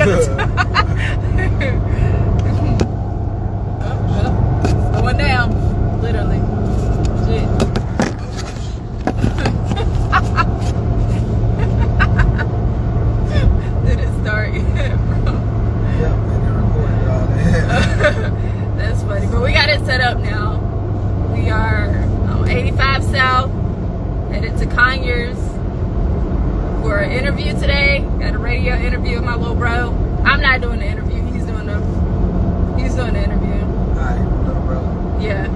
Going down, literally. Shit. Did it start yet, bro? Yeah, and they recorded all that. That's funny, but we got it set up now. We are on 85 South, headed to Conyers for an interview today. Got a radio interview with my little bro. I'm not doing the interview. He's doing the interview. Alright, little bro. Yeah,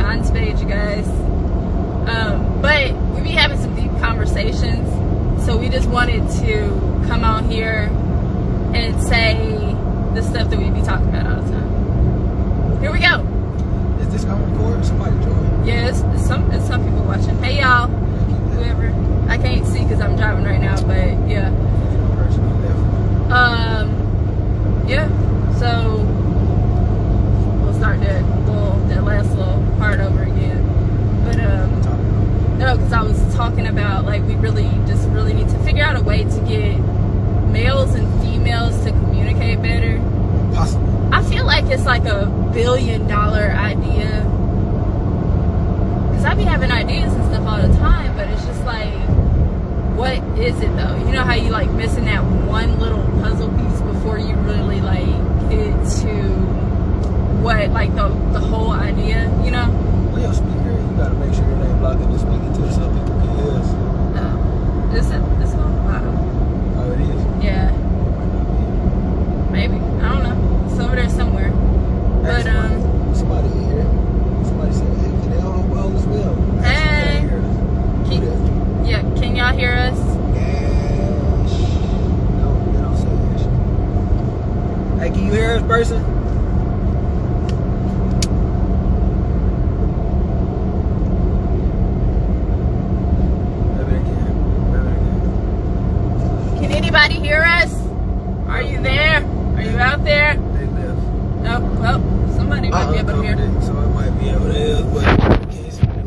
Con Spade, you guys. But we be having some deep conversations, so we just wanted to come on here and say the stuff that we be talking about all the time. Here we go. Is this going to record? Somebody join. Yeah, it's some people watching. Hey y'all, whoever. I can't see because I'm driving right now, but yeah. Yeah. So we'll start that last little part over again. But no, because I was talking about like we really need to figure out a way to get males and females to communicate better. Possible. I feel like it's like a $1 billion idea. Because I be having ideas and stuff all the time, but it's just like, what is it though? You know how you like missing that one little puzzle piece before you really like get to what, like the whole idea, you know? Well, your speaker, you gotta make sure it ain't blocking the speaker to some people can hear us. This on the bottom. Oh, it is? Yeah. Maybe. I don't know. It's over there somewhere. But somebody here. Somebody said, hey, can they all as well? Hey. Can y'all hear us? Ash. No, they don't say Ash. Hey, can you hear us, person? Maybe they can. Can anybody hear us? Are you there? Are you out there? They left. Oh, well, somebody might be able to hear. So it might be able to hear, but I can't see them.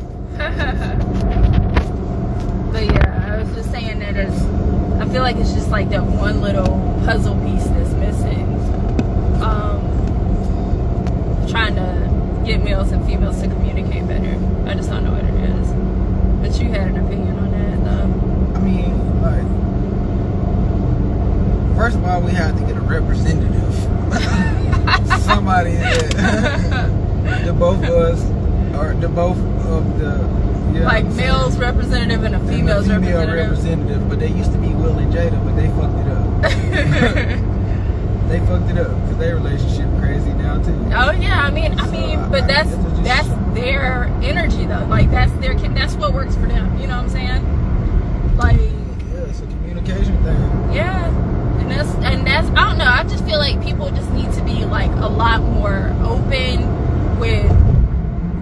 But yeah, I was just saying that I feel like it's just like that one little puzzle piece that's missing. Trying to get males and females to communicate better. I just don't know what it is. But you had an opinion on that, though. I mean, like, first of all, we have to get a representative. Somebody that the both of us, or the both of the, you know, like male's representative and a female's representative. But they used to be Will and Jada, but they fucked it up. They fucked it up because their relationship crazy now too. Oh yeah, I mean, but that's their energy though. Like that's what works for them. You know what I'm saying? Like yeah, it's a communication thing. Yeah, and that's I don't know. I just feel like people just need to be like a lot more open with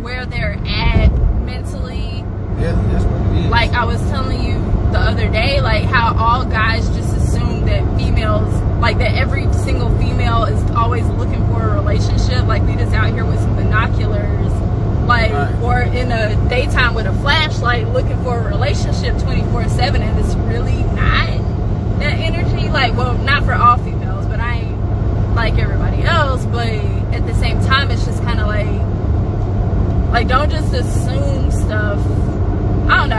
where they're at mentally. Yeah, that's what it is. Like I was telling you the other day, like how all guys just assume that females, like that every single female is always looking for a relationship. Like we just out here with some binoculars, like, right. Or in a daytime with a flashlight looking for a relationship 24/7, and it's really not that energy. Like, well, not for all females, but I ain't like everybody else. But at the same time, it's just kind of like don't just assume stuff. I don't know.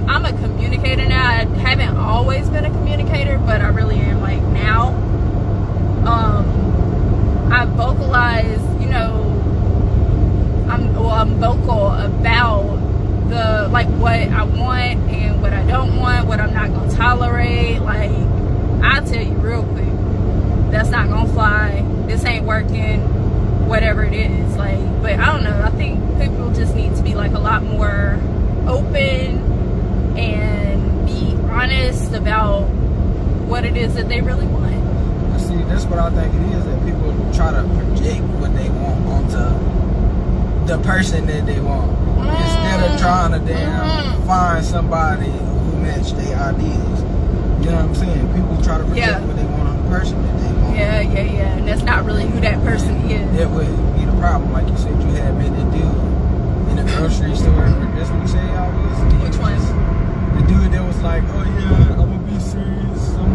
I'm a communicator now. I haven't always been a communicator, but I really am like now. I vocalize, you know, I'm vocal about the like what I want and what I don't want, what I'm not gonna tolerate. Like I'll tell you real quick, that's not gonna fly. This ain't working. Whatever it is, like. But I don't know. I think people just need to be like a lot more open and be honest about what it is that they really want. See, that's what I think it is, that people try to project what they want onto the person that they want instead of trying to find somebody who match their ideas. You know what I'm saying? People try to project what they want on the person that they want. Yeah, and that's not really who that person is. That would be the problem. Like you said, you had met the dude in the grocery store. That's what you said y'all was? Which one? The dude that was like, oh yeah, I'm gonna be serious. I'm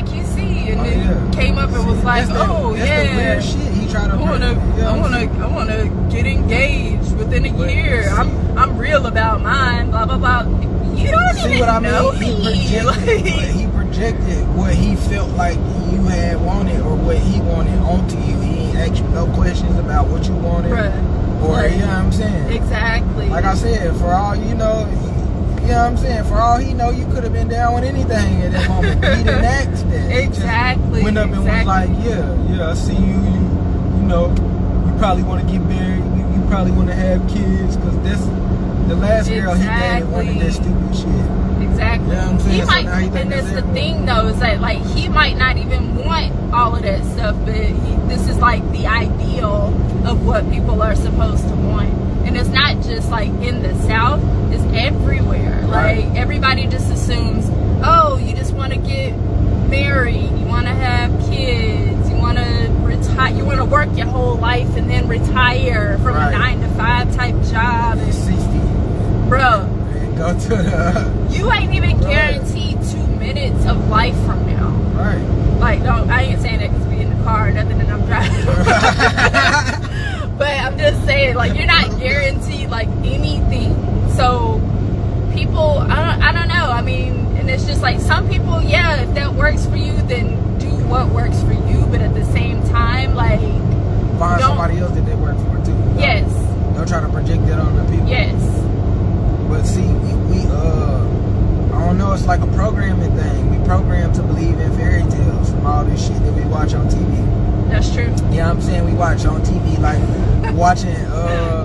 at QC, and then came up and was like, that's the weird shit he tried to I wanna get engaged within a year. I'm real about mine, blah blah blah. You don't even know me. He projected what he felt like you had wanted or what he wanted onto you. He ain't asked you no questions about what you wanted. Bruh. Or, you know what I'm saying? Exactly. Like I said, for all you know what I'm saying? For all he know, you could have been down with anything at that moment. He didn't ask that. Exactly. He went up and was like, yeah, I see you. You know, you probably want to get married. You probably want to have kids because this. The last girl he dated wanted that stupid shit. Exactly. You know what I'm saying? He might, and that's the thing though, is that like he might not even want all of that stuff, but this is like the ideal of what people are supposed to want. And it's not just like in the South, it's everywhere. Right. Like everybody just assumes, oh, you just want to get married, you want to have kids, you want to retire, you want to work your whole life and then retire from a 9-to-5 type job. He's 60. Bro, go to the. You ain't even guaranteed 2 minutes of life from now. Right. Like, I ain't saying that because we in the car or nothing and I'm driving. But I'm just saying, like, you're not guaranteed like anything. So people, I don't know. I mean, and it's just like some people, yeah, if that works for you, then do what works for you. But at the same time, like, find somebody else that they work for too. Yes. Don't try to project that on the people. Yes. But see, we I don't know, it's like a programming thing. We program to believe in fairy tales from all this shit that we watch on TV. That's true. You know what I'm saying? We watch on TV like watching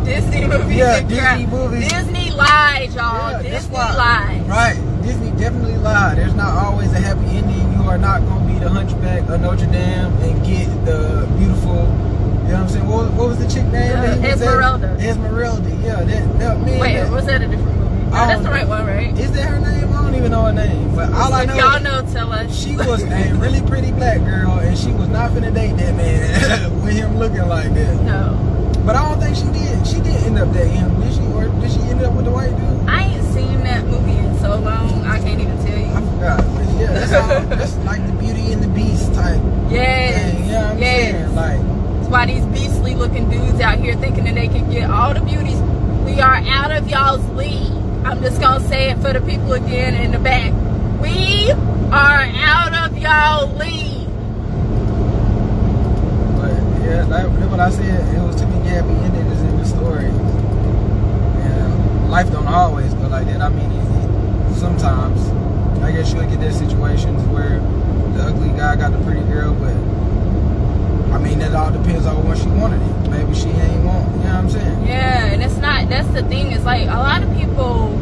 Disney movies. Yeah, Disney movies. Disney lied, y'all. Yeah, Disney lied. Right. Disney definitely lied. There's not always a happy ending. You are not gonna be the Hunchback of Notre Dame and get the beautiful. You know what I'm saying? What was the chick name? Esmeralda. Esmeralda, yeah. That man. Wait, was that a different movie? No, that's the right one, right? Is that her name? I don't even know her name. But all I know, y'all know, tell us. She was a really pretty black girl, and she was not finna date that man with him looking like that. No. But I don't think she did. She did end up dating him, did she? Or did she end up with the white dude? I ain't seen that movie in so long. I can't even tell you. I forgot. But yeah, that's like the Beauty and the Beast type thing. You know what I'm saying? Like. That's why these beastly looking dudes out here thinking that they can get all the beauties. We are out of y'all's league. I'm just gonna say it for the people again in the back. We are out of y'all league. But yeah, that's what I said. It was to be happy ending is in the story. Yeah, life don't always go like that. I mean, sometimes I guess you'll get that situations where the ugly guy got the pretty girl, but I mean, that all depends on what she wanted it. Maybe she ain't want, you know what I'm saying? Yeah, and it's not, that's the thing, it's like, a lot of people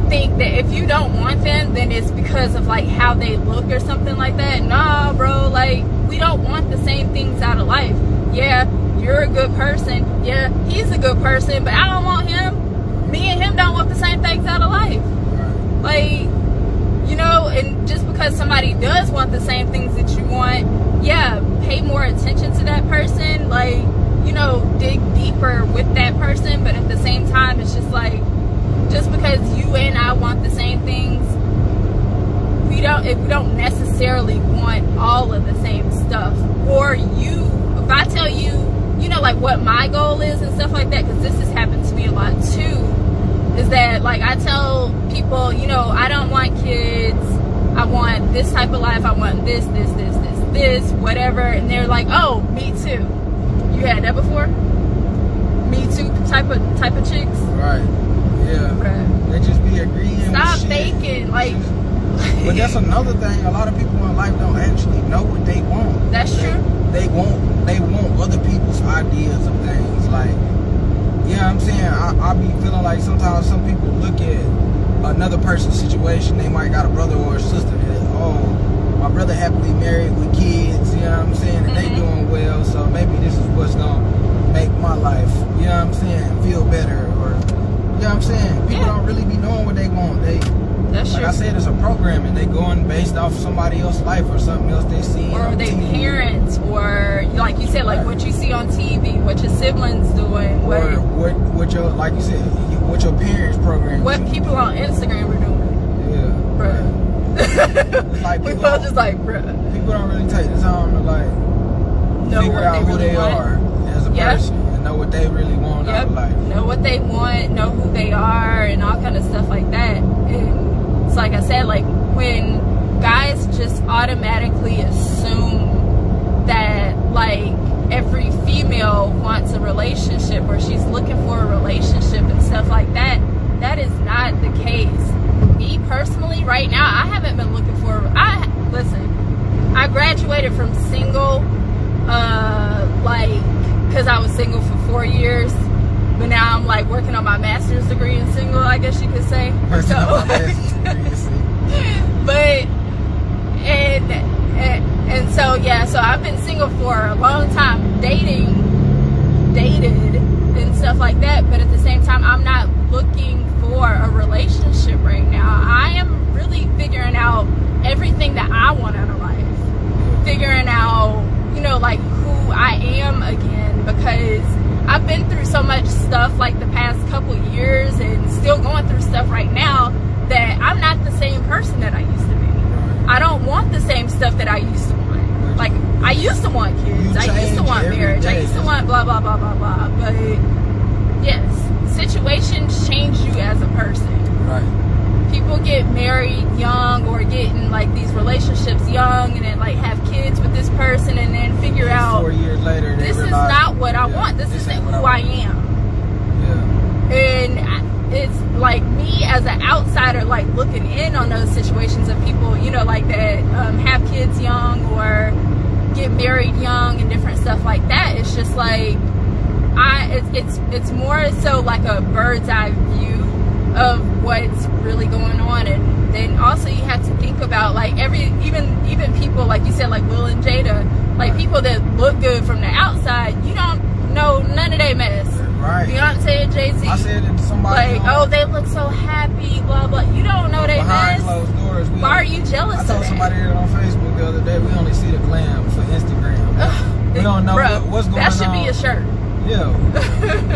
think that if you don't want them, then it's because of, like, how they look or something like that. Nah, bro, like, we don't want the same things out of life. Yeah, you're a good person. Yeah, he's a good person, but I don't want him. Me and him don't want the same things out of life. Right. Like, you know, and just because somebody does want the same things that you want, yeah, pay more attention to that person, like, you know, dig deeper with that person. But at the same time, it's just like, just because you and I want the same things, we don't necessarily want all of the same stuff. Or you, if I tell you, you know, like what my goal is and stuff like that, because this has happened to me a lot too, is that, like, I tell people, you know, I don't want kids, I want this type of life, I want this, whatever, and they're like, oh, me too. You had that before? Me too type of chicks? Right. Yeah. Okay. They just be agreeing. Stop faking, like. But that's another thing. A lot of people in life don't actually know what they want. That's true. They want other people's ideas of things. Like, you know what I'm saying? I be feeling like sometimes some people look at another person's situation. They might got a brother or a sister that, oh, my brother happily married with kids, you know what I'm saying? And they doing well, so maybe this is what's gonna make my life, you know what I'm saying, feel better, or, you know what I'm saying? People don't really be knowing what they want. That's like true. I said, it's a programming. They going based off somebody else's life or something else they see or on their TV. Parents, or like you said, like what you see on TV, what your siblings doing, or what your, like you said, what your parents program. What people on Instagram are doing. Yeah. Bruh. It's like we people both don't- just like, bruh. People don't really take the time to like Know figure what out they who really they want. are as a Yep. person and know what they really want out Yep. of life. Know what they want, know who they are, and all kind of stuff like that. And it's like I said, like when guys just automatically assume that like every female wants a relationship or she's looking for a relationship and stuff like that, that is not the case. Me personally, right now, I haven't been looking for. Listen, I graduated from single, because I was single for 4 years, but now I'm like working on my master's degree in single, I guess you could say. Person on my master's degree, you see. But and so yeah, so I've been single for a long time, dated and stuff like that, but at the same time I'm not looking for a relationship right now. I am really figuring out everything that I want out of life, figuring out, you know, like who I am again, because I've been through so much stuff like the past couple years and still going through stuff right now that I'm not the same person that I used to be. I don't want the same stuff that I used to want. Like, I used to want kids. I used to want marriage. I used to want blah, blah, blah, blah, blah. But, yes, situations change you as a person. Right. People get married young or get in, like, these relationships young and then, like, have kids with this person and then figure out 4 years later, they this is realize, not what I want. This isn't ain't what who I am. Yeah. And it's like me as an outsider, like looking in on those situations of people, you know, like that have kids young or get married young and different stuff like that. It's just like it's more so like a bird's eye view of what's really going on. And then also you have to think about like even people like you said, like Will and Jada, like people that look good from the outside, you don't know none of their mess. Right. Beyonce and Jay-Z. I said it to somebody. Like, oh, they look so happy, blah, blah. You don't know they behind mess. closed doors. Why are you jealous I of told that? somebody that on Facebook the other day, we only see the glam for Instagram. We don't know what's going on. That should be a shirt. Yeah.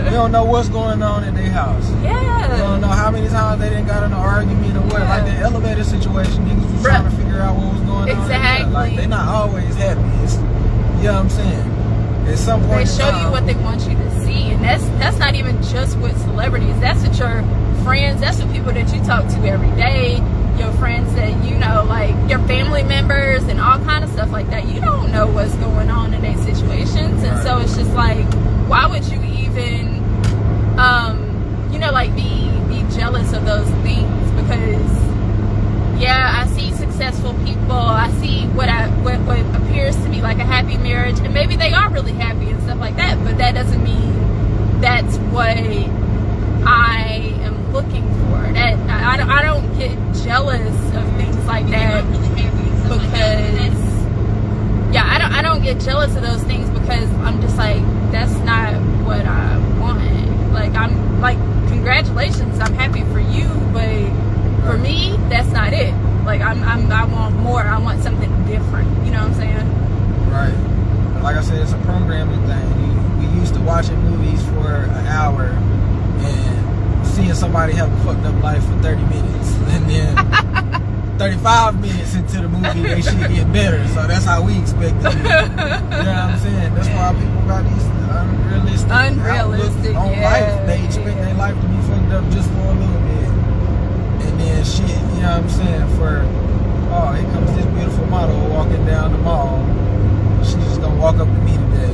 We don't know what's going on in their house. Yeah. We don't know how many times they didn't got in an argument or what. Yeah. Like the elevator situation, niggas was trying to figure out what was going on. Exactly. Like they're not always happy. It's, you know what I'm saying? At some point They show you what they want you to see, and that's not even just with celebrities. That's with your friends. That's with people that you talk to every day. Your friends that you know, like your family members and all kind of stuff like that. You don't know what's going on in their situations, and so it's just like, why would you even, you know, like be jealous of those things? Because yeah, I see successful people. I see what appears to be like a happy marriage, and maybe they are really happy and stuff like that. But that doesn't mean that's what I am looking for. That I don't get jealous of things like that because I don't get jealous of those things because I'm just like, that's not what I want. Like I'm like, congratulations, I'm happy for you, but for me, that's not it. Like I want more. I want something different. You know what I'm saying? Right. Like I said, it's a programming thing. We used to watching movies for an hour and seeing somebody have a fucked up life for 30 minutes, and then 35 minutes into the movie, they should get better. So that's how we expect it. You know what I'm saying? That's why people got these unrealistic outlook on life. They expect their life to be fucked up just for a little bit. And then shit, you know what I'm saying, for, oh, here comes this beautiful model walking down the mall. She's just gonna walk up to me today.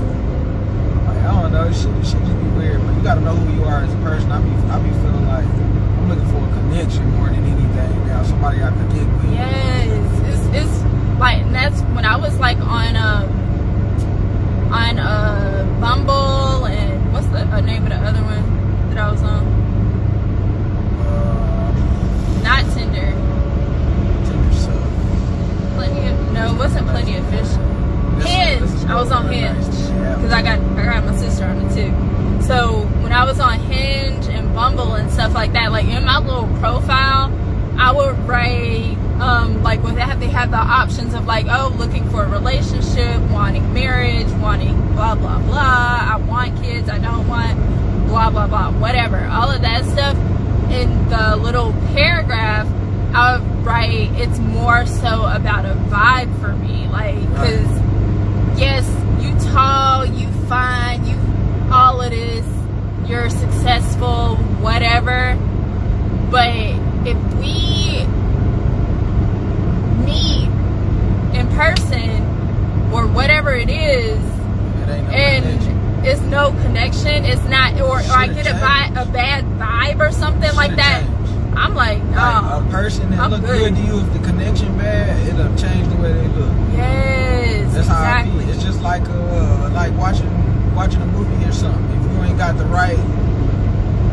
Like, I don't know, shit just be weird, but you gotta know who you are as a person. I be feeling like I'm looking for a connection more than anything now. Somebody I connect with. Yes, it's like, and that's when I was like on Bumble, and what's the name of the other one that I was on? Not Tinder. Tinder sucks. No, it wasn't Plenty of Fish. Hinge. I was on Hinge because I got my sister on it too. So when I was on Hinge and Bumble and stuff like that, like in my little profile, I would write like when they have the options of like, oh, looking for a relationship, wanting marriage, wanting blah blah blah. I want kids. I don't want blah blah blah. Whatever. All of that stuff. In the little paragraph, I would right? It's more so about a vibe for me. Like, because, yes, you tall, you fine, you all of this, you're successful, whatever. But if we meet in person or whatever it is, and it's no connection, it's not, or I get a bad vibe or something like that, I'm like, no. Like a person that look good to you, if the connection bad, it'll change the way they look. Yes, that's exactly. how I feel. It's just like watching a movie or something. If you ain't got the right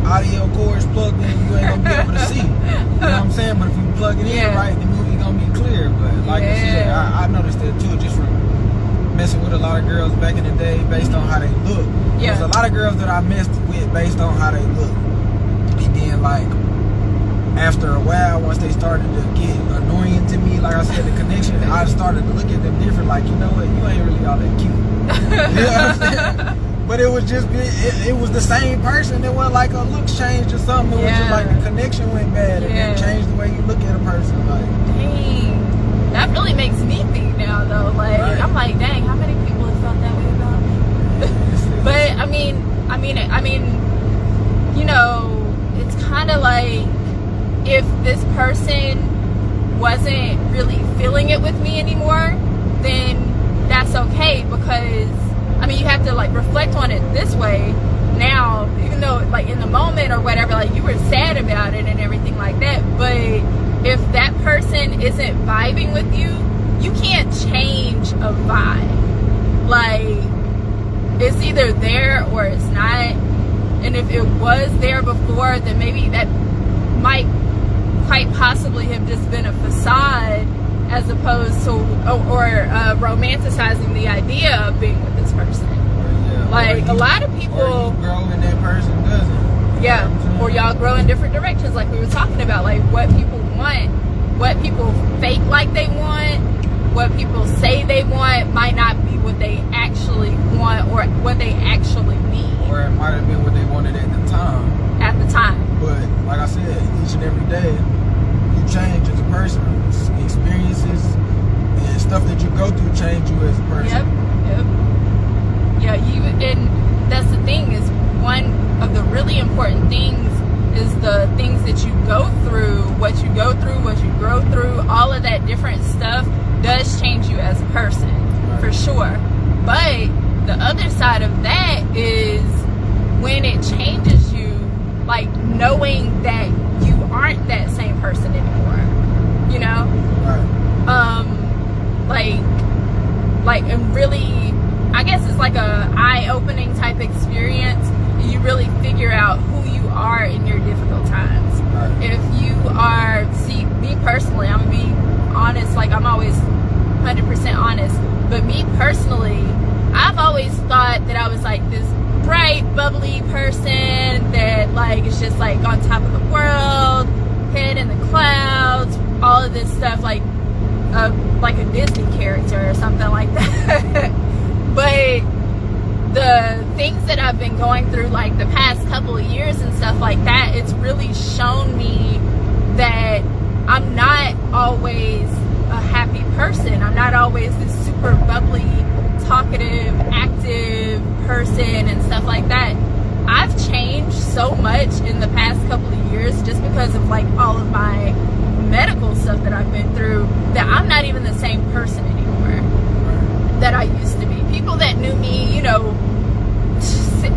audio cords plugged in, you ain't gonna be able to see. You know what I'm saying? But if you plug it in right, the movie gonna be clear. But like I said, I noticed that too, just from messing with a lot of girls back in the day based on how they look. There's a lot of girls that I messed with based on how they look. And then like after a while, once they started to get annoying to me, like I said, the connection, I started to look at them different. Like, you know what, you ain't really all that cute. You know what I'm saying? But it was just, it was the same person. It wasn't like a looks changed or something. It was just like the connection went bad and it changed the way you look at a person. Like, dang, that really makes me think now though. Like, I'm like, dang, how many people have felt that way about me? But I mean, you know, it's kind of like, if this person wasn't really feeling it with me anymore, then that's okay, because I mean, you have to like reflect on it this way now, even though like in the moment or whatever, like you were sad about it and everything like that, but if that person isn't vibing with you, you can't change a vibe. Like, it's either there or it's not. And if it was there before, then maybe that might quite possibly have just been a facade, as opposed to or romanticizing the idea of being with this person. Like, a lot of people, or you grow and that person doesn't. Or y'all grow in different directions, like we were talking about. Like, what people want, what people fake like they want, what people say they want might not be what they actually want or what they actually need. Or it might have been what they wanted at the time. At the time. But like I said, each and every day, you change as a person. Experiences and stuff that you go through change you as a person. Yeah, and that's the thing, is one of the really important things is the things that you go through, what you go through, what you grow through, all of that different stuff does change you as a person, for sure. But the other side of that is when it changes you, like knowing that you aren't that same person anymore, you know? Like, and really, I guess it's like a eye-opening type experience. You really figure out who you are in your difficult times. If you are, see, me personally, I'm gonna be honest, like I'm always 100% honest, but me personally, I've always thought that I was like this bright, bubbly person that like is just like on top of the world, head in the clouds, all of this stuff, like a Disney character or something like that. But the things that I've been going through like the past couple of years and stuff like that, it's really shown me that I'm not always a happy person. I'm not always this super bubbly, talkative, active person and stuff like that. I've changed so much in the past couple of years just because of like all of my medical stuff that I've been through, that I'm not even the same person anymore that I used to be. People that knew me, you know,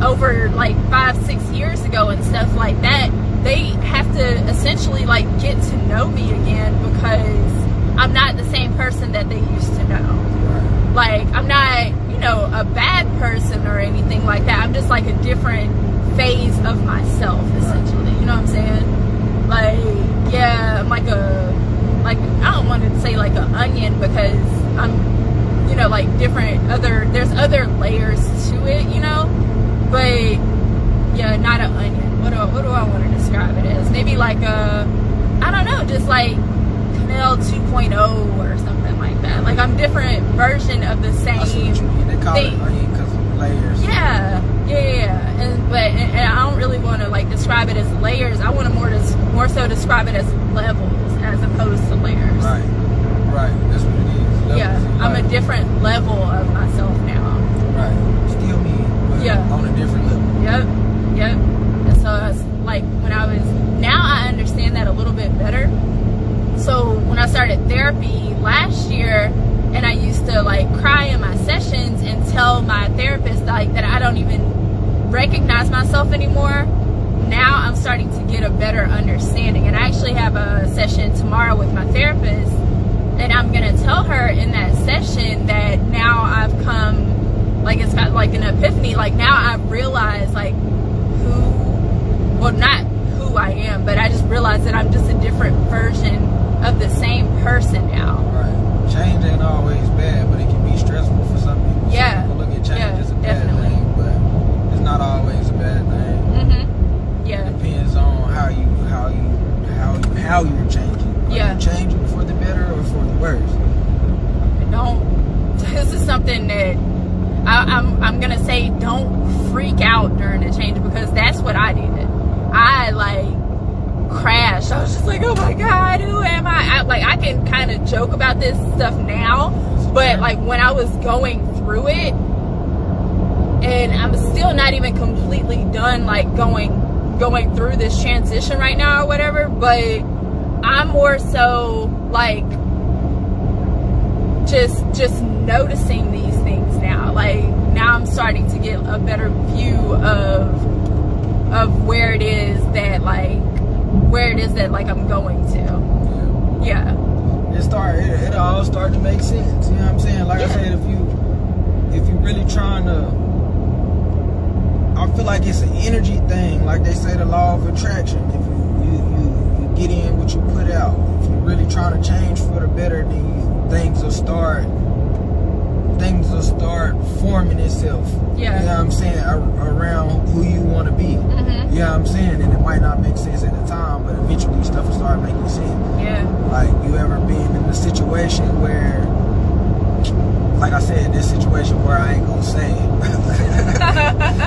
over like 5-6 years ago and stuff like that, they have to essentially like get to know me again, because I'm not the same person that they used to know. Like, I'm not, you know, a bad person or anything like that. I'm just like a different phase of myself, essentially. You know what I'm saying? Like, yeah, I'm like I don't want to say like an onion, because I'm, you know, like there's other layers to it, you know? But yeah, not an onion. What do I want to describe it as? Maybe like I don't know, just like Canel 2.0 or something like that. Like, I'm different version of the same thing. They call it onion because of layers. Yeah, Yeah. And I don't really want to like describe it as layers. I want to more so describe it as levels as opposed to layers. Right. That's what it is. Levels. Yeah. I'm a different level of myself now. Right. Still me, but on a different level. Yep. And so it's like now I understand that a little bit better. So when I started therapy last year, and I used to like cry in my sessions and tell my therapist like that I don't even recognize myself anymore. Now I'm starting to get a better understanding, and I actually have a session tomorrow with my therapist, and I'm gonna tell her in that session that now I've come, like it's got like an epiphany, like now I've realized like not who I am, but I just realized that I'm just a different version of the same person now. Right. Change ain't always bad, but it can be stressful for some people. Yeah. Some people look at change as a bad definitely. thing, but it's not always a bad thing. Yeah. It depends on how you're changing. Are you changing for the better or for the worse? This is something that I'm gonna say, don't freak out during the change, because that's what I did. I like crashed. I was just like, oh my God, who am I? I can kind of joke about this stuff now, but like when I was going through it, and I'm still not even completely done like going through this transition right now or whatever, but I'm more so like just noticing these things now. Like now I'm starting to get a better view of where it is that I'm going to. Yeah. It all start to make sense. You know what I'm saying? Like I said, if you really trying to, I feel like it's an energy thing. Like they say, the law of attraction. If you get in what you put out. If you're really trying to change for the better, then things will start forming itself. Yeah. You know what I'm saying? Around who you want to be. Mm-hmm. You know what I'm saying? And it might not make sense at the time, but eventually stuff will start making sense. Yeah. Like, you ever been in a situation where, like I said, this situation where I ain't gonna say it.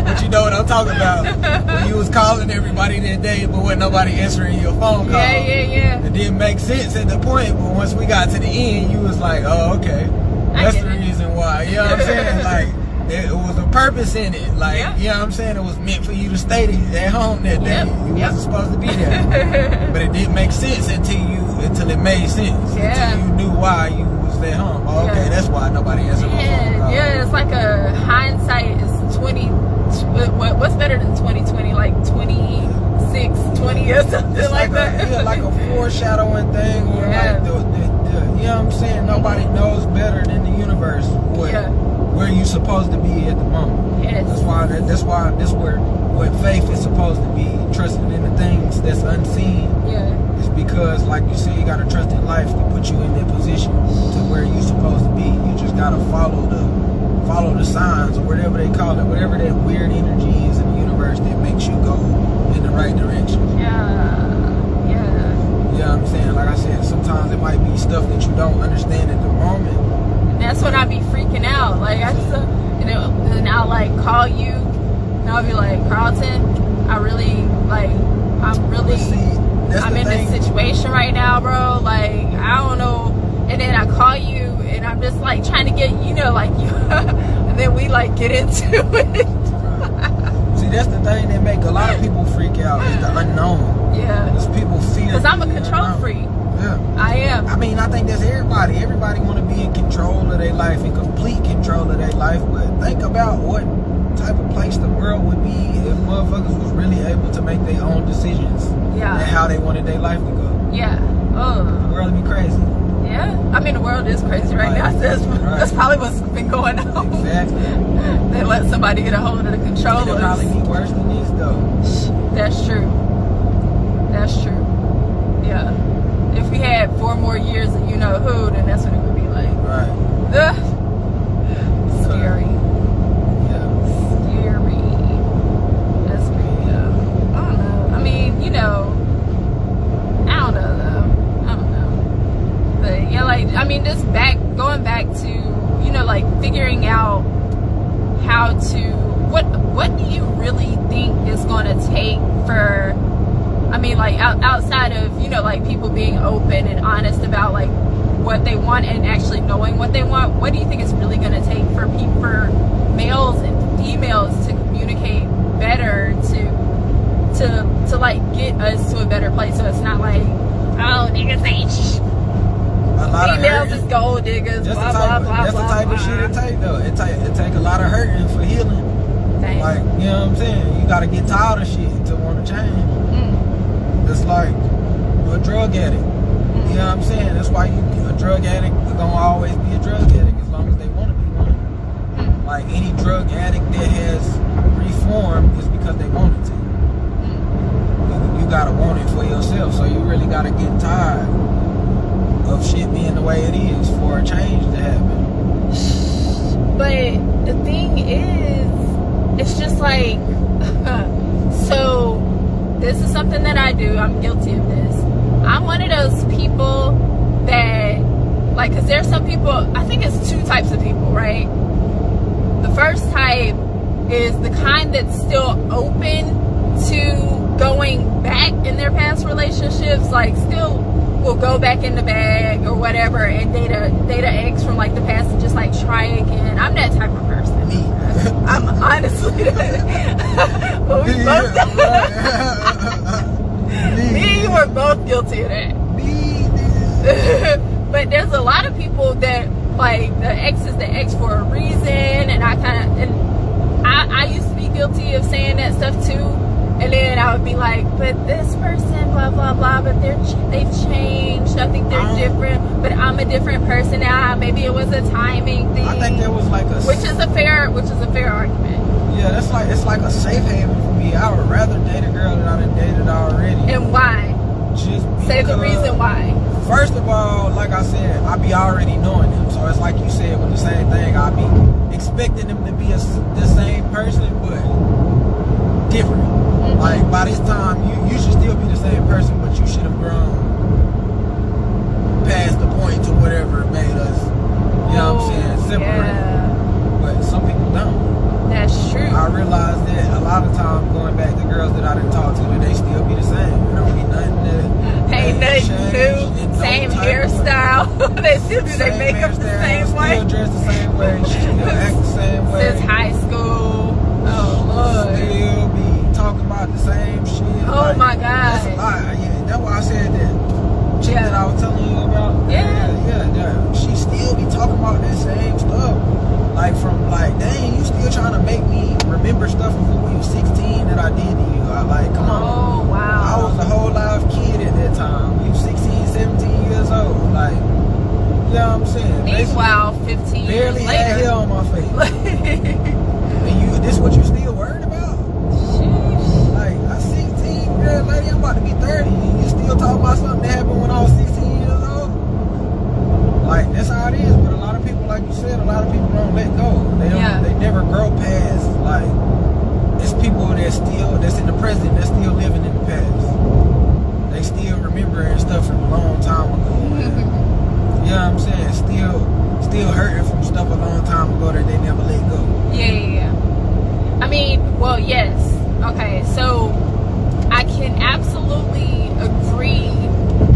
But you know what I'm talking about. When you was calling everybody that day, but wasn't nobody answering your phone call. Yeah. It didn't make sense at the point, but once we got to the end, you was like, oh, okay. That's the reason why. You know what I'm saying? Like, it was a purpose in it. Like, you know what I'm saying? It was meant for you to stay at home that day. You wasn't supposed to be there. But it didn't make sense until it made sense. Yeah. Until you knew why you was at home. Oh, okay, that's why nobody answered my phone call. Yeah, it's like a hindsight is 20. What's better than 2020? Like 26, 20 or something it's like that. Yeah, like a foreshadowing thing. Or like you know what I'm saying? Nobody knows better than the universe where you supposed to be at the moment. Yes. That's why this where what faith is supposed to be, trusting in the things that's unseen. Yeah. It's because, like you said, you gotta trust in life to put you in that position to where you supposed to be. You just gotta follow the signs or whatever they call it, whatever that weird energy is in the universe that makes you go in the right direction. Yeah. You know what I'm saying? Like I said, sometimes it might be stuff that you don't understand at the moment. And that's when I be freaking out. Like I just, and I'll like call you, and I'll be like, Carlton, I'm in this situation right now, bro. Like I don't know. And then I call you, and I'm just like trying to get, like you, and then we like get into it. See, that's the thing that make a lot of people freak out is the unknown. Yeah. Because people fear. Because I'm a control freak. Yeah. I am. I mean, I think that's everybody. Everybody want to be in control of their life, in complete control of their life. But think about what type of place the world would be if motherfuckers was really able to make their own decisions. Yeah. And how they wanted their life to go. Yeah. Oh. The world would be crazy. Yeah. I mean, the world is crazy right now. That's probably what's been going on. Exactly. They let somebody get a hold of the controllers. It'll probably be worse than this, though. That's true. That's true. Yeah. If we had 4 more years of you know who, then that's what it would be like. Right. Ugh. Scary. Yeah. Scary. That's scary, though. I don't know. I mean, I don't know, though. I don't know. But, yeah, like, I mean, going back to, like, figuring out how to what do you really think is going to take for, I mean, like outside of, you know, like people being open and honest about like what they want and actually knowing what they want, what do you think it's really going to take for people, for males and females to communicate better, to like get us to a better place, so it's not like, oh, niggas ain't females is gold diggers, blah blah blah. That's the type of shit it take though. It take a lot of hurting for healing. Dang. Like, you know what I'm saying? You gotta get tired of shit to want to change. It's like a drug addict. You know what I'm saying? That's why a drug addict is gonna always be a drug addict as long as they want to be one. Like any drug addict that has reformed is because they wanted to. You gotta want it for yourself. So you really gotta get tired of shit being the way it is for a change to happen. But the thing is, it's just like, so this is something that I do. I'm guilty of this. I'm one of those people that, like, because there's some people, I think it's two types of people, right? The first type is the kind that's still open to going back in their past relationships, like still will go back in the bag or whatever and date a ex from like the past and just like try again. I'm that type of person. Me. I'm honestly that. But we both me, we're both guilty of that. But there's a lot of people that like the ex is the ex for a reason, and I used to be guilty of saying that stuff too. And then I would be like, but this person, blah, blah, blah, but they've changed. I think they're different, but I'm a different person now. Maybe it was a timing thing. I think there was like a... Which is a fair argument. Yeah, it's like a safe haven for me. I would rather date a girl that I done dated already. And why? Just because, say the reason why. First of all, like I said, I be already knowing them. So it's like you said with the same thing. I be expecting them to be the same person, but different. Like, by this time, you should still be the same person, but you should have grown past the point to whatever it made us, you know what I'm saying, separate. Yeah. But some people don't. That's true. I realized that a lot of times going back to girls that I didn't talk to, they still be the same. There don't be nothing that ain't nothing new. Same hairstyle. They still do their makeup the same way. Still dress the same way. She still act the same way. Since high school. Oh, Lord. Still be talking about the same shit. Oh, like, my God. That's a lie. Yeah, that's why I said that chick that I was telling you about. Yeah. She still be talking about that same stuff. Like, from like, dang, you still trying to make me remember stuff from when you were 16 that I did to you. I like, come on. Oh, wow. I was a whole live kid at that time. You 16, 17 years old. Like, you know what I'm saying? Meanwhile, 15 barely years later. had hair on my face. And this what you still worried about? Like, I'm 16, girl, lady, I'm about to be 30. And you still talking about something that happened when I was 16 years old? Like, that's how it is. But a lot of people, like you said, a lot of people don't let go. They never grow past, like, it's people that's in the present, that's still living in the past. They still remembering stuff from a long time ago. You know what I'm saying? Still hurting from stuff a long time ago that they never let go. Yeah. I mean, well, yes. Okay, so I can absolutely agree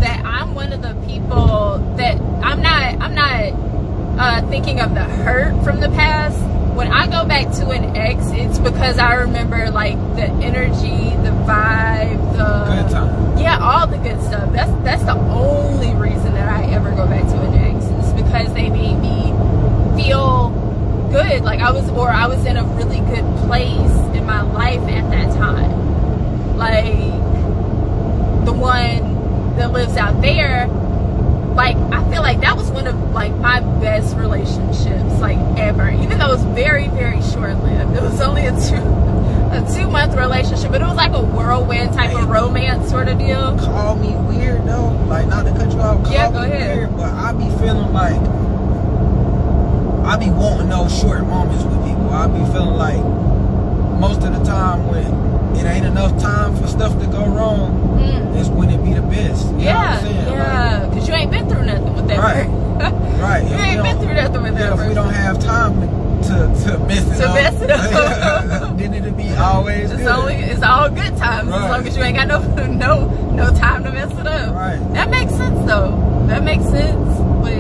that I'm one of the people that I'm not thinking of the hurt from the past. When I go back to an ex, it's because I remember like the energy, the vibe, the good time. Yeah, all the good stuff. That's the only reason that I ever go back to an ex. It's because they made me feel good. Like I was in a really good place in my life at that time. Like the one that lives out there, like I feel like that was one of like my best relationships like ever, even though it was very, very short-lived. It was only a 2-month relationship, but it was like a whirlwind type of romance sort of deal. Call me weird though, like not to cut you off. Yeah, go ahead. Weird, but I be feeling like I be wanting those short moments with people. I be feeling like most of the time when it ain't enough time for stuff to go wrong, is when it be the best. You know what I'm saying? Yeah, because you ain't been through nothing with that person. Right. You ain't been through nothing with that person. If we don't have time to mess it To up. mess it up. Then it'll be always good. It's all good times Right. as long as you ain't got no time to mess it up. Right. That makes sense though. That makes sense. But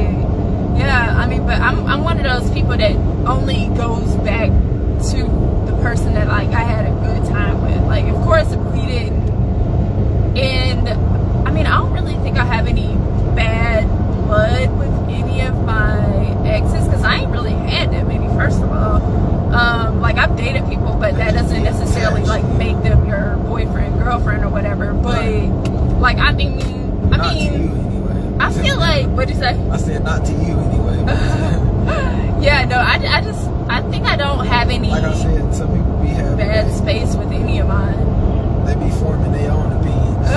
yeah, I mean, but I'm one of those people that only goes back to the person that like I had a good time with. Like, of course, we didn't. And I mean, I don't really think I have any bad blood with any of my exes because I ain't really had that many. First of all, like I've dated people, but that doesn't necessarily like make them your boyfriend, girlfriend, or whatever. But like, I mean, Not to you anyway. I feel like, what'd you say? I said not to you anyway. Yeah, no, I think I don't have any Like I said, some people be having bad space with any of mine. They be forming their own opinions.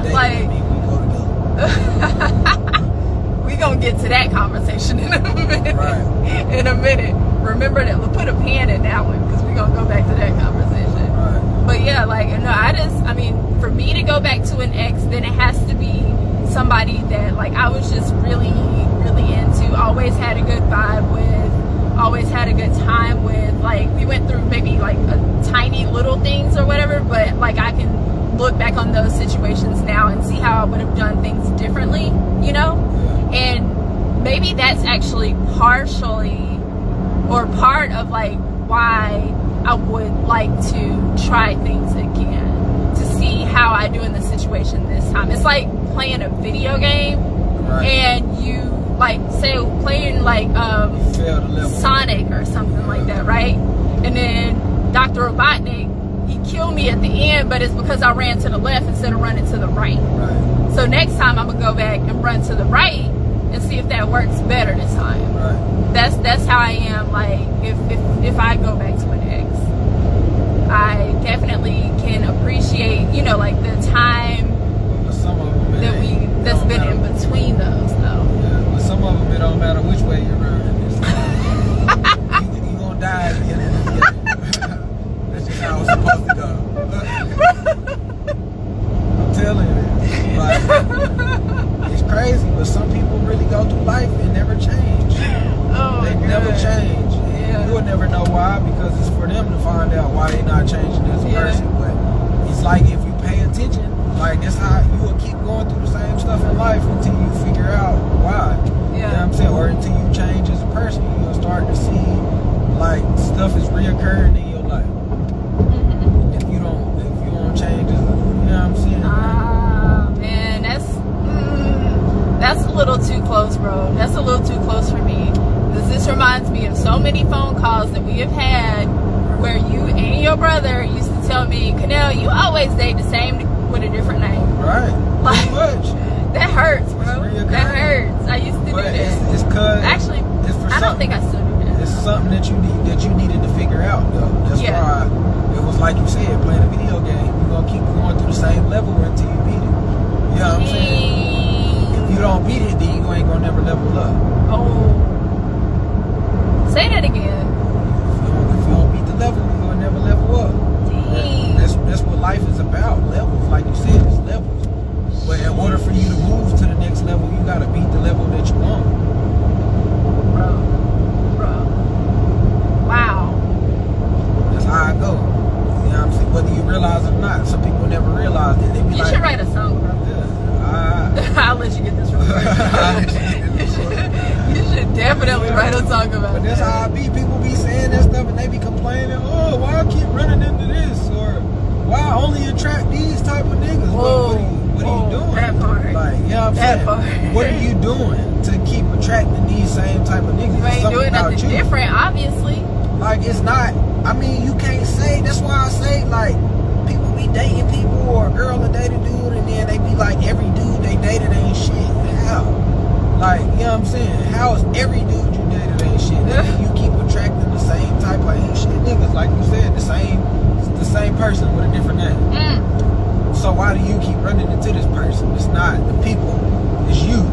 They Like, me, we go together. we gonna get to that conversation in a minute. Right. In a minute. Remember that. We'll put a pin in that one because we gonna go back to that conversation. Right. But yeah, like, no, I mean, for me to go back to an ex, then it has to be somebody that like I was just really, really into, always had a good vibe with, always had a good time with. Like, we went through maybe like a tiny little things or whatever, but like I can look back on those situations now and see how I would have done things differently, you know? And maybe that's actually partially or part of like why I would like to try things again to see how I do in the situation this time. It's like playing a video game, Right. and you like say playing like Fail the level. Sonic or something like that, right? And then Dr. Robotnik, he killed me at the end, but it's because I ran to the left instead of running to the right. Right. So next time I'm gonna go back and run to the right and see if that works better this time. Right. That's how I am. Like if I go back to an ex, I definitely can appreciate, you know, like the time But some of them, that's been in between those though. Yeah, but some of them, it don't matter which way you run. You gonna die at the end of the day. That's just how it's supposed to go. I'm telling you. Like, it's crazy, but some people really go through life and never change. Oh, They never change. And Yeah. you'll never know why, because it's for them to find out why they're not changing as a Yeah. person. But it's like if you pay attention, like that's how you will keep going through the same stuff in life until you figure out why. You know what I'm saying? Or until you change as a person, you'll start to see like stuff is reoccurring in your life. Mhm. If you don't change as a, you know what I'm saying? Ah, man, that's a little too close, bro. That's a little too close for me. Because this reminds me of so many phone calls that we have had where you and your brother used to tell me, Canel, you always date the same with a different name. Right. Like, Pretty much. that hurts, bro. It's reoccurring. That hurts. I used to do But that. it's cause Actually, it's for I don't something. think I still do that. It's something that you needed to figure out though. That's Yeah. why it was like you said, playing a video game. You're gonna keep going through the same level until you beat it. You know what I'm saying? If you don't beat it, then you ain't gonna never level up. Oh. Say that again. If you don't beat the level, you're gonna never level up. Dang. That's what life is about. Levels, like you said, it's levels. But in order for you to move to the next level, you gotta beat the level that you want. Bro. Wow. That's how I go. You know what I'm saying? Whether you realize it or not, some people never realize that. They be You like, should write a song, bro. yeah, I'll let you get this real quick. You should definitely write a song about But that's that. how I be. People be saying that stuff and they be complaining, oh, why I keep running into this? Or why I only attract these type of niggas? What are you doing? That part. Like, you know what I'm That saying? part. What are you doing to keep attracting these same type of niggas? You It's ain't something doing about nothing you. different, obviously. Like, it's not, I mean, you can't say, that's why I say, like, people be dating people or a girl will date a dude and then they be like, every dude they dated ain't shit. How? Like, you know what I'm saying? How is every dude you dated ain't shit? Then you keep attracting the same type of ain't shit niggas, like you said, the same person with a different name. So why do you keep running into this person? It's not the people, it's you.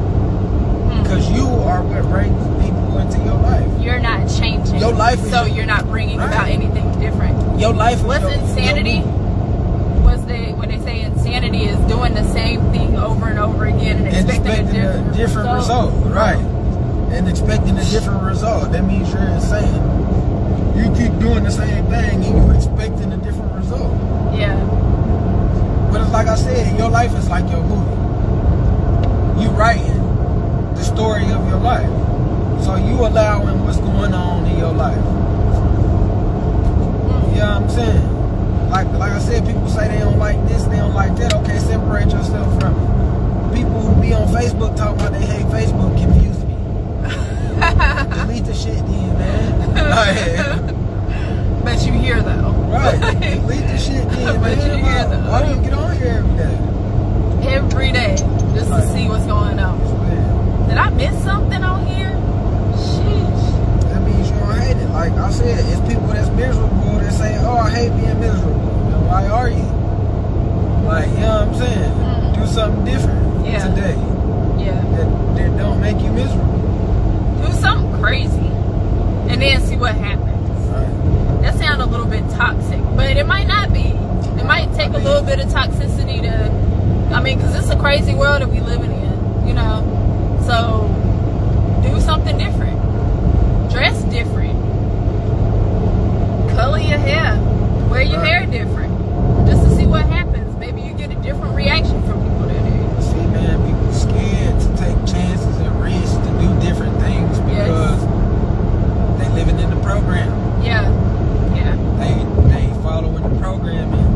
Because you are what brings people into your life. You're not changing. Your life is so your- you're not bringing Right. about anything different. Your life is What's your, insanity? When they say insanity is doing the same thing over and over again and expecting a different result. Right. and expecting a different result. That means you're insane. You keep doing the same thing and you're expecting a different result. Yeah. But it's like I said, your life is like your movie. You writing the story of your life. So you allowing what's going on in your life. You know what I'm saying? Like I said, people say they don't like this, they don't like that. Okay, separate yourself from it. People who be on Facebook talking about they hate Facebook confuse me. Delete the shit then, man. Like, but you hear though. right. Delete the shit then, But man. you hear though. Why do you get on here every day? Every day, just to see what's going on. Man, Did I miss something on here? Sheesh. that means you don't hate it. Like I said, it's people that's miserable that say, oh, I hate being miserable. And why are you? Like, you know what I'm saying? Do something different today Yeah. that don't make you miserable. Do something crazy, and then see what happens. Right. That sounds a little bit toxic, but it might not be. It might take a little bit of toxicity to, I mean, because it's a crazy world that we living in, you know. So do something different. Dress different. Color your hair. Wear your hair different. Just to see what happens. Maybe you get a different reaction from people that day. See, man, people scared to take chances and risks to do different things because they living in the program. Yeah. Yeah. They following the programming.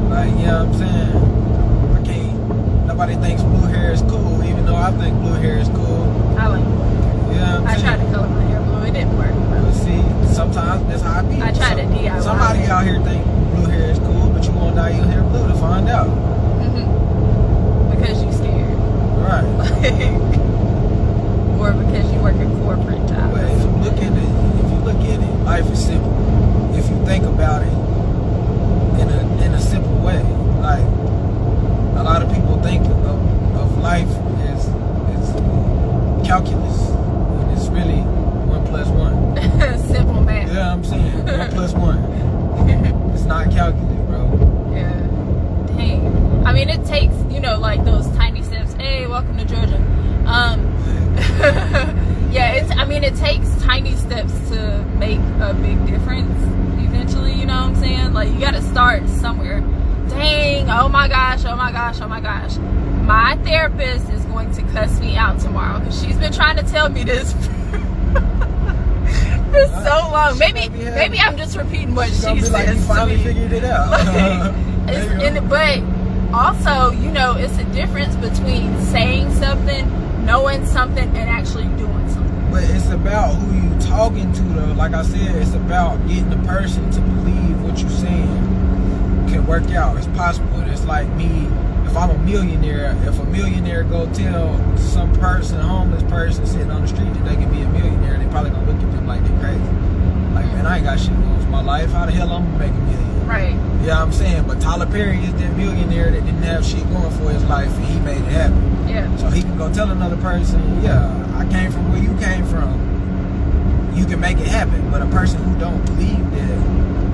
Like, you know what I'm saying? I can't. Nobody thinks blue hair is cool, even though I think blue hair is cool. I like blue hair. You know what I'm I saying? tried to color my hair blue. It didn't work. But see, sometimes that's how I be. I tried to DIY. Somebody out here think blue hair is cool, but you won't dye your hair blue to find out. Because you scared. Right. Or because you work in corporate jobs. But if you look at it, life is simple. If you think about it in a simple way, like a lot of people think of life as calculus, and it's really 1 + 1. Simple math. You know what I'm saying? 1 + 1. It's not calculus, bro. Yeah. Dang. I mean, it takes, you know, like those tiny steps. Hey, welcome to Georgia. Yeah, I mean, it takes tiny steps to make a big difference eventually, you know what I'm saying? Like, you gotta start somewhere. Dang, oh my gosh. My therapist is going to cuss me out tomorrow because she's been trying to tell me this for so long. Maybe I'm just repeating what she says. Like, you finally figured it out. But also, you know, it's a difference between saying something, knowing something, and actually doing something. But it's about who you talking to, though. Like I said, it's about getting the person to believe what you're saying can work out. It's possible. It's like me. If I'm a millionaire, if a millionaire go tell some person, a homeless person sitting on the street that they can be a millionaire, they probably gonna look at them like they're crazy. Like, man, I ain't got shit going for my life. How the hell I'm gonna make a million? Right. You know what I'm saying? But Tyler Perry is that millionaire that didn't have shit going for his life, and he made it happen. Yeah. So he can go tell another person, yeah, I came from where you came from. You can make it happen. But a person who don't believe that,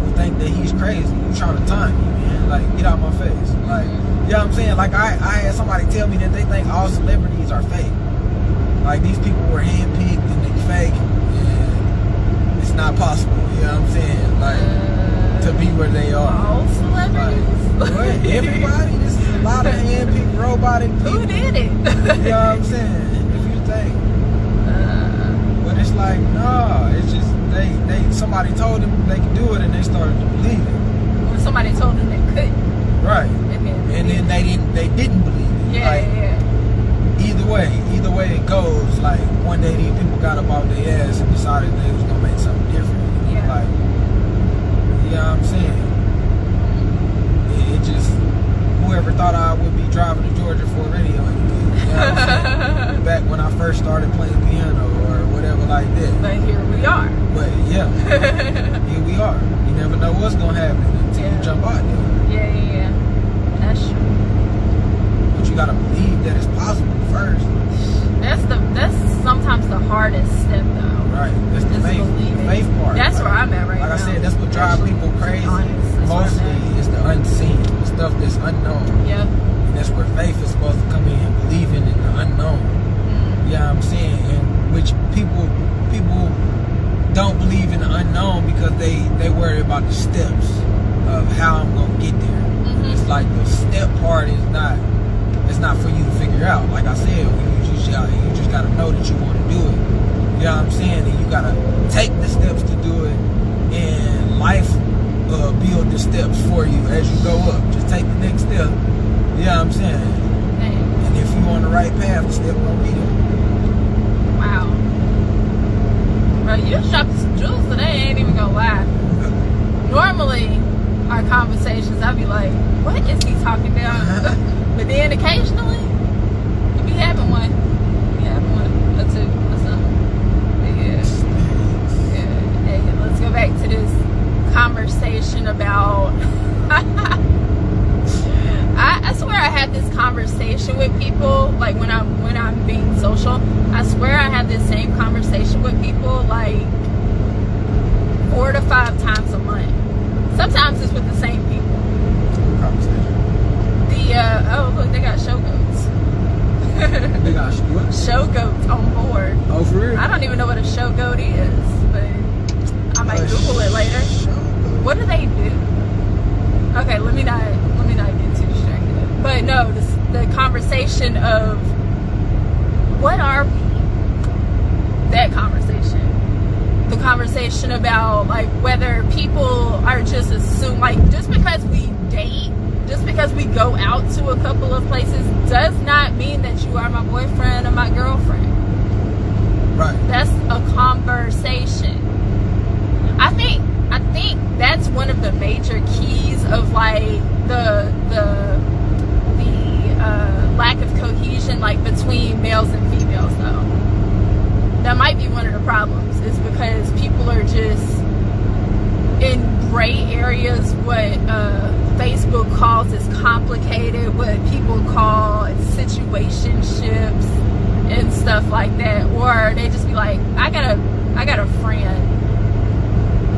who think that he's crazy, you trying to taunt me, man. Like, get out my face. Like, you know what I'm saying? Like, I had somebody tell me that they think all celebrities are fake. Like, these people were handpicked and they fake, and it's not possible. You know what I'm saying? Like, to be where they are. All celebrities? Like, what? Everybody? This is a lot of handpicked robotic people. Who did it? You know what I'm saying? If you think. But it's like, no, it's just somebody told them they could do it and they started to believe it. When somebody told them they couldn't. Right. And then they didn't believe it. Yeah, like, Either way it goes, like, one day these people got up off their ass and decided they was gonna make something different. Yeah. Like, you know what I'm saying? It just, whoever thought I would be driving to Georgia for a radio interview, you know what I'm saying? Back when I first started playing piano or whatever like that. But here we are. But yeah, here we are. You never know what's gonna happen until you jump out there. Yeah. That's true. But you gotta believe that it's possible first. That's sometimes the hardest step though. Right. That's the faith part. That's where I'm at right now. Like I said, that's what drives people crazy. Honest, Mostly it's the unseen, the stuff that's unknown. Yep. And that's where faith is supposed to come in, believing in the unknown. You know what I'm saying? And which people don't believe in the unknown because they worry about the steps of how I'm gonna get there. Mm-hmm. It's like the step part is not. It's not for you to figure out. Like I said, you just gotta know that you want to do it. You know what I'm saying? And you gotta take the steps to do it, and life build the steps for you as you go up. Just take the next step. You know what I'm saying? And if you're on the right path, the step won't be there. Wow. Bro, you shopping some jewels today, I ain't even gonna lie. Normally, our conversations, I'd be like, what is he talking about? But then occasionally, you be having one. You having one or two or something. Yeah. Hey, let's go back to this conversation about... I swear I had this conversation with people, like when I'm being social, I swear I have this same conversation with people like 4 to 5 times a month. Sometimes it's with the same people. Conversation. Oh look, they got show goats. They got what? Show goats on board. Oh, for real? I don't even know what a show goat is, but I might Google it later. What do they do? Okay, let me not get too distracted. But no, the conversation of what are we? That conversation. The conversation about like whether people are just assume like just because we date, just because we go out to a couple of places does not mean that you are my boyfriend or my girlfriend. Right. That's a conversation. I think that's one of the major keys of like the lack of cohesion like between males and females though. That might be one of the problems, is because people are just in gray areas, what Facebook calls is complicated, what people call situationships and stuff like that, or they just be like, I got a friend,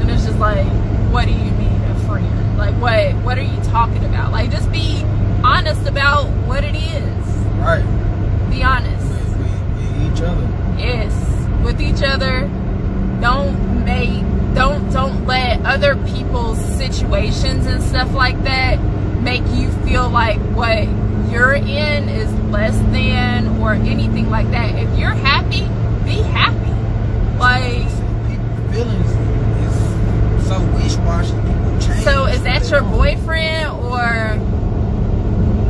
and it's just like, what do you mean a friend? Like what are you talking about? Like just be honest about what it is. Right. Be honest. With each other. Yes, with each other. Don't let other people's situations and stuff like that make you feel like what you're in is less than or anything like that. If you're happy, be happy. Like people's feelings is so wish-washy. People change. So is that your boyfriend or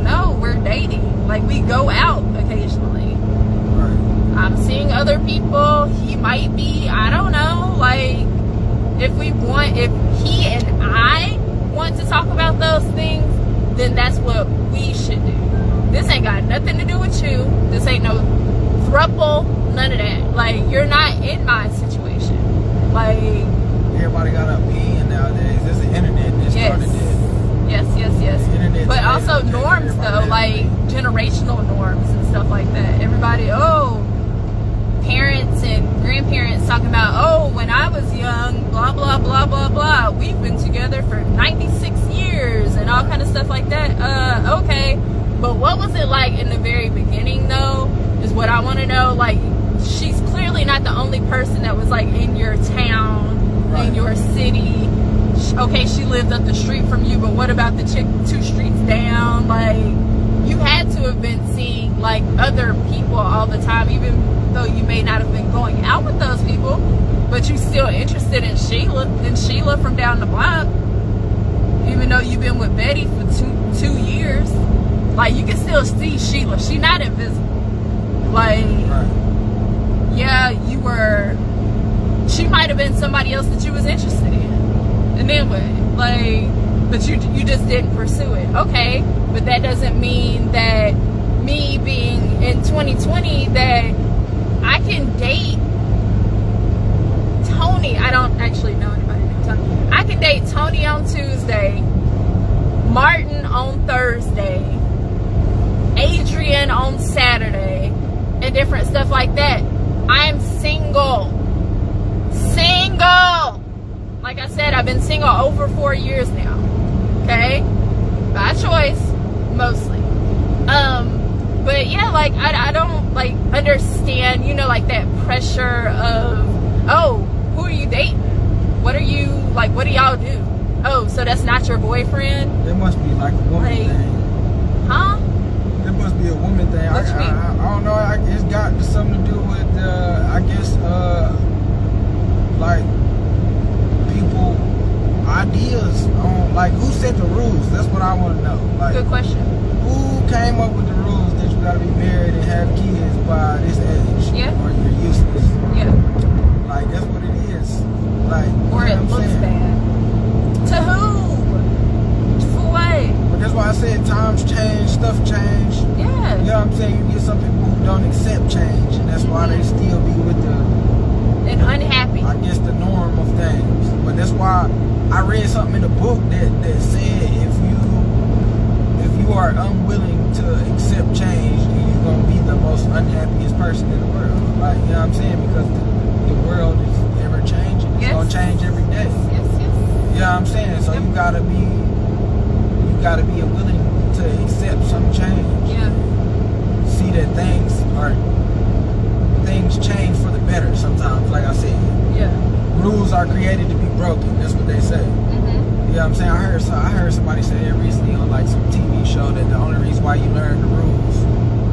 no? We're dating. Like we go out occasionally. Right. I'm seeing other people. He might be. I don't know. Like if he and I want to talk about those things, then that's what we should do. This ain't got nothing to do with you. This ain't no throuple, none of that. Like, you're not in my situation. Like, everybody got an opinion nowadays. There's the internet that started this. Yes. But also norms though, like generational norms and stuff like that. Everybody, parents and grandparents talking about, when I was young, blah, blah, blah, blah, blah. We've been together for 96 years and all kind of stuff like that. Okay. But what was it like in the very beginning though, is what I want to know. Like, she's clearly not the only person that was like in your town, in your city. Okay, she lived up the street from you, but what about the chick 2 streets down? Like, you had to have been seeing like other people all the time, even though you may not have been going out with those people, but you still interested in Sheila from down the block, even though you've been with Betty for two years. Like, you can still see Sheila. She's not invisible. Like, yeah, she might have been somebody else that you was interested in. And then what? Like, but you just didn't pursue it. Okay, but that doesn't mean that me being in 2020 that I can date Tony. I don't actually know anybody named Tony. I can date Tony on Tuesday, Martin on Thursday, Adrian on Saturday, and different stuff like that. I'm single. Like I said, I've been single over 4 years now. Okay? By choice, mostly. But yeah, like, I don't, like, understand, you know, like, that pressure of, oh, who are you dating? What are you, like, what do y'all do? Oh, so that's not your boyfriend? There must be, like, a woman thing. Huh? There must be a woman thing. What you mean? I don't know. It's got something to do with, I guess, like, people, ideas on, like, who set the rules? That's what I want to know. Like, Good question. Who came up with the rules that you gotta be married and have kids by this age? Yeah. Or you're useless. Yeah. Like, that's what it is. Like, Or you it know what I'm looks saying? bad. To who? For what? But that's why I said times change, stuff change. Yeah. You know what I'm saying? You get some people who don't accept change, and that's why they still be with the, And unhappy. I guess, the norm of things. But that's why I read something in the book that said if you are unwilling to accept change, then you're gonna be the most unhappiest person in the world. Like, you know what I'm saying? Because the world is ever changing. It's gonna change every day. Yes. You know what I'm saying? So you gotta be willing to accept some change. Yeah. See that things change for the better sometimes, like I said. Yeah. Rules are created to be broken. That's what they say. Mm-hmm. You know what I'm saying? I heard somebody say that recently on like some TV show that the only reason why you learn the rules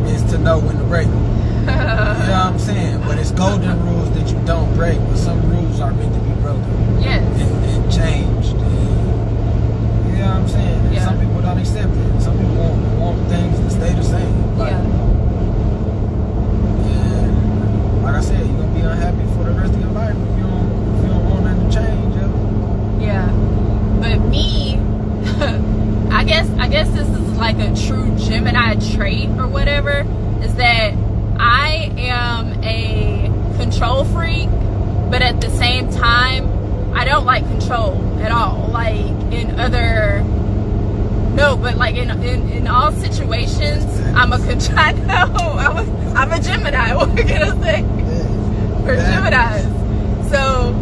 is to know when to break them. You know what I'm saying? But it's golden rules that you don't break, but some rules are meant to be broken. Yes. And changed. And, you know what I'm saying? And some people don't accept it. Some people want things to stay the same. Like, and like I said, you're gonna be unhappy for the rest of your life if you don't want nothing to change. Yeah. But me, I guess this is like a true Gemini trait or whatever, is that I am a control freak, but at the same time, I don't like control at all. Like in all situations, I'm a I'm a Gemini. What are you gonna say? We're Geminis. So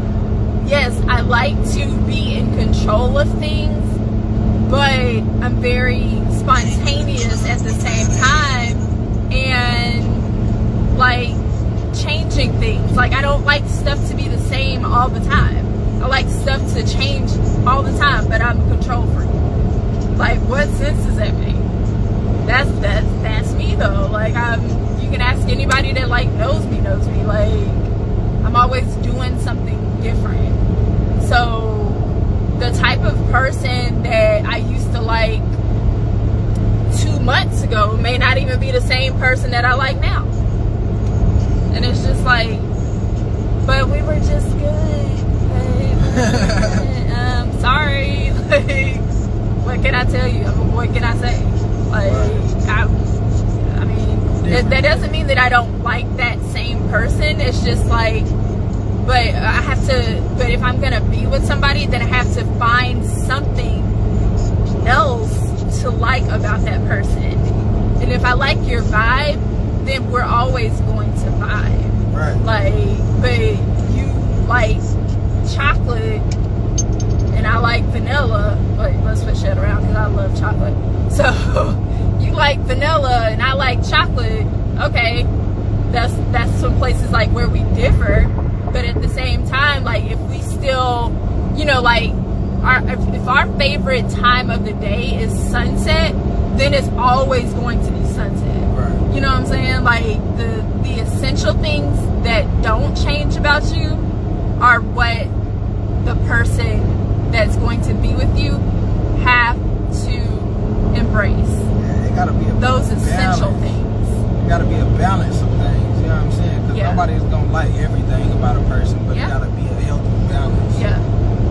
yes, I like to be in control of things, but I'm very spontaneous at the same time, and like changing things. Like I don't like stuff to be the same all the time. I like stuff to change all the time, but I'm a control freak. Like, what sense does that make? That's me though. Like you can ask anybody that like knows me. Like I'm always doing something different. So the type of person that I used to like 2 months ago may not even be the same person that I like now. And it's just like, but we were just good. Like, sorry. Like, what can I tell you? What can I say? Like, I mean, that doesn't mean that I don't like that same person. It's just like, but if I'm gonna be with somebody, then I have to find something else to like about that person. And if I like your vibe, then we're always going to vibe. Right. Like, but you like chocolate and I like vanilla. Wait, let's switch that around because I love chocolate. So you like vanilla and I like chocolate. Okay, that's some places like where we differ. But at the same time, like if we still, you know, like if our favorite time of the day is sunset, then it's always going to be sunset. Right. You know what I'm saying? Like the essential things that don't change about you are what the person that's going to be with you have to embrace. Yeah, it gotta be those essential things. It gotta be a balance of things. You know what I'm saying? Because nobody's gonna like everything about a person, but it gotta be a healthy balance. Yeah.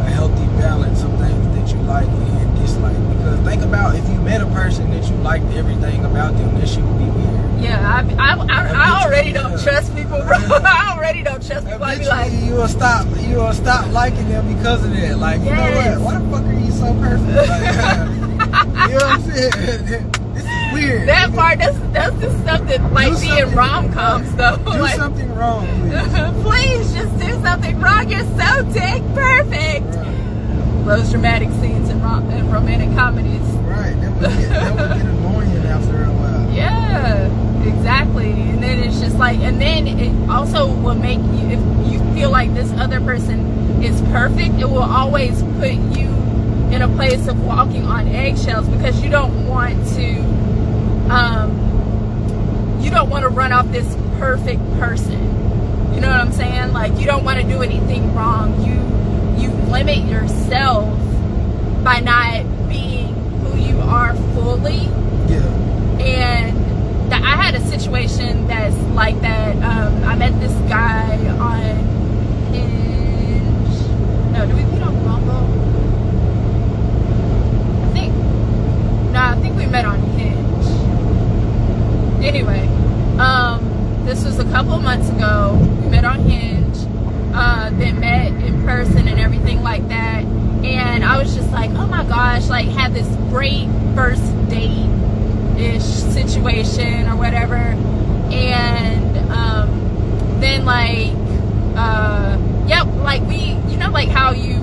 A healthy balance of things that you like and dislike. Because think about if you met a person that you liked everything about them, that shit would be weird. Yeah, I already don't trust people, bro. I already don't trust people. I be like, you will stop liking them because of that. Like, you know what? Why the fuck are you so perfect? Like, you know what I'm saying? This is weird. That part, that's the stuff that like be in rom-coms though. Do like, something wrong, please. Please just do something wrong. You're so dang perfect. Right. Those dramatic scenes in romantic comedies. Right. That would get annoying after a while. Yeah, exactly. like, and then it also will make you, if you feel like this other person is perfect, it will always put you in a place of walking on eggshells, because you don't want to run off this perfect person. You know what I'm saying? Like, you don't want to do anything wrong. You limit yourself by not being who you are fully. Yeah. And I had a situation that's like that. I met this guy on Hinge. No, do we meet on Bumble? I think we met on Hinge. Anyway, this was a couple of months ago. We met on Hinge, then met in person and everything like that. And I was just like, oh my gosh, like, had this great first date-ish situation or whatever. And then like, yep, like we, you know, like how you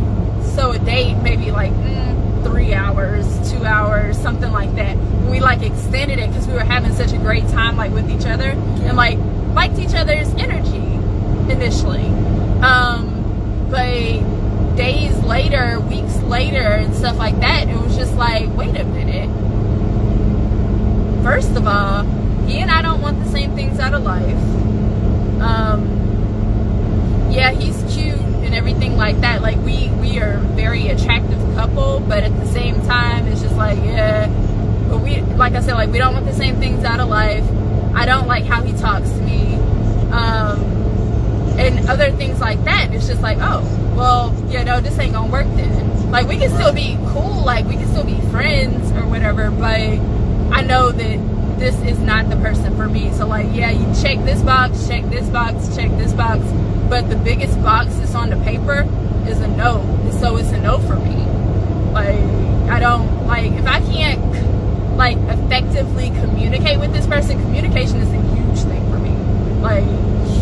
sew a date maybe like 3 hours, 2 hours, something like that. We like extended it because we were having such a great time like with each other, and like liked each other's energy initially. But days later, weeks later and stuff like that, it was just like, wait a minute. First of all, he and I don't want the same things out of life. Yeah, he's cute and everything like that. Like, we are a very attractive couple, but at the same time, it's just like, yeah, but we, like I said, like, we don't want the same things out of life. I don't like how he talks to me, and other things like that. It's just like, oh, well, you know, this ain't gonna work then. Like, we can still be cool, like, we can still be friends or whatever, but I know that this is not the person for me. So, like, yeah, you check this box, check this box, check this box, but the biggest box that's on the paper is a no. So it's a no for me. Like, I don't, like, if I can't, like, effectively communicate with this person, communication is a huge thing for me. Like,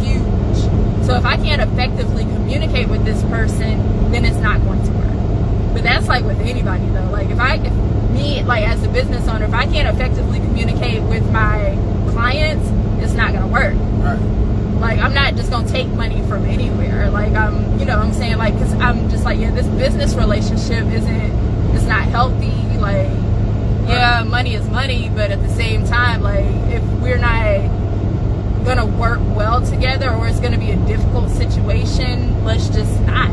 huge. So if I can't effectively communicate with this person, then it's not going to work. But that's like with anybody though. Like, if me, like, as a business owner, if I can't effectively communicate with my clients, it's not gonna work. Right. Like, I'm not just gonna take money from anywhere. Like, I'm, you know what I'm saying? Like, cause I'm just like, yeah, this business relationship it's not healthy. Like, yeah, money is money, but at the same time, like, if we're not gonna work well together, or it's gonna be a difficult situation, let's just not.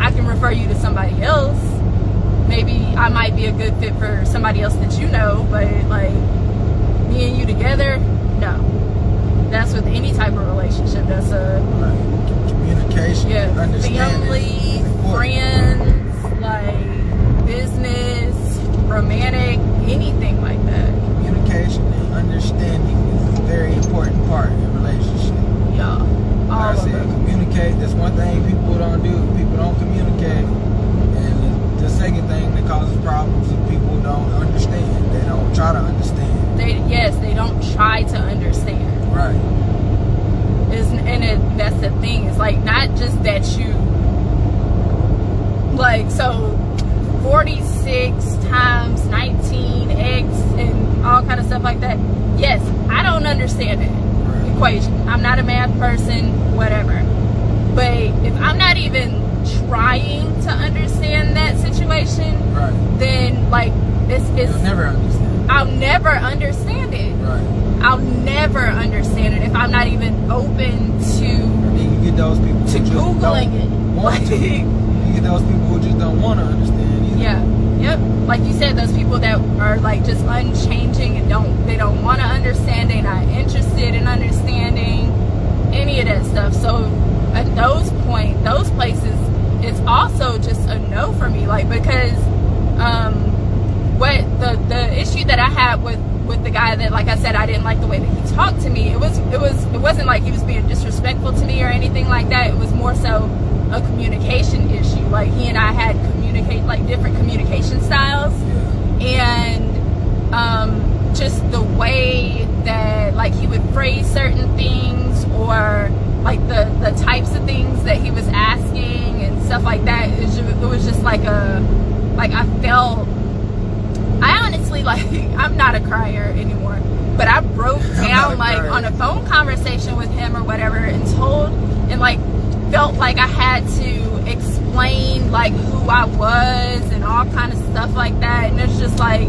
I can refer you to somebody else. Maybe I might be a good fit for somebody else that you know, but like, me and you together, no. That's with any type of relationship. That's a communication, family, friends, like business, romantic, anything like that. Communication and understanding is a very important part in a relationship. Yeah, all like I said, communicate. That's one thing people don't do. People don't communicate, and the second thing that causes problems is people don't understand. They don't try to understand. They don't try to understand. Right. That's the thing. It's like, not just that you, like, so 46 times 19x and all kind of stuff like that. Yes, I don't understand that equation. I'm not a math person, whatever. But if I'm not even trying to understand that situation, then like it's you'll never understand. I'll never understand it. Right. I'll never understand it if I'm not even open to. And then you get those people to Googling it. Like, you get those people who just don't want to understand either. Yeah. Yep. Like you said, those people that are like just unchanging and they don't want to understand. They're not interested in understanding any of that stuff. So at those places, it's also just a no for me. Like, because what the issue that I had with the guy that, like I said, I didn't like the way that he talked to me. It wasn't like he was being disrespectful to me or anything like that. It was more so a communication issue. Like, he and I had different communication styles, and just the way that, like, he would phrase certain things, or like the types of things that he was asking and stuff like that. It was just like I honestly, like, I'm not a crier anymore, but I broke down down like on a phone conversation with him or whatever, and like felt like I had to explain like who I was and all kind of stuff like that. And it's just like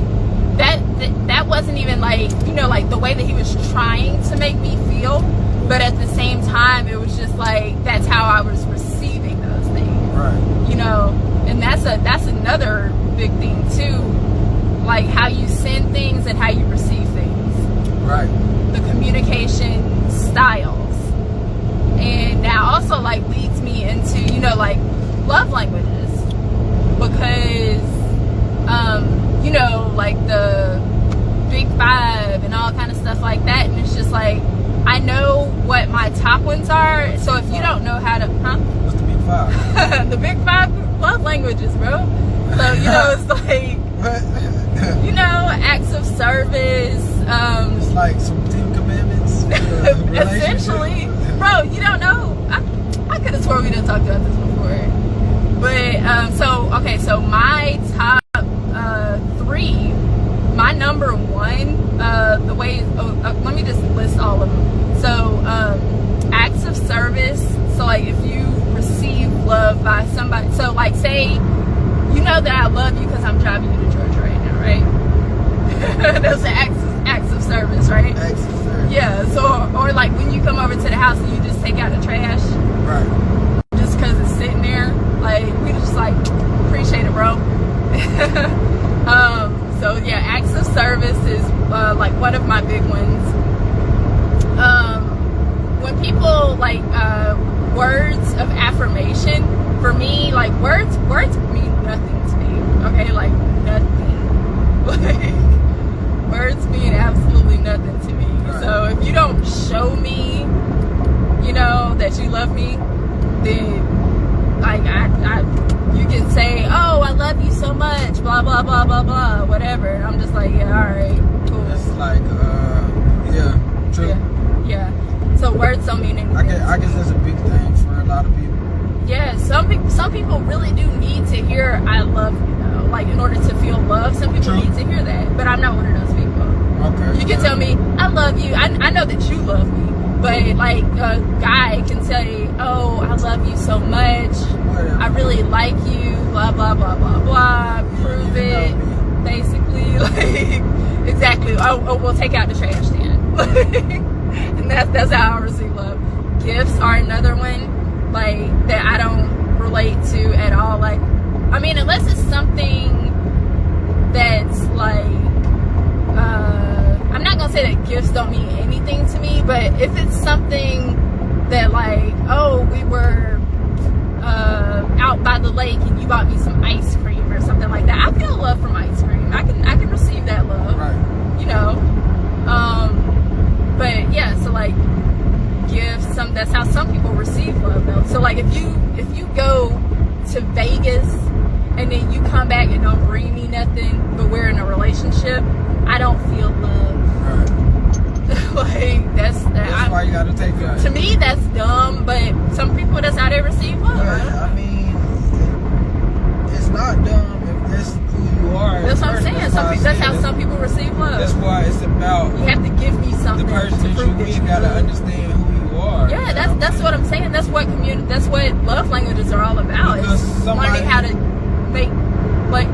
that wasn't even like, you know, like the way that he was trying to make me feel, but at the same time it was just like that's how I was receiving those things, right? You know. And that's another big thing too, like how you send things and how you receive things, right? The communication styles. And that also like leads me into, you know, like love languages, because you know, like the Big Five and all kind of stuff like that. And it's just like, I know what my top ones are, so if you don't know how to, what's the Big Five? The Big Five love languages, bro. So, you know, it's like, you know, acts of service. It's like some 10 commandments. Essentially. Bro, you don't know. I could have swore we didn't talk about this before. But, so my top 3, my number 1, the way, let me just list all of them. So, acts of service. So, like, if you receive love by somebody, so like say you know that I love you because I'm driving you to church right now, right? Those are acts of service, right? Acts of service. Yeah. So or like when you come over to the house and you just take out the trash, right? Just because it's sitting there, like we just like appreciate it, bro. So yeah, acts of service is like one of my big ones. When people like words of affirmation, for me, like words mean nothing to me. Okay, like nothing. Like words mean absolutely nothing to me. Right. So if you don't show me, you know, that you love me, then like you can say, oh, I love you so much, blah blah blah blah blah, whatever. And I'm just like, yeah, all right, cool. It's like, yeah, true. Yeah. So words don't mean anything. I guess that's a big thing for a lot of people. Yeah, some people really do need to hear I love you though. Like in order to feel love, some people need to hear that. But I'm not one of those people. Okay. You can tell me I love you. I know that you love me, but like a guy can say, oh, I love you so much. Whatever. I really like you. Blah blah blah blah blah. Prove it. Basically, like exactly. Oh, we'll take out the trash then. And that's how I receive love. Gifts are another one, like that I don't relate to at all. Like, I mean, unless it's something that's like, I'm not gonna say that gifts don't mean anything to me, but if it's something that like, oh, we were out by the lake and you bought me some ice cream or something like that, I feel love from ice cream. I can receive that love, right? You know. But yeah, so like gifts, that's how some people receive love though. So like if you go to Vegas and then you come back and don't bring me nothing, but we're in a relationship, I don't feel love. Right. Like that's why you gotta take it. To me, that's dumb, but some people, that's how they receive love. Yeah, I mean, it's not dumb if that's who you are. That's what I'm saying. That's how some people receive love. That's why it's about. You have to give me something. The person that you meet, you gotta understand who you are. Yeah, that's what I'm saying. That's what love languages are all about. It's learning how to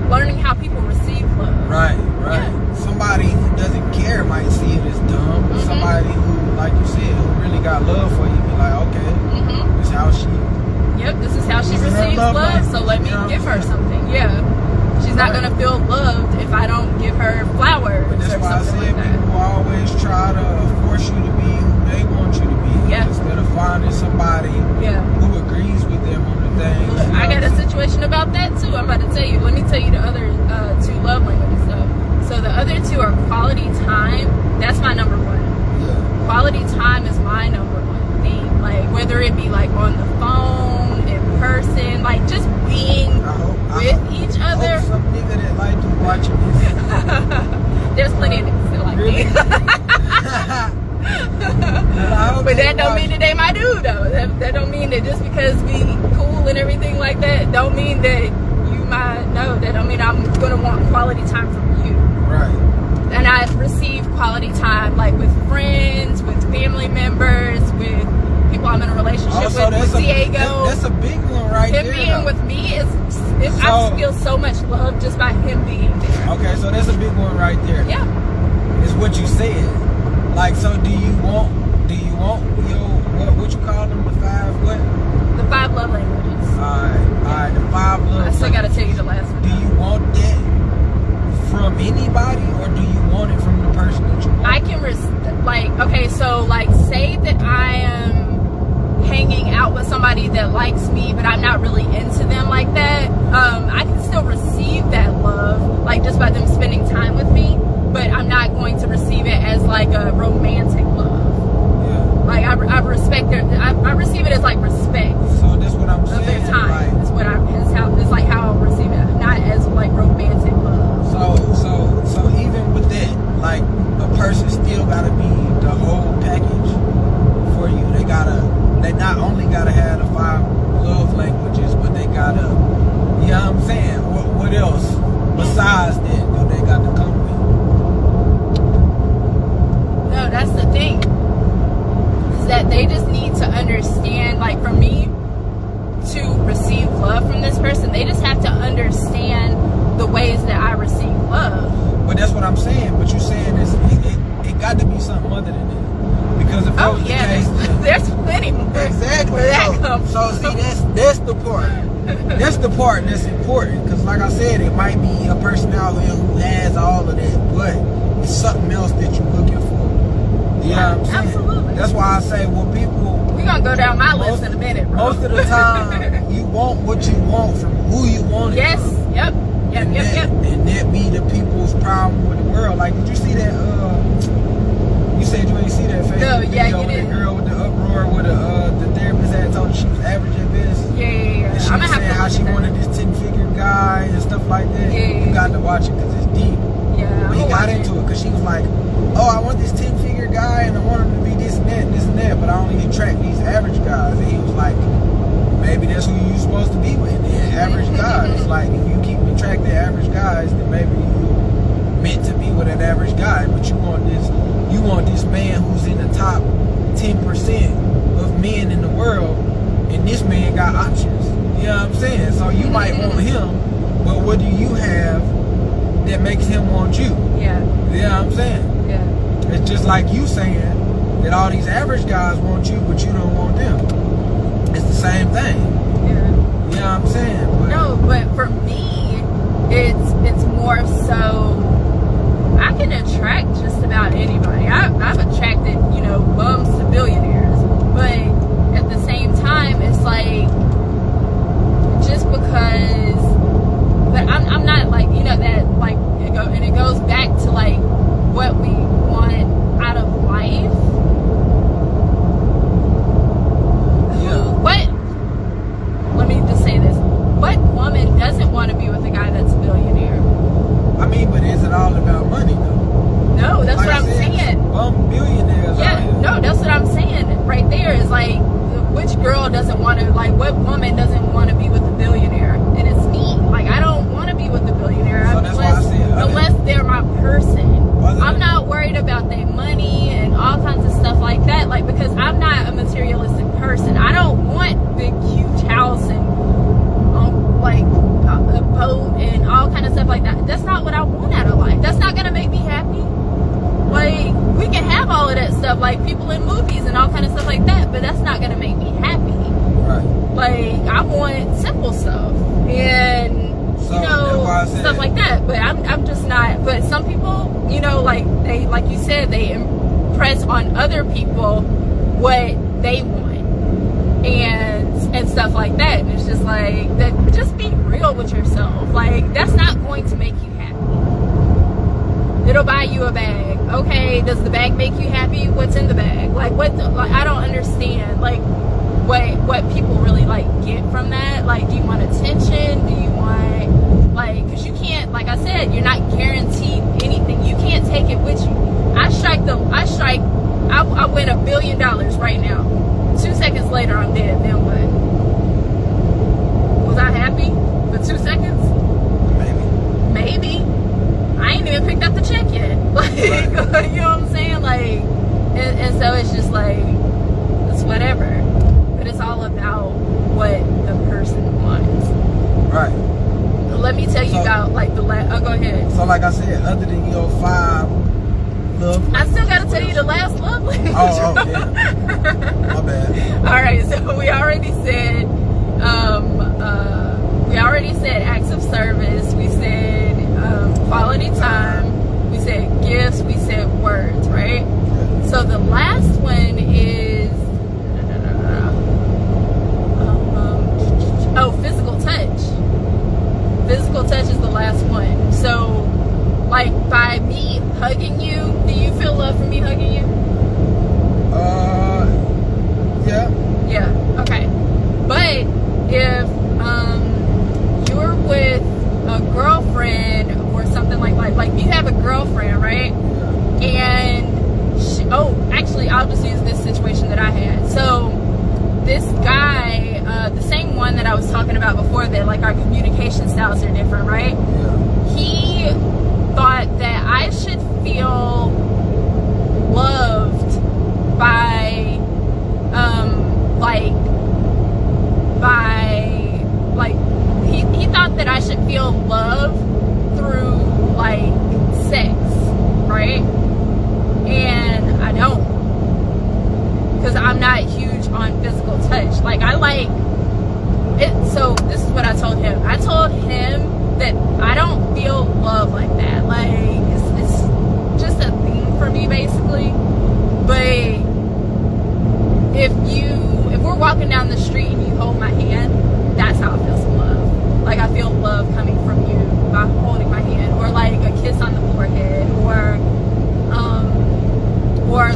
learning how people receive love. Right. Yeah. Somebody who doesn't care might see it as dumb, but somebody who, like you said, who really got love for you, be like, okay, this is how she. Yep, this is how she receives love. So let me give her something. Yeah. She's not gonna feel loved if I don't give her flowers. But that's or why something I said like that. people always try to force you to be who they want you to be. Yeah. Instead of finding somebody who agrees with them on the things. Look, I got a situation about that too. I'm about to tell you. Let me tell you the other 2 love languages though. So the other 2 are quality time. That's my number 1. Yeah. Quality time is my number 1 thing. Like whether it be like on the phone, in person, like just being with each other. I hope some nigga that like you watching this. There's plenty of niggas that like me. But that don't mean that they my dude though. That don't mean that just because we cool and everything like that, don't mean that you might know. That don't mean I'm gonna want quality time from you. Right. And I've received quality time like with friends, that's Diego. That's a big one right him there. Him being though. with me I feel so much love just by him being there. Okay, so that's a big one right there. Yeah. It's what you said. Like, so do you want your what you call them, the 5 what? The 5 love languages. Alright, the 5 love languages. I still gotta tell you the last one. Do you want that from anybody, or do you want it from the person that you want? I can okay, so like say that I am hanging out with somebody that likes me, but I'm not really into them like that. I can still receive that love, like just by them spending time with me, but I'm not going to receive it as like a romantic love. Yeah. Like I respect I receive it as like respect. So that's what I'm Of saying. their time. Like, It's like how I receive it, not as like romantic love. so even with that, like a person still gotta be the whole package for you. They not only gotta have the 5 love languages, but they gotta, you know what I'm saying? What else besides that do they got to come with? No, that's the thing. Is that they just need to understand, like for me to receive love from this person, they just have to understand the ways that I receive love. But that's what I'm saying. What you're saying is it got to be something other than that. Because if that was the case, there's plenty more. Exactly. Where that comes so see, that's the part. That's the part that's important. Because like I said, it might be a person out there who has all of that, but it's something else that you're looking for. You know what I'm saying? Absolutely. That's why I say, well, people. We're gonna go down my list in a minute, bro. Most of the time, you want what you want from who you want it Yes. from. Yep. And that be the people's problem with the world. Like, did you see that? You said you ain't see that Facebook No, yeah, video you with didn't. the girl with the uproar with the therapist had told her she was average at best. Yeah. And she I'm was gonna saying how have to she look at wanted that. this 10-figure guy and stuff like that. Yeah. You got to watch it because it's deep. Yeah. But he got into it because she was like, oh, I want this 10-figure guy and I want him to be this and that, but I only attract these average guys. And he was like, maybe that's who you're supposed to be with, then average guys. Like, if you keep attracting average guys, then maybe you're meant to be with an average guy. But you want this man who's in the top 10% of men in the world, and this man got options. You know what I'm saying? So you might want him, but what do you have that makes him want you? Yeah. You know what I'm saying? Yeah. It's just like you saying that all these average guys want you, but you don't want them. It's the same thing. Yeah. You know what I'm saying? But No, but for me, it's more so I can attract just about anybody. I've attracted, bums to billionaires, but at the same time, it's like just because. But I'm not like that like it goes back to like what we want out of life. Let me just say this. What woman doesn't want to be with a guy that's a billionaire? I mean, but is it all about money though? No, that's Like what I I'm said, saying. Billionaires. Yeah, out here. no, that's what I'm saying. Right there is like, which girl doesn't want to, like, what woman doesn't want to be with a billionaire? And it's me. Like, I don't want to be with a billionaire So that's why I said unless they're my person. Other I'm than- not worried about their money and all kinds of stuff like that. Like, because I'm not a materialistic person. I don't want big, huge house and a boat and all kind of stuff like that. That's not what I want out of life. That's not gonna make me happy. Like, we can have all of that stuff, like people in movies and all kind of stuff like that, but that's not gonna make me happy. Right. Like, I want simple stuff and So, that's why I said- stuff like that. But I'm just not. But some people, like you said, they impress on other people what they want and stuff like that. And it's just like that. Just be real with yourself. Like, that's not going to make you happy. It'll buy you a bag. Okay, does the bag make you happy? What's in the bag? Like, I don't understand. Like, what people really like get from that. Like, do you want attention? Do you want, like, because you can't, like I said, you're not guaranteed anything. You can't take it with you. I win $1 billion right now. 2 seconds later, I'm dead. Then what? Was I happy for 2 seconds? Maybe. I ain't even picked up the check yet. Like, you know what I'm saying? Like, and so it's just like, it's whatever. But it's all about Oh, yeah. My bad. All right, so we already said acts of service. We said quality time. We said gifts. We said words, right? Yeah. So the last one is physical touch. Physical touch is the last one. So, like, by me hugging you, do you feel love from me hugging you? Yeah. Yeah, okay. But if you're with a girlfriend or something like you have a girlfriend, right? Yeah. And actually, I'll just use this situation that I had. So this guy, the same one that I was talking about before, that like our communication styles are different, right? Yeah. He thought that I should feel loved by he thought that I should feel love through like sex, right? And I don't, because I'm not huge on physical touch. Like, I like it. So this is what I told him. I told him that I don't feel love like that. Like, it's just a thing for me, basically. But if we're walking down the street and you hold my hand, that's how I feel some love. Like, I feel love coming from you by holding my hand, or like a kiss on the forehead, or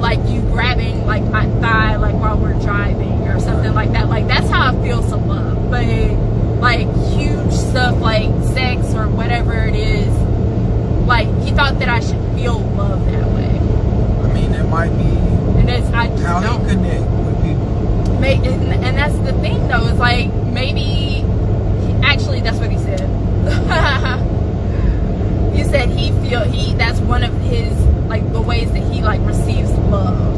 like you grabbing like my thigh, like while we're driving or something like that. Like, that's how I feel some love. But like huge stuff like sex or whatever it is, like, he thought that I should feel love that way. I mean, it might be And it's how he connect with people. And that's the thing, though, is like, maybe, actually, that's what he said. He said that's one of his, like, the ways that he, like, receives love.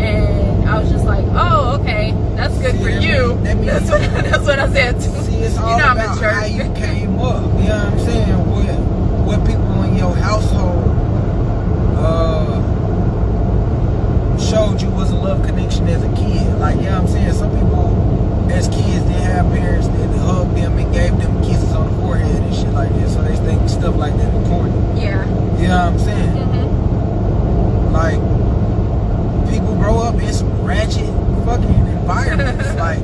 And I was just like, oh, okay, that's good for you. That's what I said. See, it's all about how you came up. You know what I'm saying? What people in your household showed you was a love connection as a kid. Like, you know what I'm saying? Some people, as kids, they have parents that hugged them and gave them kisses on the forehead and shit like that. So they think stuff like that is corny. Yeah. You know what I'm saying? Mm-hmm. Like, people grow up in some ratchet fucking environments. Like,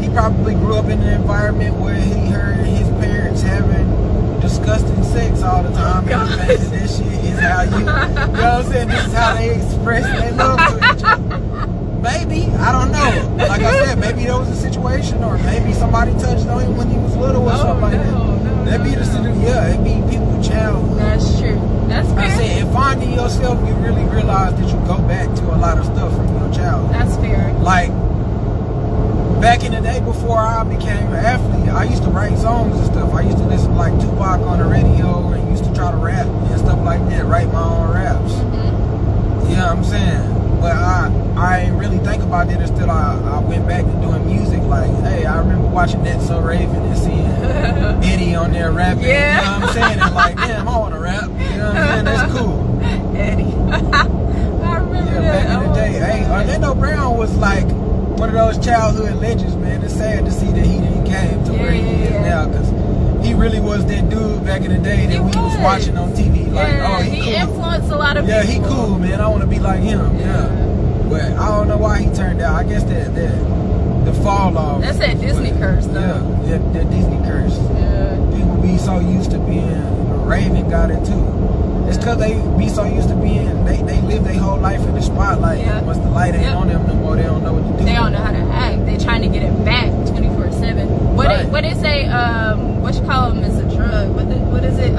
he probably grew up in an environment where he heard his parents having disgusting sex all the time. And he thinks that this shit is how you know what I'm saying? This is how they express their love to each other. Maybe, I don't know. Like I said, maybe there was a situation, or maybe somebody touched on him when he was little or something like that. That'd be the situation. Yeah, it'd be people's childhood. That's true. That's fair. I said, in finding yourself, you really realize that you go back to a lot of stuff from your childhood. That's fair. Like, back in the day before I became an athlete, I used to write songs and stuff. I used to listen to like Tupac on the radio and used to try to rap and stuff like that, write my own raps. Mm-hmm. You know what I'm saying? But I ain't really think about it until I went back to doing music. Like, hey, I remember watching That's So Raven and seeing Eddie on there rapping. Yeah. You know what I'm saying? And like, damn, I want to rap. You know what I'm saying? That's cool. Eddie. I remember that. Back in the day. Hey, Orlando Brown was like one of those childhood legends, man. It's sad to see that he didn't came to where he is now, because he really was that dude back in the day that we was watching on TV. Like, oh, he cool. Influenced a lot of people. Yeah, he cool, man. I want to be like him. Yeah. But I don't know why he turned out. I guess that the fall off. That's that Disney curse, though. Yeah, that Disney curse. Yeah. People be so used to being. Raven got it too. It's because they be so used to being. They live their whole life in the spotlight. Yeah. Once the light ain't on them no more, they don't know what to do. They don't know how to act. They trying to get it back 24/7. What they say? What you call them is a drug. What is it?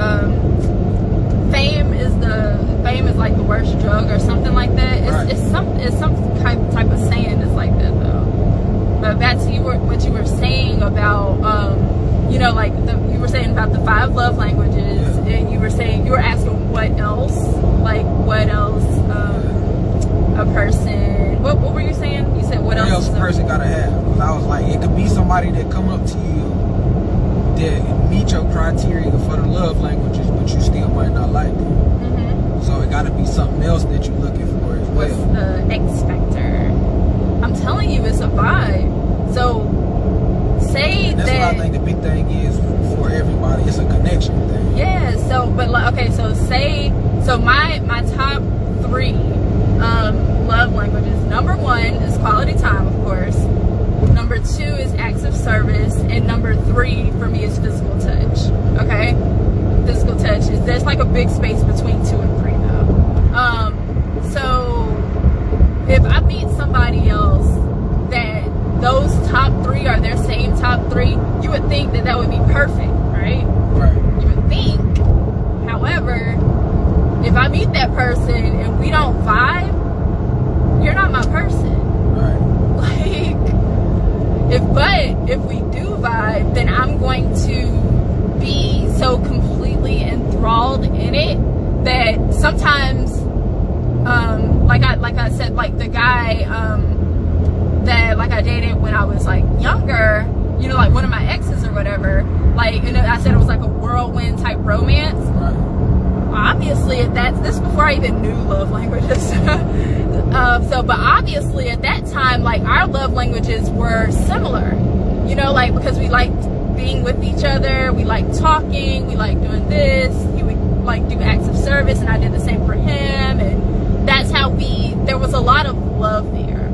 Fame is like the worst drug or something like that. It's some type of saying that's like that, though. But back to what you were saying about you know, like you were saying about the 5 love languages, and you were asking what else a person. What were you saying? You said what else a person gotta have? Because I was like, it could be somebody that come up to you that meet your criteria for the love languages, but you still might not like them. Mm-hmm. So it gotta be something else that you're looking for as well. What's the X everything is for everybody. It's a connection thing. Yeah. So, but like, okay. So my top 3 love languages. Number 1 is quality time, of course. Number 2 is acts of service, and number 3 for me is physical touch. Okay, physical touch is there's like a big space between 2 and 3 though. So if I meet somebody else that those top 3 are their same top 3, you would think that that would be perfect, right? Right. You would think. However, if I meet that person and we don't vibe, you're not my person. Right. Like, if we do vibe, then I'm going to be so completely enthralled in it that sometimes, like I said, like the guy that like I dated when I was like younger, you know, like one of my exes or whatever, like, and I said it was like a whirlwind type romance. Right. Obviously, this is before I even knew love languages. But obviously at that time, like our love languages were similar, you know, like because we liked being with each other, we liked talking, we liked doing this, he would like do acts of service, and I did the same for him, and that's how there was a lot of love there.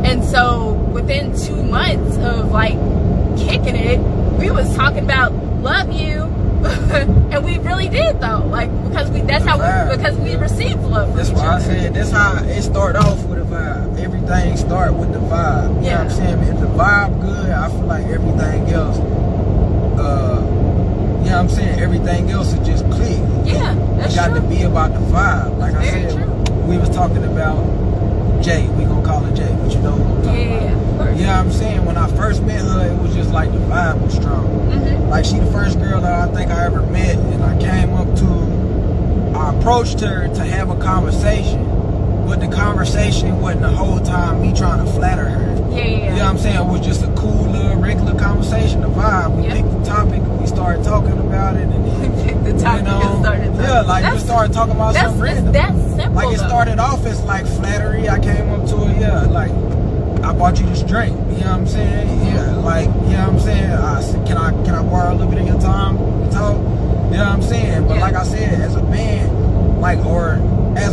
And so within 2 months of like kicking it, we was talking about love you. And we really did though, like because we received love from That's each why I other. said that's how it started off with a vibe. Everything start with the vibe. You know what I'm saying? If the vibe good, I feel like everything else, you know what I'm saying? Everything else will just click. Yeah, that's It got true. to be about the vibe. Like I Very said, true. we was talking about Jay. We gonna call her Jay, but you know who I'm talking about. Of course. You know what I'm saying? When I first met her, it was just like the vibe was strong. Like she the first girl that I think I ever met, and I approached her to have a conversation, but the conversation wasn't the whole time me trying to flatter her. Yeah. You know what I'm saying? It was just a cool little regular conversation, the vibe. We picked the topic and we started talking about it, and then Pick the topic and started talking. yeah, like we started talking about something random. That's simple. Like it started off as like flattery. I came up to her, like I bought you this drink. You know what I'm saying? Yeah, like, you know what I'm saying? I said, can I borrow a little bit of your time to talk? You know what I'm saying? But like I said, as a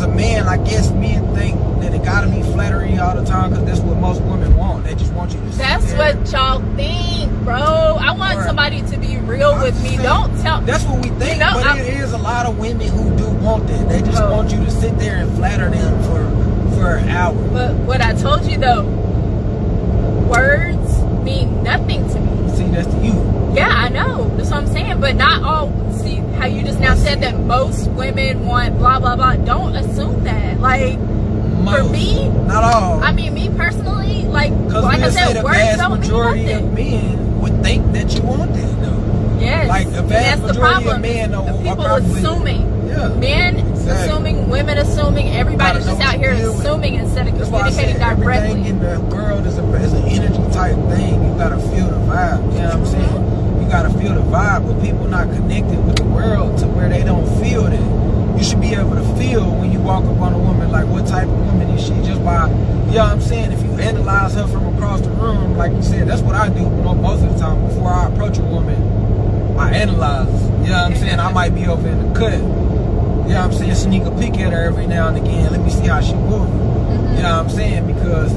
man, I guess men think that it gotta be flattery all the time because that's what most women want. They just want you to sit That's there. what y'all think, bro. I want somebody to be real with me. Don't tell. That's what we think, You know, but it is a lot of women who do want that. They just want you to sit there and flatter them for an hour. But what I told you though, words mean nothing to me. See, that's to you. Yeah, I know. That's what I'm saying. But not all. See how you just now said that most women want blah blah blah. Don't assume that. Like for me, not all. I mean, me personally, like I say said, the words vast don't majority mean nothing. of men would think that you want that though. Yes, like the and vast that's the majority problem. of men are People probably assuming. Yeah. Men assuming, women assuming, everybody's just out here assuming instead of communicating directly. Everything in the world is an energy type thing. You gotta feel the vibe. You know what I'm saying? You gotta feel the vibe, but people not connected with the world to where they don't feel that. You should be able to feel when you walk up on a woman, like what type of woman is she, just by, you know what I'm saying? If you analyze her from across the room, like you said, that's what I do most of the time. Before I approach a woman, I analyze. You know what I'm saying? I might be over in the cut. You know what I'm saying? Sneak a peek at her every now and again. Let me see how she moving. You know what I'm saying? Because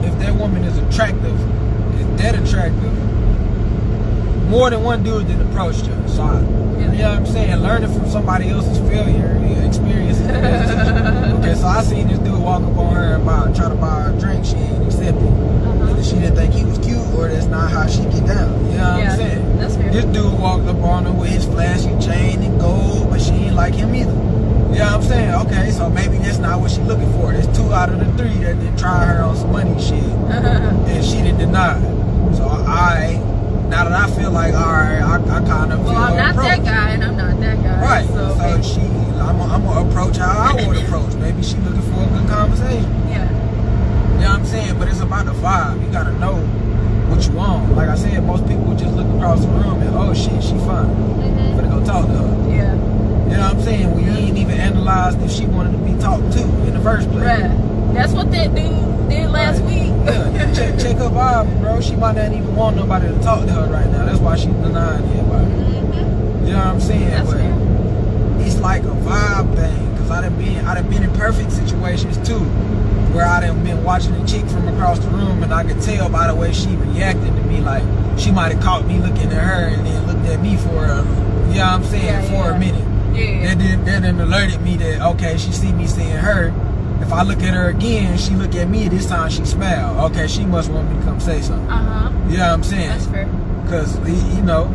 if that woman is attractive, is that attractive, more than one dude that approached her. So, you know what I'm saying? Learning from somebody else's failure, experiences. Okay, so I seen this dude walk up on her and try to buy her a drink. She ain't accept it. Either she didn't think he was cute, or that's not how she get down. You know what I'm saying? That's fair. This dude walked up on her with his flashy chain and gold, but she ain't like him either. You know what I'm saying? Okay, so maybe that's not what she looking for. There's 2 out of the 3 that didn't try her on some money shit, and she didn't deny it. So now that I feel like, alright, I kind of feel I'm not approach. that guy, and I'm not that guy. Right. So I'm gonna approach how I would approach. Maybe she looking for a good conversation. Yeah. You know what I'm saying? But it's about the vibe. You gotta know what you want. Like I said, most people just look across the room and, oh shit, she fine. Better go talk to her. Yeah. You know what I'm saying? We ain't even analyzed if she wanted to be talked to in the first place. Right. That's what that dude did last week. Yeah, check her vibe, bro. She might not even want nobody to talk to her right now. That's why she's denying everybody. Mm-hmm. You know what I'm saying? That's but fair. it's like a vibe thing. Cause I done been in perfect situations too, where I done been watching a chick from across the room, and I could tell by the way she reacted to me, like she might have caught me looking at her and then looked at me for a, you know what I'm saying, for a minute. Yeah. That then alerted me that okay, she see me seeing her. If I look at her again, she look at me. This time she smile. Okay, she must want me to come say something. You know what I'm saying? That's fair. Cause you know,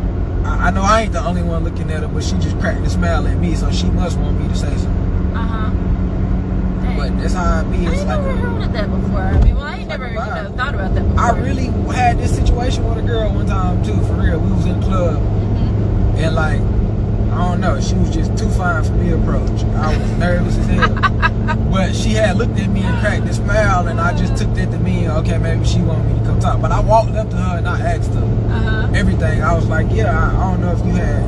I know I ain't the only one looking at her, but she just cracked a smile at me, so she must want me to say something. But that's how I be. It's I ain't like never heard of that before. I mean, well, I ain't never thought about that before. I really had this situation with a girl one time too. For real, we was in the club, and like, I don't know, she was just too fine for me to approach. I was nervous as hell, but she had looked at me and cracked a smile, and I just took that to mean, okay, maybe she wanted me to come talk. But I walked up to her and I asked her everything. I was like, yeah, I don't know if you had.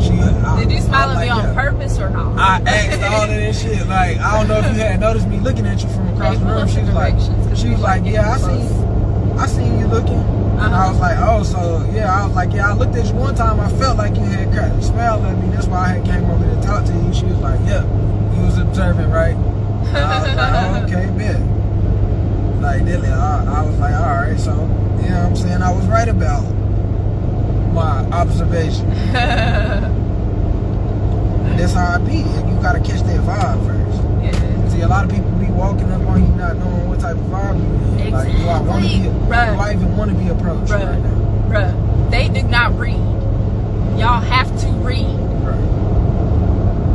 Did you smile at me on purpose or not? I asked all of this shit. Like, I don't know if you had noticed me looking at you from across the room. She was like, yeah, I seen you looking. And I was like, oh, so yeah. I was like, yeah, I looked at you one time. I felt like you had cracked a smile at me. That's why I had came over to talk to you. She was like, yeah, you was observant, right? And I was like, oh, okay, bet. Like, literally, I was like, all right, so you know what I'm saying? I was right about my observation. That's how I be. And you gotta catch that vibe first. Yeah. See, a lot of people be walking up on you not knowing what type of vibe you in. Exactly. Like, do I want to be? Do I even want to be approached right now? Bruh, they do not read. Y'all have to read. Right.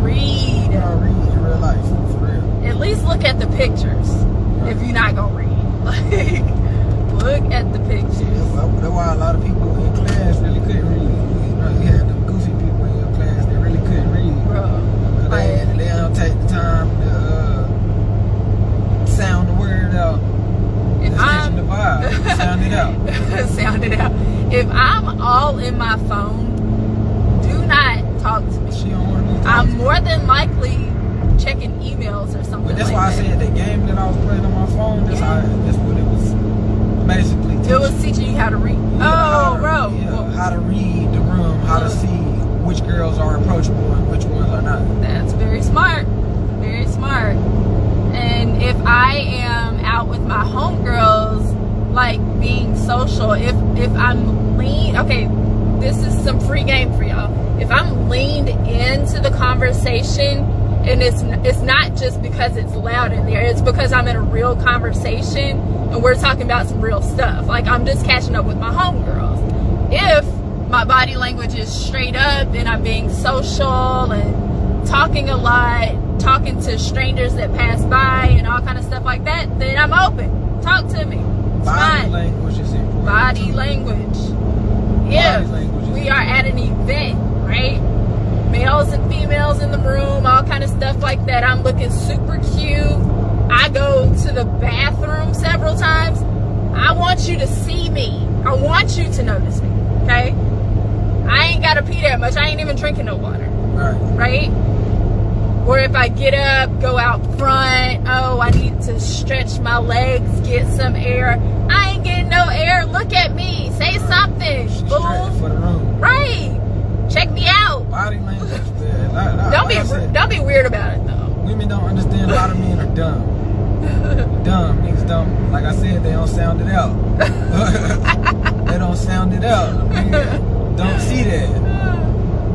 Read. Y'all read in real life, for real. At least look at the pictures. Right. If you're not gonna read, like, look at the pictures. Yeah, that's why a lot of people in class really couldn't read. You know, you had them goofy people in your class that really couldn't read. They don't take the time to sound the word out. If I'm the vibe, sound it out. Sound it out. If I'm all in my phone, do not talk to me. She don't want to be I'm more than likely checking emails or something. But that's like why that. I said the game that I was playing on my phone. That's what it was basically. It was teaching you how to read. Yeah, bro. Yeah, how to read the room, how to see which girls are approachable and which ones are not. That's very smart. Very smart. And if I am out with my homegirls, like being social, if I'm okay, this is some free game for y'all. If I'm leaned into the conversation, and it's not just because it's loud in there, it's because I'm in a real conversation and we're talking about some real stuff. Like, I'm just catching up with my homegirls. If my body language is straight up and I'm being social and talking a lot, talking to strangers that pass by and all kind of stuff like that, then I'm open. Talk to me. It's Body fine. language is important. Body language. If we are at an event, right? Males and females in the room, all kind of stuff like that. I'm looking super cute. I go to the bathroom several times. I want you to see me. I want you to notice me, okay? I ain't gotta pee that much. I ain't even drinking no water. Right? Or if I get up, go out front, oh, I need to stretch my legs, get some air. I ain't getting no air. Look at me. Say something, fool. For the room. Right. Check me out. Body language, man. Don't be weird about it though. Women don't understand. A lot of men are dumb. Dumb. Niggas don't. Like I said, they don't sound it out. They don't sound it out. Niggas don't see that.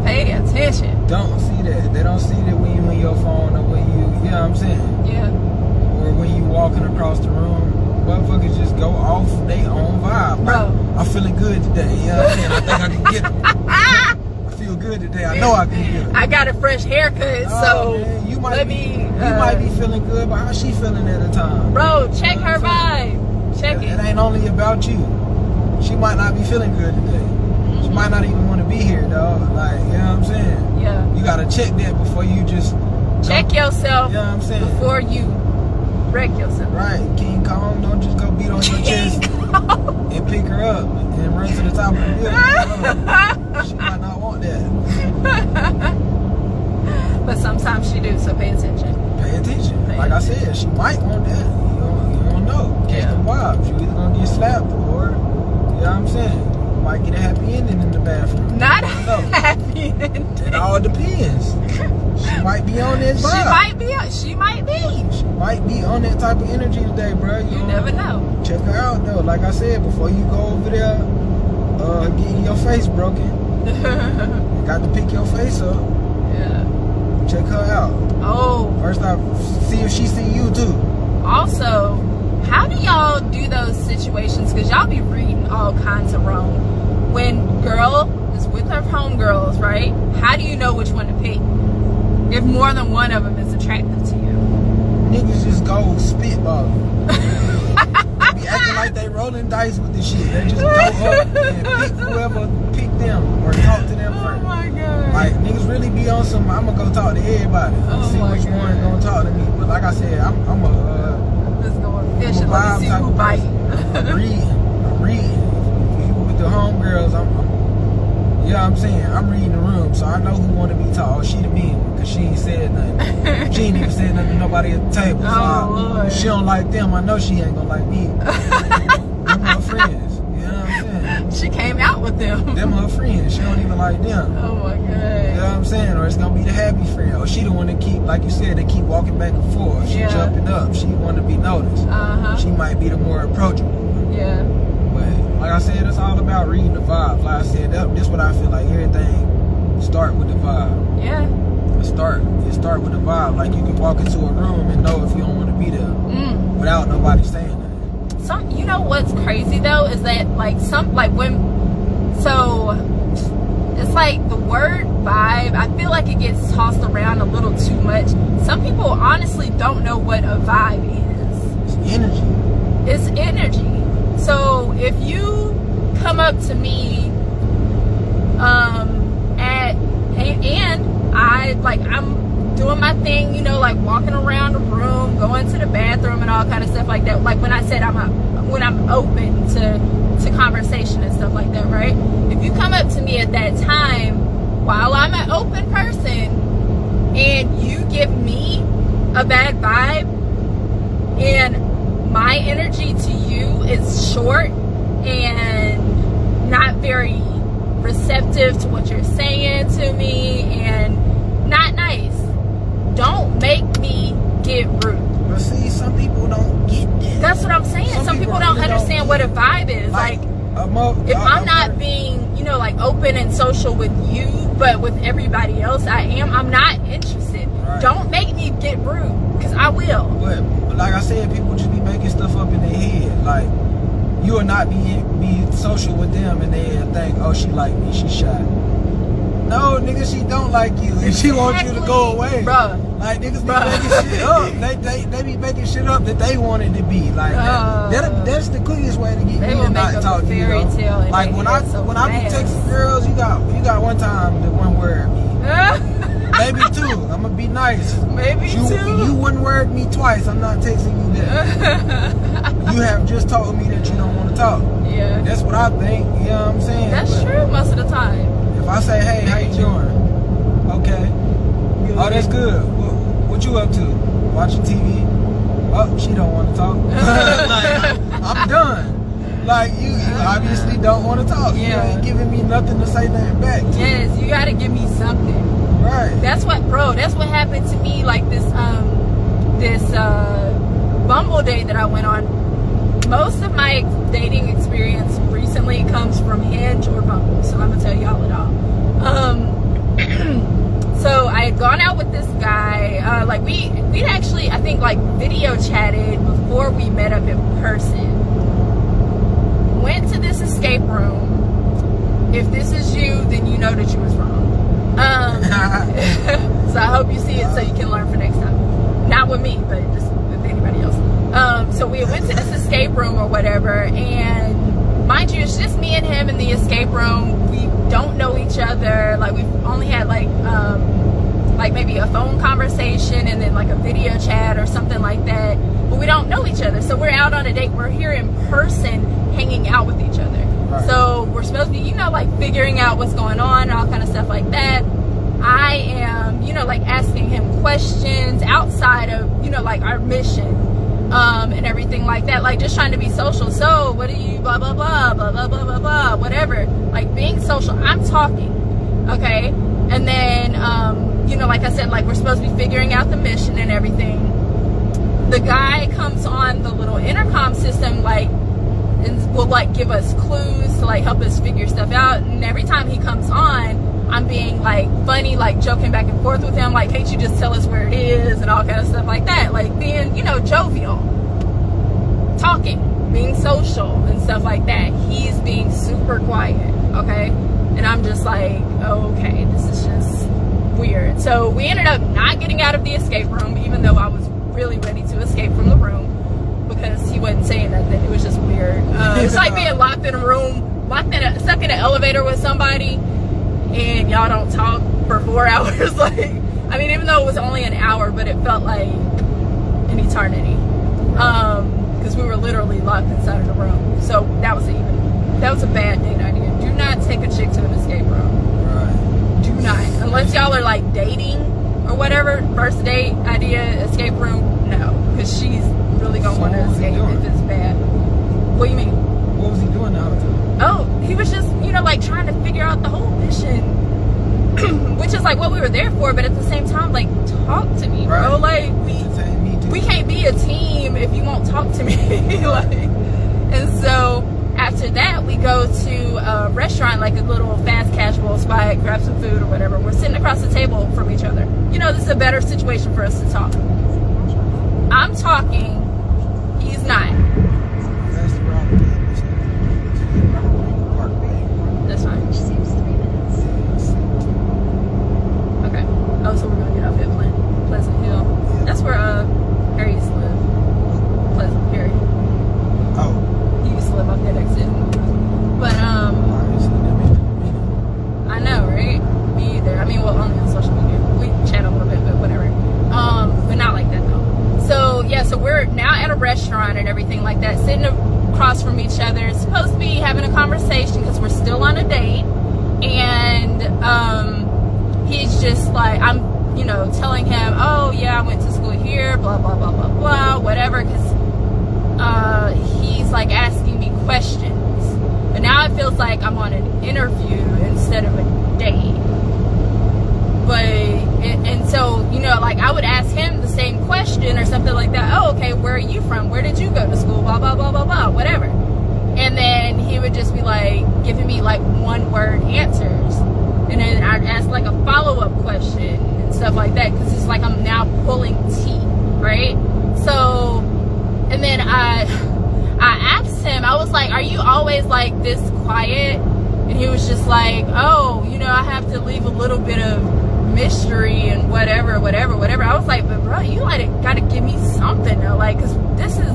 Pay attention. Don't see that. They don't see that when you in your phone or when you know what I'm saying? Yeah. Or when you walking across the room. Motherfuckers just go off their own vibe. Bro. I'm feeling good today. You know what I'm saying? I think I can get it. I feel good today. I know I can get it. I got a fresh haircut, so man, you might be feeling good, but how she feeling at the time? Bro, check her vibe. Check it. It ain't only about you. She might not be feeling good today. She might not even want to be here, dog. Like, you know what I'm saying? Yeah. You gotta check that before you just check yourself. You know what I'm saying? Before you wreck yourself. Right. King Kong, don't just go beat on your chest and pick her up and run to the top of the building. She might not want that. But sometimes she do, so pay attention. Pay attention. Like I said, she might want that. You don't know. Catch the vibes. You either gonna get slapped or, you know what I'm saying? You might get a happy ending in the bathroom. Not happy ending. It all depends. She might be on that vibe. She might be. She might be on that type of energy today, bro. You never know. Check her out though. Like I said, before you go over there, getting your face broken, you got to pick your face up. Yeah. Check her out. Oh. First off, see if she see you too. Also, how do y'all do those situations? Because y'all be reading all kinds of wrong. When girl is with her homegirls, right? How do you know which one to pick? If more than one of them is attractive to you. Niggas just go spitballing. They be acting like they rolling dice with this shit. They just go up and pick whoever pick them or talk to them first. Oh my god. Like niggas really be on some. I'm gonna go talk to everybody. See which one gonna talk to me. But like I said, I'm let's go fishing. Let me see who bite. I'm reading. You with the homegirls, you know what I'm saying? I'm reading the room, so I know who want to be taught. Oh, she the mean one, because she ain't said nothing. She ain't even said nothing to nobody at the table. So if she don't like them, I know she ain't gonna like me. Them her friends. You know what I'm saying? She came out with them. Them her friends. She don't even like them. Oh my god. You know what I'm saying? Or it's gonna be the happy friend. Or she the one that keep, like you said, they keep walking back and forth. She jumping up. She want to be noticed. She might be the more approachable one. Yeah. But like I said, it's all about reading the vibe. Like I said, this what I feel like. Everything start with the vibe. Yeah. It start with the vibe. Like you can walk into a room and know if you don't want to be there without nobody saying that. You know what's crazy though is that it's like the word vibe. I feel like it gets tossed around a little too much. Some people honestly don't know what a vibe is. It's energy. It's energy. So if you come up to me, I'm doing my thing, you know, like walking around the room, going to the bathroom and all kind of stuff like that. Like when I said when I'm open to conversation and stuff like that, right? If you come up to me at that time while I'm an open person and you give me a bad vibe and my energy to you is short and not very receptive to what you're saying to me and not nice, don't make me get rude. But see, some people don't get that. That's what I'm saying. Some people don't understand what a vibe is. Like if I'm not being, you know, like open and social with you, but with everybody else I'm not interested. Right. Don't make me get rude, because I will. But like I said, people just be making stuff up in their head. Like you will not be social with them and they think, oh, she like me, she shy. No, nigga, she don't like you and she wants you to go away. Bruh. Like niggas be making shit up. They be making shit up that they want it to be. Like that's the quickest way to get me to not talk to you. Like when I be texting girls, you got one time the one word me. Maybe two. I'm gonna be nice. Maybe two. You wouldn't word me twice. I'm not texting you that. You have just told me that you don't want to talk. Yeah. That's what I think. You know what I'm saying? That's true most of the time. If I say, hey, how you doing? Okay. Good. Oh, that's good. What you up to? Watching TV? Oh, she don't want to talk. Like, I'm done. Like, you obviously don't want to talk. Yeah. You ain't giving me nothing to say nothing back to. Yes, you got to give me something. Right. That's what happened to me. Like this Bumble date that I went on. Most of my dating experience recently comes from Hinge or Bumble, so I'm gonna tell y'all it all. So I had gone out with this guy. Like we'd actually, I think, like video chatted before we met up in person. Went to this escape room. If this is you, then you know that you was wrong. So I hope you see it so you can learn for next time. Not with me, but just with anybody else. So we went to this escape room or whatever, and mind you, it's just me and him in the escape room. We don't know each other. Like we've only had like maybe a phone conversation and then like a video chat or something like that. But we don't know each other. So we're out on a date. We're here in person hanging out with each other. Right. So we're supposed to be, you know, like figuring out what's going on and all kind of stuff like that. I am, you know, like asking him questions outside of, you know, like our mission and everything. everything like that, like just trying to be social. So what do you blah blah blah blah blah blah blah blah whatever, like being social. I'm talking, okay, and then you know, like I said, like we're supposed to be figuring out the mission and everything. The guy comes on the little intercom system, like, and will like give us clues to like help us figure stuff out. And every time he comes on, I'm being like funny, like joking back and forth with him, like, can't you just tell us where it is, and all kind of stuff like that, like being, you know, jovial, talking, being social and stuff like that. He's being super quiet, okay, and I'm just like, okay, this is just weird. So we ended up not getting out of the escape room, even though I was really ready to escape from the room, because he wasn't saying nothing. It was just weird. It's like being locked in a room, stuck in an elevator with somebody, and y'all don't talk for 4 hours. Like, I mean, even though it was only an hour, but it felt like an eternity, because we were literally locked inside of the room. So that was a bad date idea. Do not take a chick to an escape room. Right. Do not, unless y'all are like dating or whatever. First date idea, escape room, no, because she's really gonna want to escape if it's bad. What do you mean? What was he doing the whole time? Oh, he was just, you know, like trying to figure out the whole mission, which is like what we were there for. But at the same time, like, talk to me, bro. Like, we can't be a team if you won't talk to me. Like, and so after that, we go to a restaurant, like a little fast casual spot, grab some food or whatever. We're sitting across the table from each other. You know, this is a better situation for us to talk. I'm talking, he's not. That's the problem. That's fine. Okay. Oh, so we're gonna get off at Pleasant Hill. That's where Harry used to live. Pleasant Harry. Oh. He used to live off that exit. But I know, right? Me either. I mean, well, only on social media. We chat a little bit, but whatever. But not like that though. So yeah, so we're now at a restaurant and everything like that, sitting across from each other. It's supposed to be having a conversation because we're still on a date, and he's just like, I'm, you know, telling him, oh yeah, I went to school here, blah blah blah blah blah, whatever, because he's like asking me questions, but now it feels like I'm on an interview instead of a date. But and so, you know, like I would ask him the same question or something like that. Oh, okay, where are you from? Where did you go to school? Blah blah blah blah blah, whatever. And then he would just be like giving me like one-word answers, and then I'd ask like a follow-up question and stuff like that, because it's like I'm now pulling teeth, right? So, and then I asked him, I was like, are you always like this quiet? And he was just like, oh, you know, I have to leave a little bit of mystery and whatever. I was like, but bro, you like gotta give me something though, like, because this is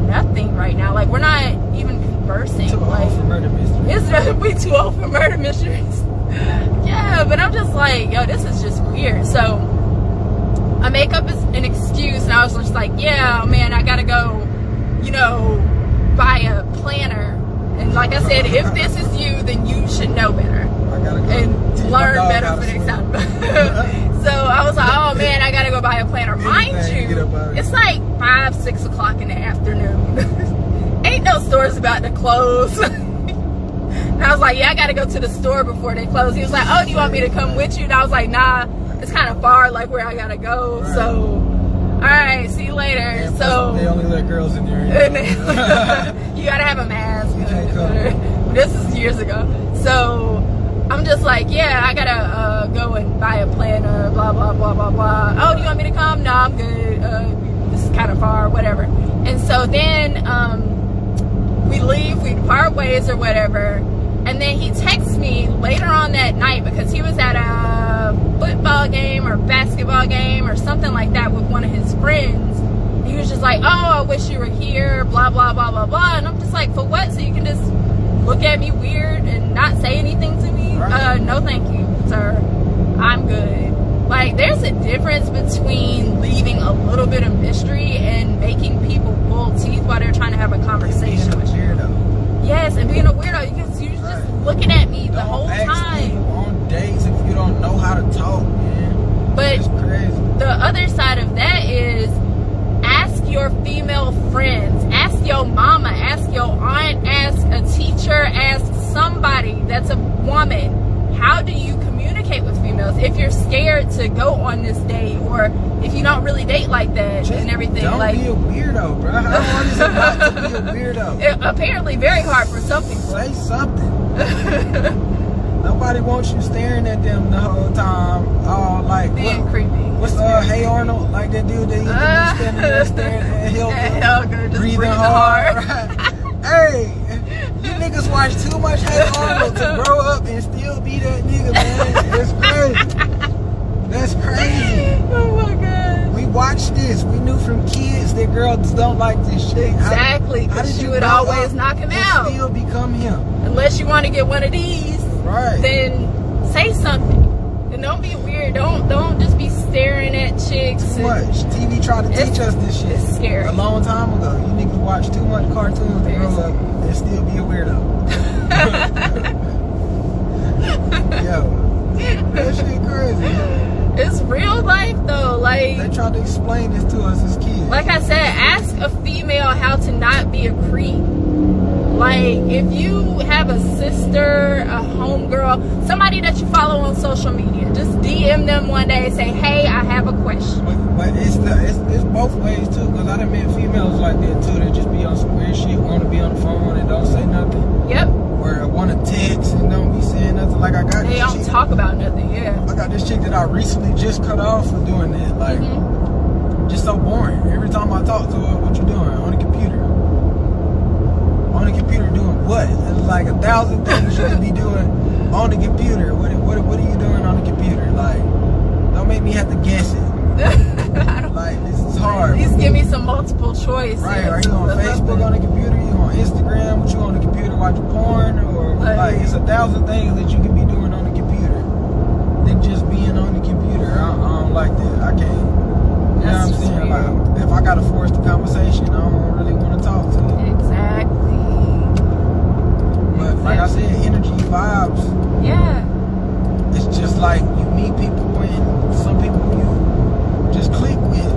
nothing right now. Like, we're not even conversing. Too like, old for murder mysteries. We too old for murder mysteries. Yeah, but I'm just like, yo, this is just weird. So I make up an excuse, and I was just like, yeah, man, I gotta go, you know, buy a planner. And like I said, if this is you, then you should know better and learn better for next time. So I was like, oh man, I gotta go buy a planner. Mind you, it's like 5, 6 o'clock in the afternoon. Ain't no stores about to close. And I was like, yeah, I gotta go to the store before they close. He was like, oh, do you want me to come with you? And I was like, nah, it's kind of far, like where I gotta go. Right. So, all right, see you later. Yeah, so they only let girls in there. You gotta have a mask. This is years ago. So I'm just like, yeah, I gotta go and buy a planner, blah blah blah blah blah. Oh, do you want me to come? No, I'm good. This is kind of far, whatever. And so then we leave, we part ways or whatever. And then he texts me later on that night, because he was at a football game or basketball game or something like that with one of his friends. He was just like, oh, I wish you were here, blah, blah, blah, blah, blah. And I'm just like, for what? So you can just look at me weird and not say anything to me? Right. No, thank you, sir. I'm good. Like, there's a difference between leaving a little bit of mystery and making people pull teeth while they're trying to have a conversation with you. Yes, and being a weirdo, because you're just looking at me the whole time. On dates if you don't know how to talk, man. But it's crazy. The other side of that is, ask your female friends, ask your mama, ask your aunt, ask a teacher, ask somebody that's a woman. How do you communicate with females if you're scared to go on this date, or if you don't really date like that? Just and everything? Don't like, be a weirdo, bro. How hard is it not to be a weirdo? Apparently very hard for some people. Say something. Nobody wants you staring at them the whole time. Oh, like being creepy. What's Hey Arnold, like that dude that used to be standing there staring at Helga, just breathing hard. Hey, you niggas watch too much Hey Arnold to grow up and still be that nigga, man. It's crazy. That's crazy. Oh my god. We watched this. We knew from kids that girls don't like this shit. Exactly. Because you would always knock him out. Still become him. Unless you want to get one of these, right? Then say something. And don't be weird. Don't just be staring at chicks. Too much. TV tried to teach us this shit. It's scary. A long time ago. You niggas watch too much cartoons to grow up and still be a weirdo. Yo, that shit crazy. It's real life though. Like, they tried to explain this to us as kids. Like I said, ask a female how to not be a creep. Like, if you have a sister, a homegirl, somebody that you follow on social media, just DM them one day and say, hey, I have a question. But it's both ways too, because I done met females like that too, that just be on some weird shit, want to be on the phone and don't say nothing. Yep. Or want to text and don't be saying nothing. Like I got they this don't chick, talk about nothing, yeah. I got this chick that I recently just cut off for doing that. Like, just so boring. Every time I talk to her, what you doing? On the computer. On the computer doing what? There's like 1,000 things you could be doing on the computer. What are you doing on the computer? Like, don't make me have to guess it. Like, this is hard. At least give me some multiple choice. Right, are you on Facebook on the computer? You on Instagram? What you on the computer watching porn? Or like, it's 1,000 things that you could be doing on the computer than just being on the computer. I don't like that. I can't. You know what I'm saying? Like, if I gotta force the conversation, I don't really want to talk to you. Exactly. But like I said, energy, vibes. Yeah. It's just like you meet people and some people you just click with.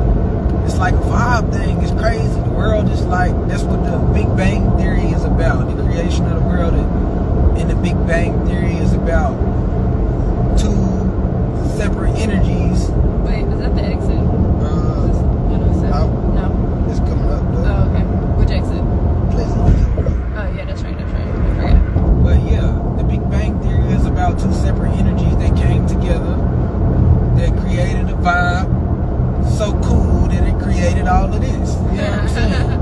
It's like a vibe thing. It's crazy. The world is like, that's what the Big Bang Theory is about. The creation of the world and the Big Bang Theory is about two separate energies. Wait, is that the exit? No. It's coming up though. Oh, okay. Which exit? Pleasant. Oh, yeah, that's right. I forgot. But yeah, the Big Bang Theory is about two separate energies that came together, that created a vibe so cool that it created all of this. You know what I'm saying?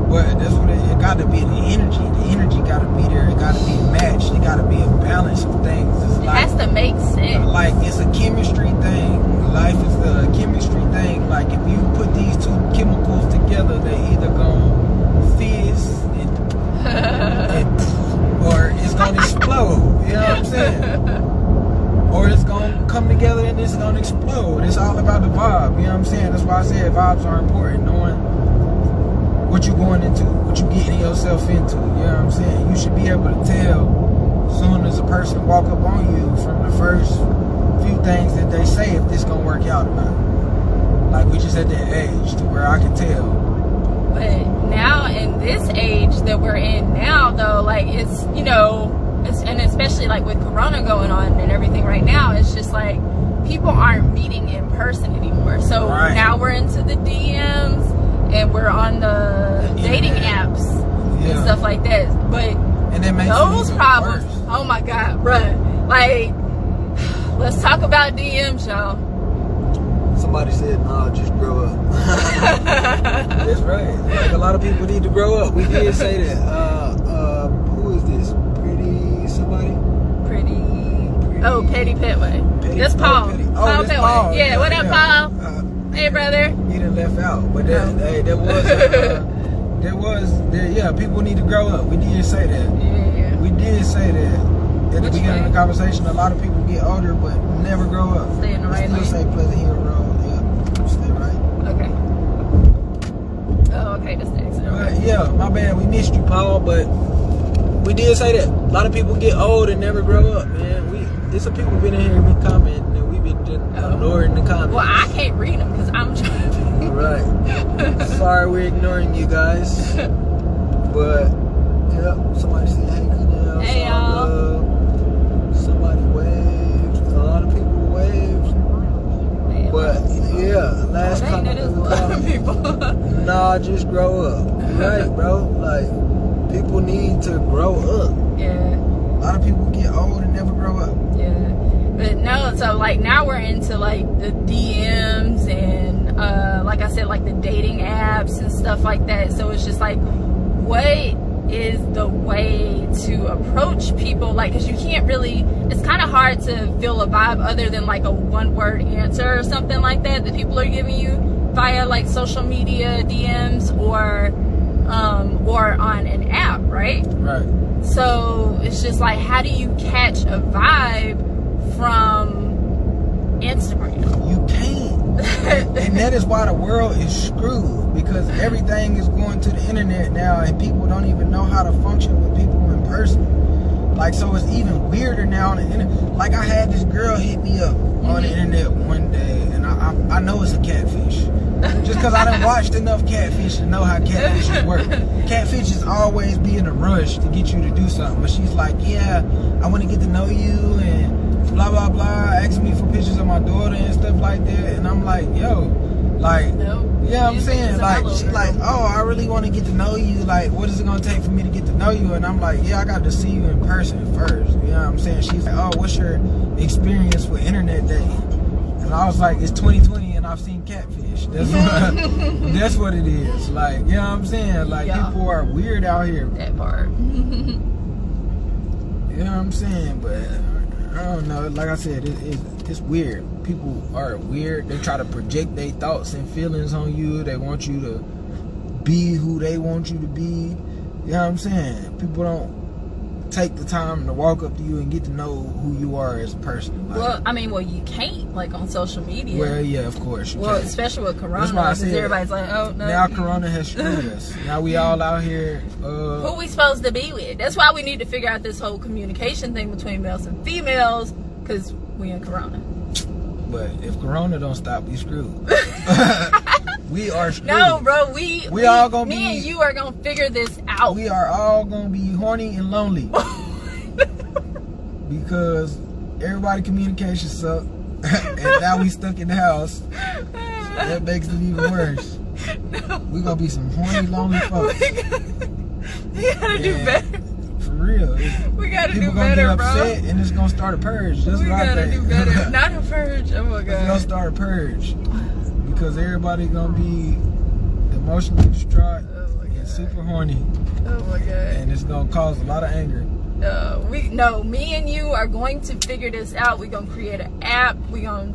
But that's what it got to be, the energy. The energy got to be there. It got to be matched. It got to be a balance of things. It's it has to make sense. Like, it's a chemistry thing. Life is a chemistry thing. Like, if you put these two chemicals together, they either gonna fizz or it's gonna explode. You know what I'm saying? Or it's gonna come together and it's gonna explode. It's all about the vibe. You know what I'm saying? That's why I said vibes are important. Knowing what you're going into, what you're getting yourself into. You know what I'm saying? You should be able to tell soon as a person walk up on you from the first few things that they say if this gonna work out or not. Like, we just at that age to where I can tell. But now in this age that we're in now, though, like, it's, you know, and especially like with Corona going on and everything right now, it's just like people aren't meeting in person anymore. So now we're into the DMs and we're on the dating apps and stuff like that. But and that makes those problems, worse. Oh my God, bruh. Like, let's talk about DMs, y'all. Somebody said, nah, just grow up. That's right. Like, a lot of people need to grow up. We did say that. Who is this? Pretty somebody? Pretty. Oh, Petty Petway. That's Paul. Paul Petway. Paul. Yeah, what up, Paul? Hey, brother. He done left out. But yeah, people need to grow up. We did say that. Yeah. We did say that. At the beginning of the conversation, a lot of people get older but never grow up. Stay in the right lane. Still say Pleasant Hill Road. Yeah, stay right. Okay. Oh, okay, that's the exit. Yeah, my bad. We missed you, Paul, but we did say that. A lot of people get old and never grow up, man. There's some people been in here been commenting and we've been ignoring the comments. Well, I can't read them because I'm driving. Right. Sorry we're ignoring you guys. But, yeah, somebody said, hey, Canal. Hey, y'all. Somebody waved. A lot of people waved. But, yeah, last comment of the comment. Nah, just grow up. Right, bro? Like, people need to grow up. Yeah. A lot of people get old and never grow up. Yeah. But no, so like now we're into like the DMs and like I said, like the dating apps and stuff like that. So it's just like, what is the way to approach people? Like, because you can't really, it's kind of hard to feel a vibe other than like a one-word answer or something like that people are giving you via like social media DMs or on an app, right? Right. So it's just like, how do you catch a vibe from Instagram? You can't. And that is why the world is screwed, because everything is going to the internet now and people don't even know how to function with people in person. Like, so it's even weirder now on the internet. Like, I had this girl hit me up on the internet one day, and I know it's a catfish. Just because I done watched enough catfish to know how catfish work. Catfish is always be in a rush to get you to do something. But she's like, yeah, I want to get to know you and blah, blah, blah. Asking me for pictures of my daughter and stuff like that. And I'm like, yo, like, yeah, I'm saying, like, she's like, oh, I really want to get to know you. Like, what is it going to take for me to get to know you? And I'm like, yeah, I got to see you in person first. You know what I'm saying? She's like, oh, what's your experience with internet dating? And I was like, it's 2020 and I've seen catfish. That's what it is. Like, you know what I'm saying? Like, people are weird out here. That part. You know what I'm saying? But I don't know. Like I said, it's weird. People are weird. They try to project their thoughts and feelings on you. They want you to be who they want you to be. You know what I'm saying? People don't take the time to walk up to you and get to know who you are as a person. Like, well, I mean, you can't, like, on social media. Well, yeah, of course. Well, especially with Corona. That's why I because said, everybody's like, oh, no. Now Corona has screwed us. Now we all out here. Who we supposed to be with? That's why we need to figure out this whole communication thing between males and females, because we in Corona. But if Corona don't stop, we screwed. We are screwed. No, bro, we all gonna me and you are gonna figure this out. We are all gonna be horny and lonely. Because everybody communication suck. And now we stuck in the house. So that makes it even worse. No. We gonna be some horny, lonely folks. We gotta do better. For real. We gotta do better, bro. People gonna get upset and it's gonna start a purge. That's what I think. We gotta do better. Not a purge. Oh my God. It's gonna start a purge. Because everybody gonna be emotionally distraught and super horny. Oh my God. And it's gonna cause a lot of anger. Me and you are going to figure this out. We're gonna create an app. We're gonna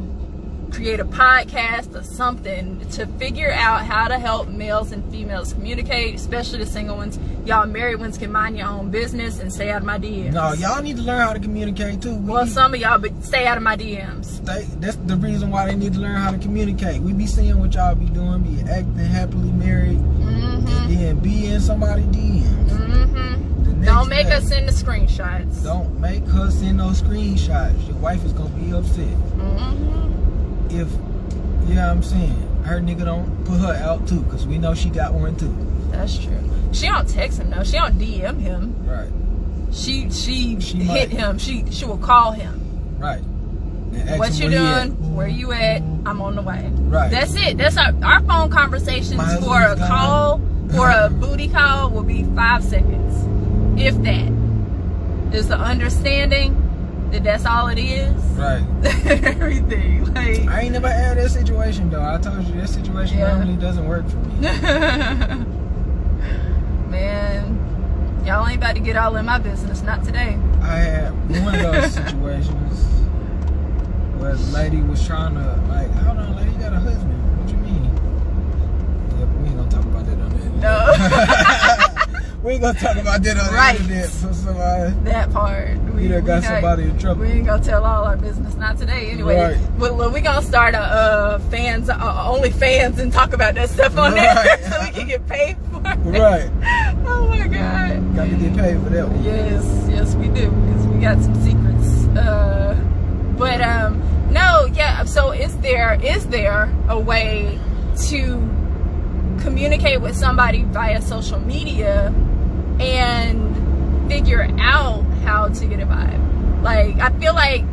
create a podcast or something to figure out how to help males and females communicate, especially the single ones. Y'all married ones can mind your own business and stay out of my DMs. No, y'all need to learn how to communicate too. Well, some of y'all, but stay out of my DMs. That's the reason why they need to learn how to communicate. We be seeing what y'all be doing, be acting happily married, and then be in somebody's DMs. Don't make us send the screenshots. Don't make her send those screenshots. Your wife is gonna be upset. If, you know what I'm saying, her nigga don't put her out too, because we know she got one too. That's true. She don't text him though. She don't DM him. Right. She hit him. She will call him. Right. What you doing? Where you at? I'm on the way. Right. That's it. That's our phone conversations for a call, for a booty call will be 5 seconds. If that. Is the understanding that that's all it is. Right. Everything. Like, I ain't never had that situation though. I told you that situation normally doesn't work for me. Man, y'all ain't about to get all in my business. Not today. I had one of those situations where the lady was trying to, like, hold on, lady, you got a husband. What you mean? Yeah, we ain't gonna talk about that on the internet. No. We ain't gonna talk about that on the internet. So somebody, that part. We done got somebody in trouble. We ain't gonna tell all our business. Not today. Anyway, we gonna start a fans, only fans, and talk about that stuff on there so we can get paid for it. Right. Oh my God. Got to get paid for that one. Yes, we do, because we got some secrets. No, yeah. So is there a way to communicate with somebody via social media and figure out how to get a vibe. Like, I feel like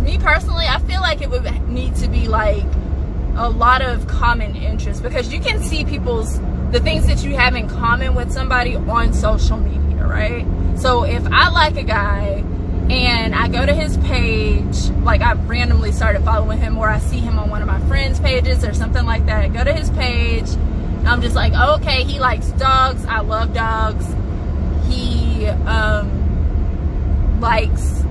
me personally, I feel like it would need to be like a lot of common interest, because you can see the things that you have in common with somebody on social media, right? So if I like a guy and I go to his page, like I randomly started following him, or I see him on one of my friends' pages or something like that, I go to his page, and I'm just like, oh, okay, he likes dogs, I love dogs, he likes,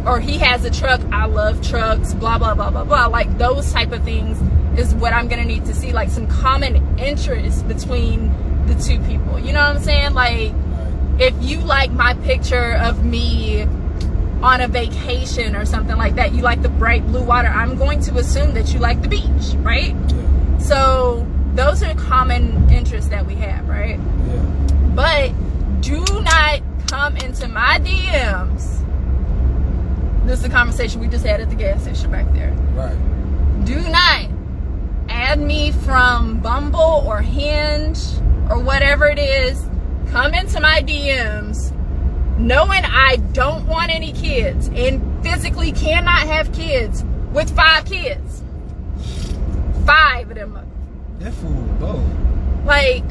or he has a truck, I love trucks, blah, blah, blah, blah, blah. Like, those type of things is what I'm gonna need to see, like some common interest between the two people. You know what I'm saying? Like, if you like my picture of me on a vacation or something like that, you like the bright blue water, I'm going to assume that you like the beach, right? Yeah. So those are common interests that we have, right? Yeah. But do not come into my DMs. This is the conversation we just had at the gas station back there. Right. Do not add me from Bumble or Hinge or whatever it is. Come into my DMs knowing I don't want any kids and physically cannot have kids with 5 kids. 5 of them. That fool both. Like,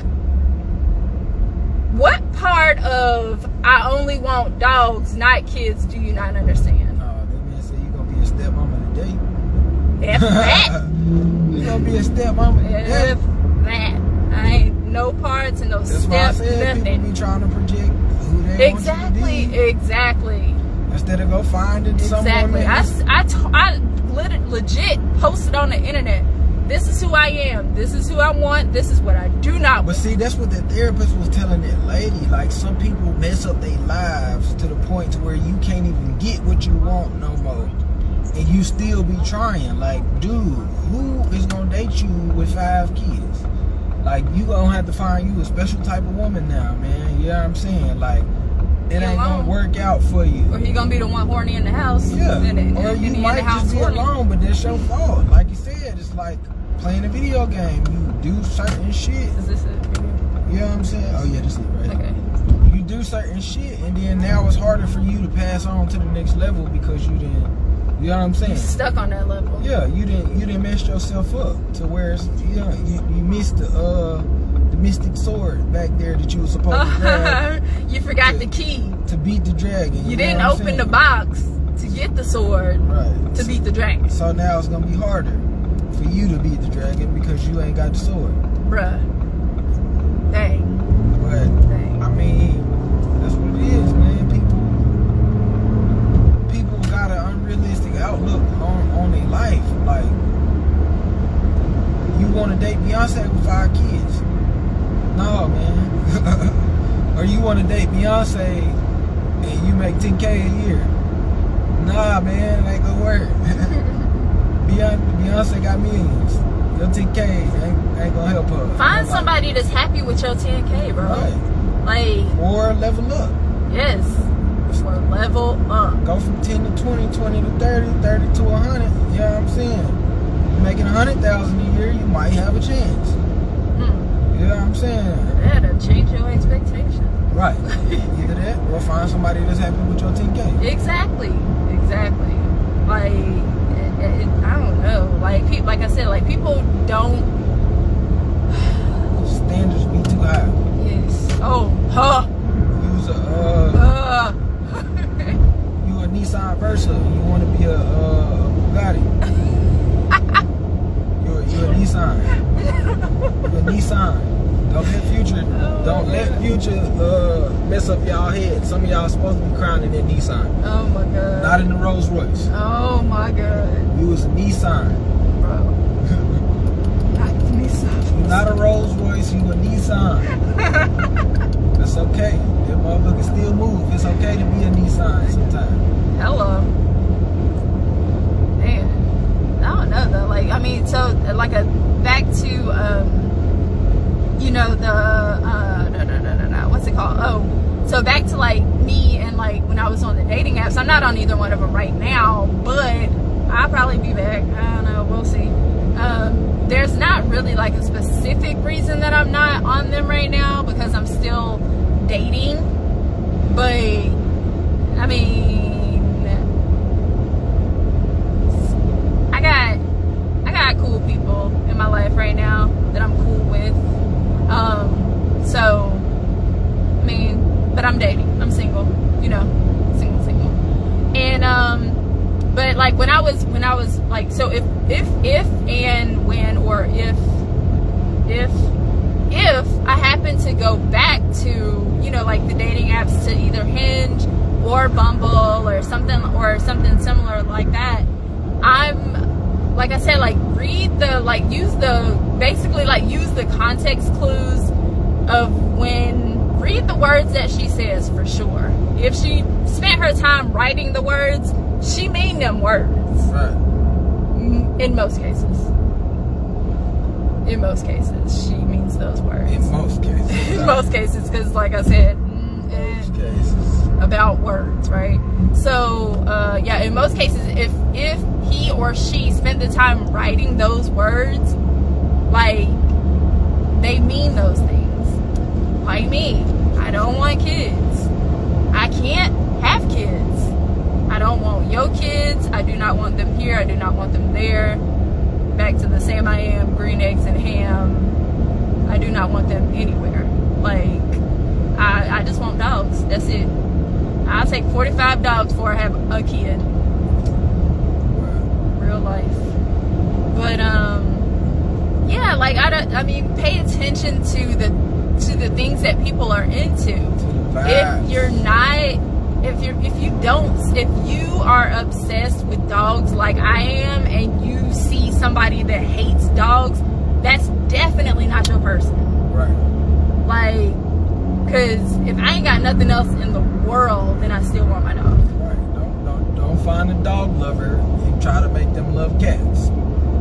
what part of I only want dogs, not kids, do you not understand? That man said you gonna be a stepmama today. F that. You gonna be a stepmama today. F that. I ain't no parts and no That's why I steps, said nothing. people be trying to project who they Exactly, want you to be. exactly. Instead of go finding someone Exactly. I legit posted on the internet, this is who I am, this is who I want, this is what I do not But want. see, that's what the therapist was telling that lady. Like, some people mess up their lives to the point to where you can't even get what you want no more, and you still be trying. Like, dude, who is gonna date you with 5 kids? Like, you gonna have to find you a special type of woman now, man. You know what I'm saying? Like, it ain't gonna work out for you. Or he gonna be the one horny in the house. Yeah, and or you in might the house just be horny. alone, but that's your fault. Like you said, it's like playing a video game. You do certain shit. Is this it? You know what I'm saying? Oh yeah, this is it right Okay. You do certain shit, and then now it's harder for you to pass on to the next level because you didn't. You know what I'm saying? You stuck on that level. Yeah, you didn't mess yourself up to where it's, you missed the mystic sword back there that you were supposed to grab You forgot the key. to beat the dragon. You know didn't what I'm open saying? the box to get the sword Right. to beat the dragon. So now it's gonna be harder for you to beat the dragon because you ain't got the sword. Bruh. Dang. But Dang. I mean, that's what it is, man. People got an unrealistic outlook on their life. Like, you want to date Beyonce with 5 kids? No, man. Or you want to date Beyonce and you make 10K a year? Nah, man, it ain't gonna work. Beyonce got millions. Your 10K ain't gonna help her. Find somebody that's happy with your 10K, bro. Right. Like, Or level up. yes. Or level up. Go from 10 to 20, 20 to 30, 30 to 100. You know what I'm saying? Making 100,000 a year, you might have a chance. You know what I'm saying? That'll change your expectations. Right. Either that or find somebody that's happy with your 10K. Exactly. Exactly. Like, I don't know. Like, like I said, like, people don't. Standards be too high. Yes. Oh, huh. You's you a Nissan Versa. You want to be a Bugatti. You're a Nissan. You're a Nissan. Don't let Future mess up y'all head. Some of y'all supposed to be crowning in Nissan. Oh my god. Not in the Rolls Royce. Oh my god. You was a Nissan. Bro. Not Nissan. You not a Rolls Royce, you a Nissan. That's okay. That motherfucker still move. It's okay to be a Nissan sometimes. Hello. Man. I don't know though. Like, I mean, so like back to you know, the what's it called? Oh, so back to like me and like when I was on the dating apps. I'm not on either one of them right now, but I'll probably be back. I don't know. We'll see. there's not really like a specific reason that I'm not on them right now, because I'm still dating. But I mean, I got cool people in my life right now that I'm cool with. So I mean, but I'm dating. I'm single, you know, single. And but like when I was like, so if and when, or if I happen to go back to, you know, like the dating apps, to either Hinge or Bumble or something similar like that, I'm, like I said, like read the, like use the context clues of when, read the words that she says for sure. If she spent her time writing the words, she mean them words. Right. In most cases. In most cases, she means those words. In most cases. In most cases, because like I said, most cases. About words, right? So, yeah, in most cases, if he or she spent the time writing those words, like, they mean those things. Like me, I don't want kids. I can't have kids. I don't want your kids. I do not want them here. I do not want them there. Back to the Sam I Am, green eggs and ham. I do not want them anywhere. Like, I just want dogs. That's it. I'll take 45 dogs before I have a kid. Real life. But yeah, like I mean, pay attention to the things that people are into. If you're not, if you are obsessed with dogs like I am, and you see somebody that hates dogs, that's definitely not your person. Right. Like, because if I ain't got nothing else in the world, then I still want my dog. Right. Don't find a dog lover and try to make them love cats.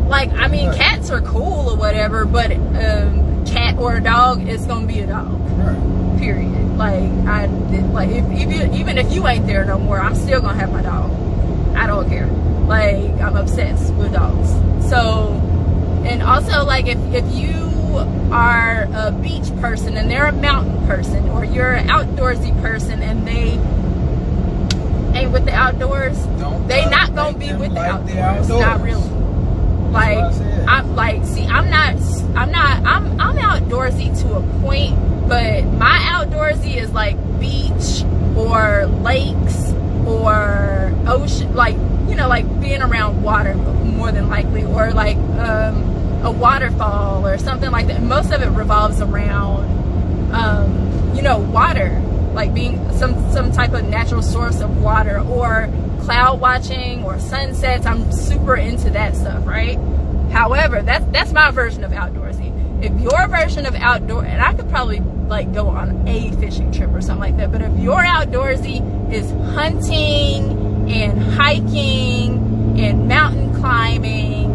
Like, I mean, right. Cats are cool or whatever, but cat or a dog, it's gonna be a dog. Right. Period. Like, even if you ain't there no more, I'm still gonna have my dog. I don't care. Like, I'm obsessed with dogs. So, and also, like, if you are a beach person and they're a mountain person, or you're an outdoorsy person and they ain't with the outdoors, they not gonna be with the outdoors. Not really. Like, I'm outdoorsy to a point, but my outdoorsy is like beach or lakes or ocean, like, you know, like being around water more than likely, or like a waterfall or something like that. Most of it revolves around you know, water, like being some type of natural source of water, or cloud watching or sunsets. I'm super into that stuff, right? However, that's my version of outdoorsy. If your version of outdoor, and I could probably like go on a fishing trip or something like that, but if your outdoorsy is hunting and hiking and mountain climbing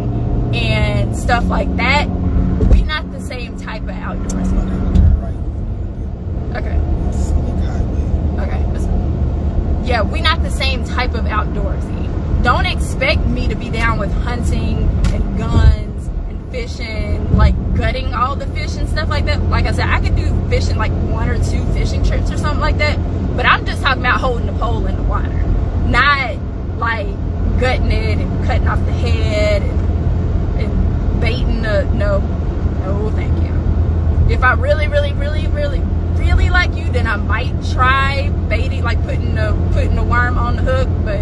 and stuff like that, we not the same type of outdoorsy. Okay. Okay. Yeah, we not the same type of outdoorsy. Don't expect me to be down with hunting and guns and fishing, like gutting all the fish and stuff like that. Like I said, I could do fishing, like 1 or 2 fishing trips or something like that. But I'm just talking about holding the pole in the water, not like gutting it and cutting off the head and baiting the, no, thank you. If I really like you, then I might try baiting, like putting the worm on the hook, but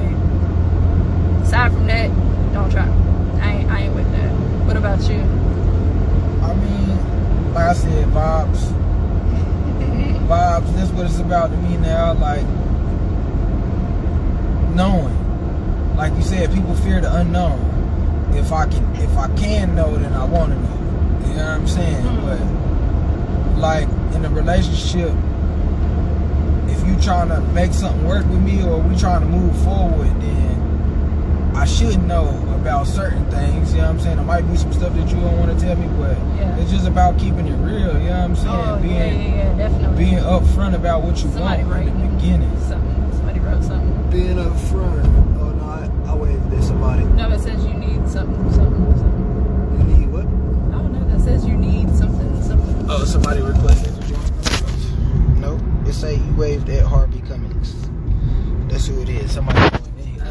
aside from that, don't try. I ain't with that. What about you? I mean, like I said, vibes. Vibes, that's what it's about to me now. Like, knowing. Like you said, people fear the unknown. If I can know, then I want to know. You know what I'm saying? But like in a relationship, if you trying to make something work with me, or we trying to move forward, then I should know about certain things. You know what I'm saying? There might be some stuff that you don't want to tell me, but it's just about keeping it real. You know what I'm saying? Oh, definitely. Being upfront about what you want in the beginning. Somebody wrote something. Being upfront. Oh no, I waved at somebody. No, it says you need something. You says you need something. Oh, somebody requested to join? Nope. It say you waved at Harvey Cummings. That's who it is. Somebody joined in here.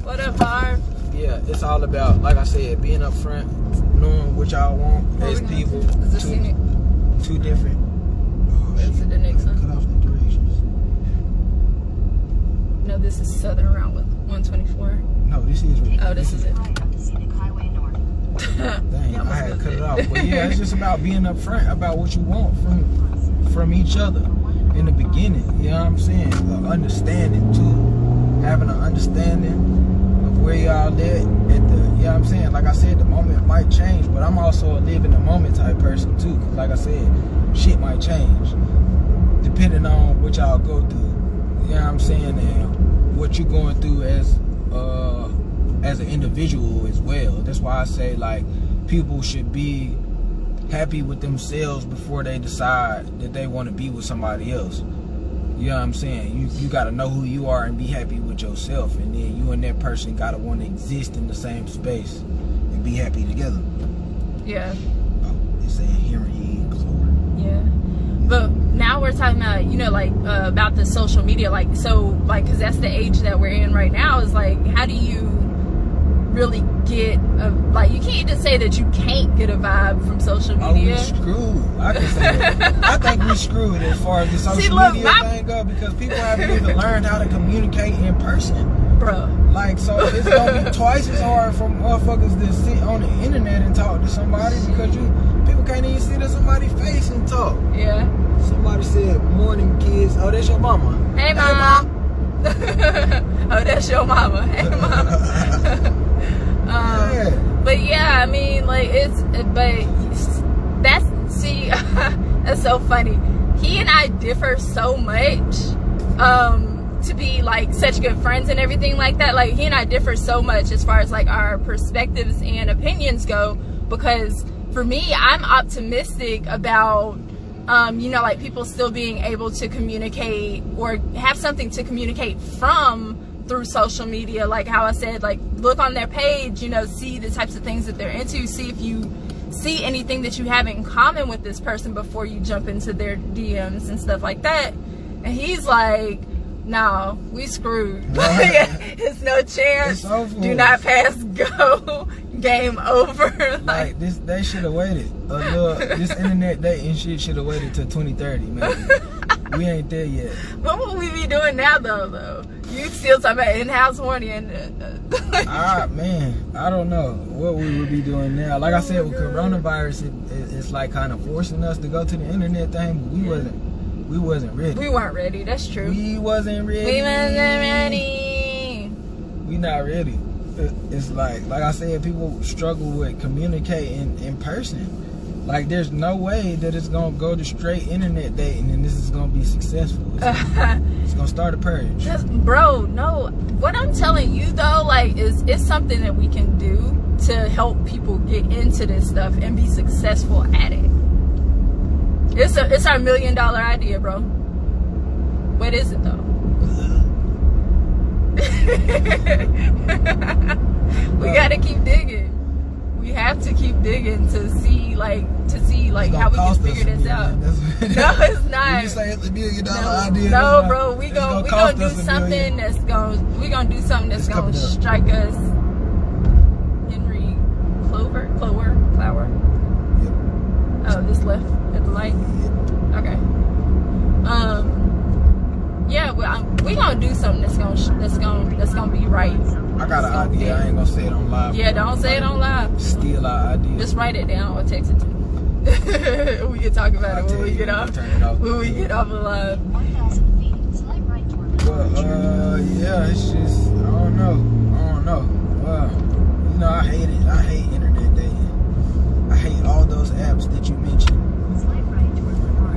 What up, Harv? Yeah, it's all about, like I said, being up front, knowing what y'all want as people. Is this scenic? Two different. Is it the next one? Cut off the directions. No, this is Southern around with 124. No, this is. Oh, this is it. Dang, I had to cut it off. But yeah, it's just about being up front about what you want from each other in the beginning. You know what I'm saying? Understanding too. Having an understanding of where y'all at the, you know what I'm saying? Like I said, the moment might change, but I'm also a live in the moment type person too. Cause like I said, shit might change depending on what y'all go through. You know what I'm saying? And what you're going through as an individual as well. That's why I say, like, people should be happy with themselves before they decide that they want to be with somebody else. You know what I'm saying? You got to know who you are and be happy with yourself, and then you and that person got to want to exist in the same space and be happy together. Yeah. Oh, it's saying hearing chlor. Yeah. But now we're talking about, you know, like about the social media, like, so, like, because that's the age that we're in right now, is like, how do you really get like, you can't just say that you can't get a vibe from social media. Oh, we screwed. I can say that. I think we screwed as far as the social media thing goes, because people haven't even learned how to communicate in person. Bro. Like, so it's gonna be twice as hard for motherfuckers to sit on the internet and talk to somebody, because people can't even see somebody's face and talk. Yeah. Somebody said, "Morning, kids." Oh, that's your mama. Hey, mama. Oh, that's your mama. Hey, mama. Yeah. But yeah, I mean, like, that's so funny. He and I differ so much, to be like such good friends and everything like that. Like, he and I differ so much as far as like our perspectives and opinions go, because for me, I'm optimistic about, you know, like, people still being able to communicate or have something to communicate from through social media. Like how I said, like, look on their page, you know, see the types of things that they're into, see if you see anything that you have in common with this person before you jump into their DMs and stuff like that. And he's like, no, we screwed. It's no chance. It's over. Do not pass go. Game over. Like this, they should have waited a little. This internet dating shit should have waited till 2030, man. We ain't there yet. What would we be doing now, though? You still talking about in-house horny and man, I don't know what we would be doing now. Like I said, with coronavirus, it's like kind of forcing us to go to the internet thing, but we wasn't ready. We weren't ready. That's true. We wasn't ready. We wasn't ready. We not ready. It's like I said, people struggle with communicating in person. Like, there's no way that it's gonna go to straight internet dating and this is gonna be successful. It's gonna start a purge. Bro, no. What I'm telling you though, like, it's something that we can do to help people get into this stuff and be successful at it. It's our $1 million idea, bro. What is it though? We gotta keep digging. We have to keep digging to see how we can figure this out. No, it's not. You say it's $1 million idea. No, bro, we gonna do something that's gonna strike us. Henry Clover. Yep. Oh, this left at the light. Yep. Okay. Yeah, we gonna do something that's gonna be right. I got an idea. I ain't gonna say it on live. Yeah, don't say it on live. Steal our idea. Just write it down or text it to me. We can talk about it when we get off. When we get off the live. But yeah, it's just I don't know. You know, I hate it. I hate internet dating. I hate all those apps that you mentioned.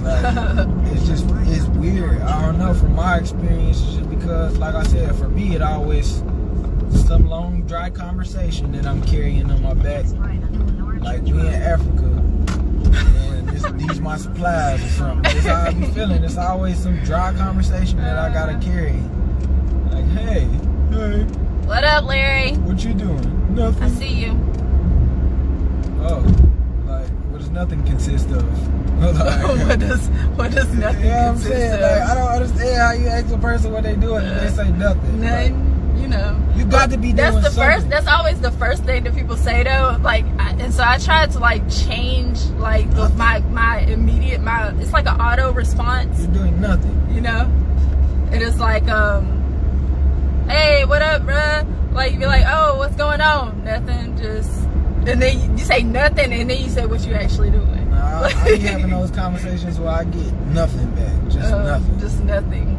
Like, it's weird. I don't know, from my experience, just because, like I said, for me, it always some long dry conversation that I'm carrying on my back. Like, we in Africa, and these my supplies or something. That's how I be feeling. It's always some dry conversation that I gotta carry. Like, hey. What up, Larry? What you doing? Nothing. I see you. Oh, like, what does nothing consist of? Like, what does nothing you know what I'm consist saying? of? Like, I don't understand how you ask a person what they doing and they say nothing. Nothing, you know. You got to be That's doing the something. first. That's always the first thing that people say though. Like, and so I tried to like change like my immediate It's like an auto response. You're doing nothing. You know, it is like hey, what up, bruh? Like you be like, oh, what's going on? Nothing. Just and then you say nothing, and then you say what you actually doing. Nah, I be having those conversations where I get nothing back. Just nothing. Just nothing.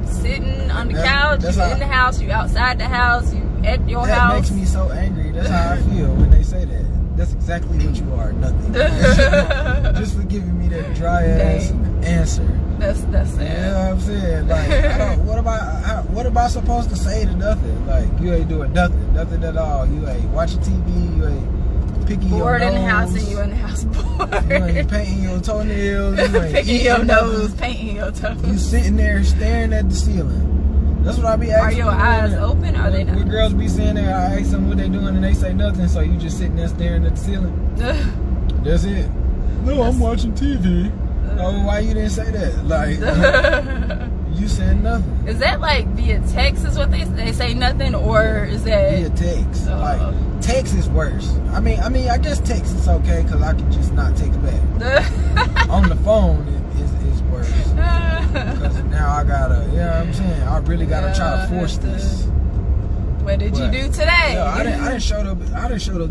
Sitting on the couch, you in the house, you outside the house, you at your house. That makes me so angry. That's how I feel when they say that. That's exactly what you are. Nothing. Just for giving me that dry ass answer. That's sad. You know what I'm saying? Like, what am I supposed to say to nothing? Like, you ain't doing nothing at all. You ain't watching TV. You ain't picking bored your nose. in the house, and you in the house bored. You ain't painting your toenails. You ain't picking your nose, painting your toes. You sitting there staring at the ceiling. That's what I be asking. Are your eyes open? Are they not? When girls be saying that, I ask them what they doing and they say nothing, so you just sitting there staring at the ceiling. That's it. No, I'm watching TV. Oh, why you didn't say that? Like, you said nothing. Is that like via text is what they say nothing, or is that via text? Like, text is worse. I mean, I guess text is okay because I can just not take it back. On the phone, it's worse. Because now I gotta, you know what I'm saying? I really gotta try to force this. What did you do today? Yeah, I didn't show up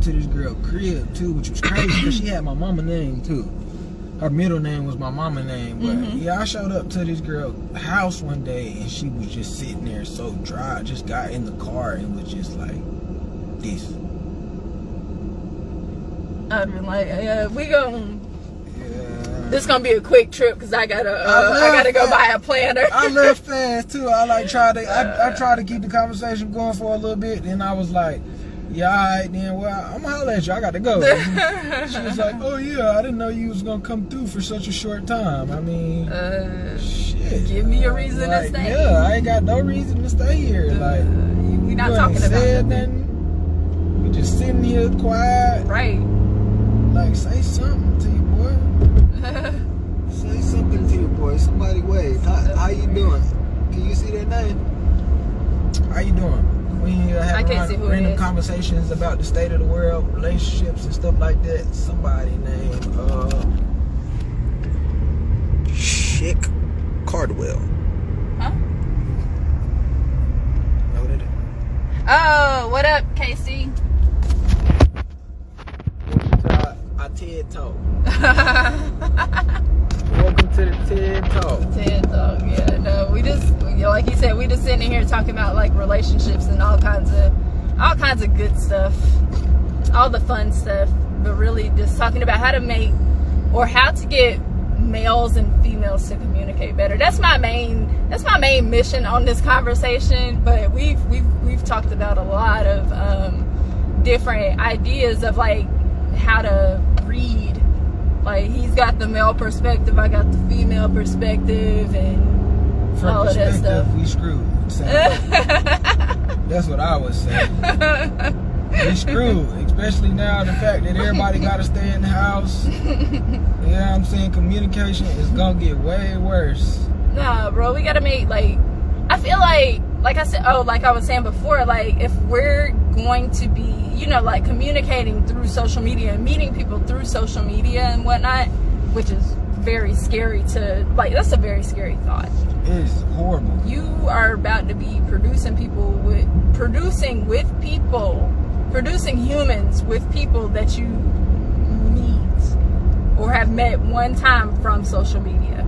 to this girl crib too, which was crazy because she had my mama name too. Her middle name was my mama name, but yeah, I showed up to this girl house one day and she was just sitting there so dry. I just got in the car and was just like this. I'd been like, yeah, we gon' this gonna be a quick trip because I gotta go buy a planner. I live fast too. I try to keep the conversation going for a little bit, and I was like, yeah, all right, then, well, I'm gonna holler at you. I got to go. She was like, oh yeah, I didn't know you was gonna come through for such a short time. I mean, shit. Give me a reason to stay. Yeah, I ain't got no reason to stay here. Like, we not talking about nothing. We just sitting here quiet. Right. Like, say something to you, boy. Say something to you, boy. Somebody wave. How you doing? Can you see that name? How you doing? We have random conversations about the state of the world, relationships and stuff like that. Somebody named Chick Cardwell. Huh? Know what it is? Oh, what up, KC? Welcome to our TED Talk. Welcome to the TED Talk. TED Talk, yeah. No, we just, like you said, we just sitting here talking about like relationships and all kinds of good stuff, all the fun stuff, but really just talking about how to make or how to get males and females to communicate better. That's my main mission on this conversation. But we've talked about a lot of different ideas of like how to read. Like, he's got the male perspective, I got the female perspective, and from all of that stuff. We screwed. That's what I was saying. We screwed, especially now the fact that everybody got to stay in the house. You know what I'm saying? Communication is gonna get way worse. Nah, bro, we gotta make, like, I feel like I said, like I was saying before, like, if we're going to be, you know, like, communicating through social media and meeting people through social media and whatnot, which is very scary to, like, that's a very scary thought. It's horrible. You are about to be producing humans with people that you meet or have met one time from social media.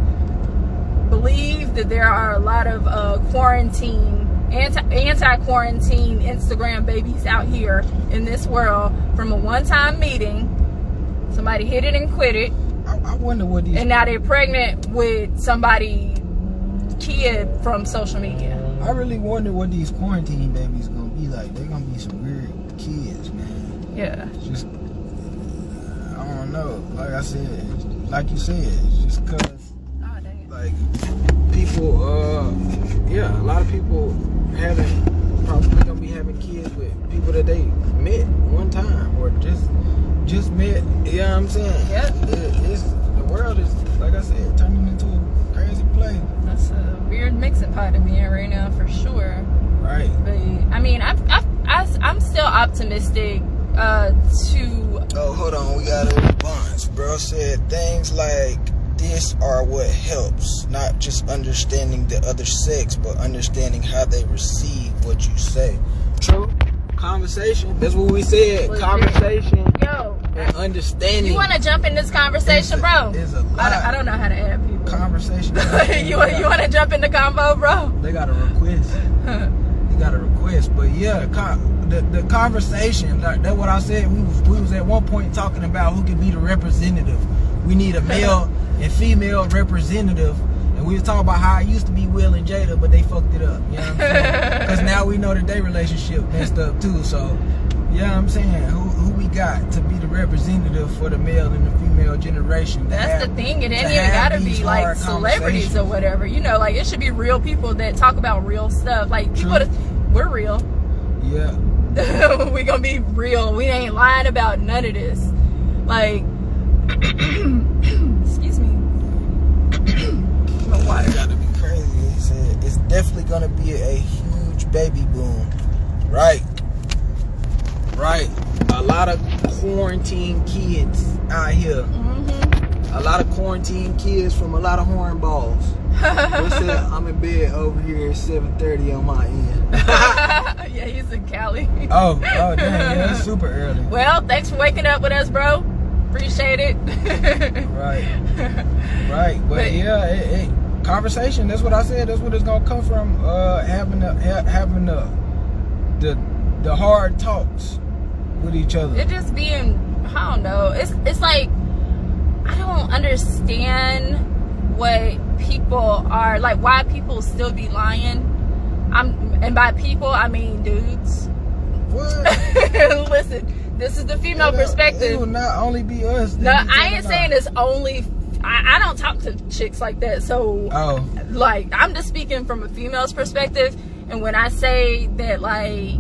Believe that there are a lot of anti-quarantine Instagram babies out here in this world from a one-time meeting. Somebody hit it and quit it. I wonder what these... And now they're pregnant with somebody kid from social media. I really wonder what these quarantine babies gonna be like. They're gonna be some weird kids, man. Yeah. Just, I don't know. Like I said, like you said, it's just cause, like, people, yeah, a lot of people probably gonna be having kids with people that they met one time, or just just met. You know what I'm saying? Yep. The world is, like I said, turning into a crazy place. That's a weird mixing pot to be in right now, for sure. Right. But I mean, I'm still optimistic. Oh, hold on, we got a response. Bro said things like this are what helps, not just understanding the other sex, but understanding how they receive what you say. True. Conversation. That's what we said. Legit. Conversation. Yo, and understanding. You want to jump in this conversation, bro? It's a lot. I don't know how to add people. Conversation. you want to jump in the convo, bro? They got a request. They got a request, but yeah, the conversation. That's what I said. We was at one point talking about who could be the representative. We need a male and female representative. And we was talking about how it used to be Will and Jada, but they fucked it up. You know what I'm saying? Because now we know that their relationship messed up too. So, you know what I'm saying? Who we got to be the representative for the male and the female generation? That's the thing. It ain't even gotta be like celebrities or whatever. You know, like it should be real people that talk about real stuff. Like people, we're real. Yeah. We gonna be real. We ain't lying about none of this. Like, excuse me. Water gotta be crazy. He said it's definitely gonna be a huge baby boom. Right. A lot of quarantine kids out here. A lot of quarantine kids from a lot of hornballs. They said I'm in bed over here at 7:30 on my end. Yeah, he's in Cali. Oh, damn, yeah, that's super early. Well, thanks for waking up with us, bro. Appreciate it. Right. But yeah, conversation. That's what I said. That's what it's gonna come from. Having the hard talks with each other. It just being, I don't know. It's like I don't understand what people are like. Why people still be lying? And by people I mean dudes. What? Listen. This is the female perspective. It will not only be us. No, I ain't saying it's only. I don't talk to chicks like that. So, like, I'm just speaking from a female's perspective. And when I say that, like,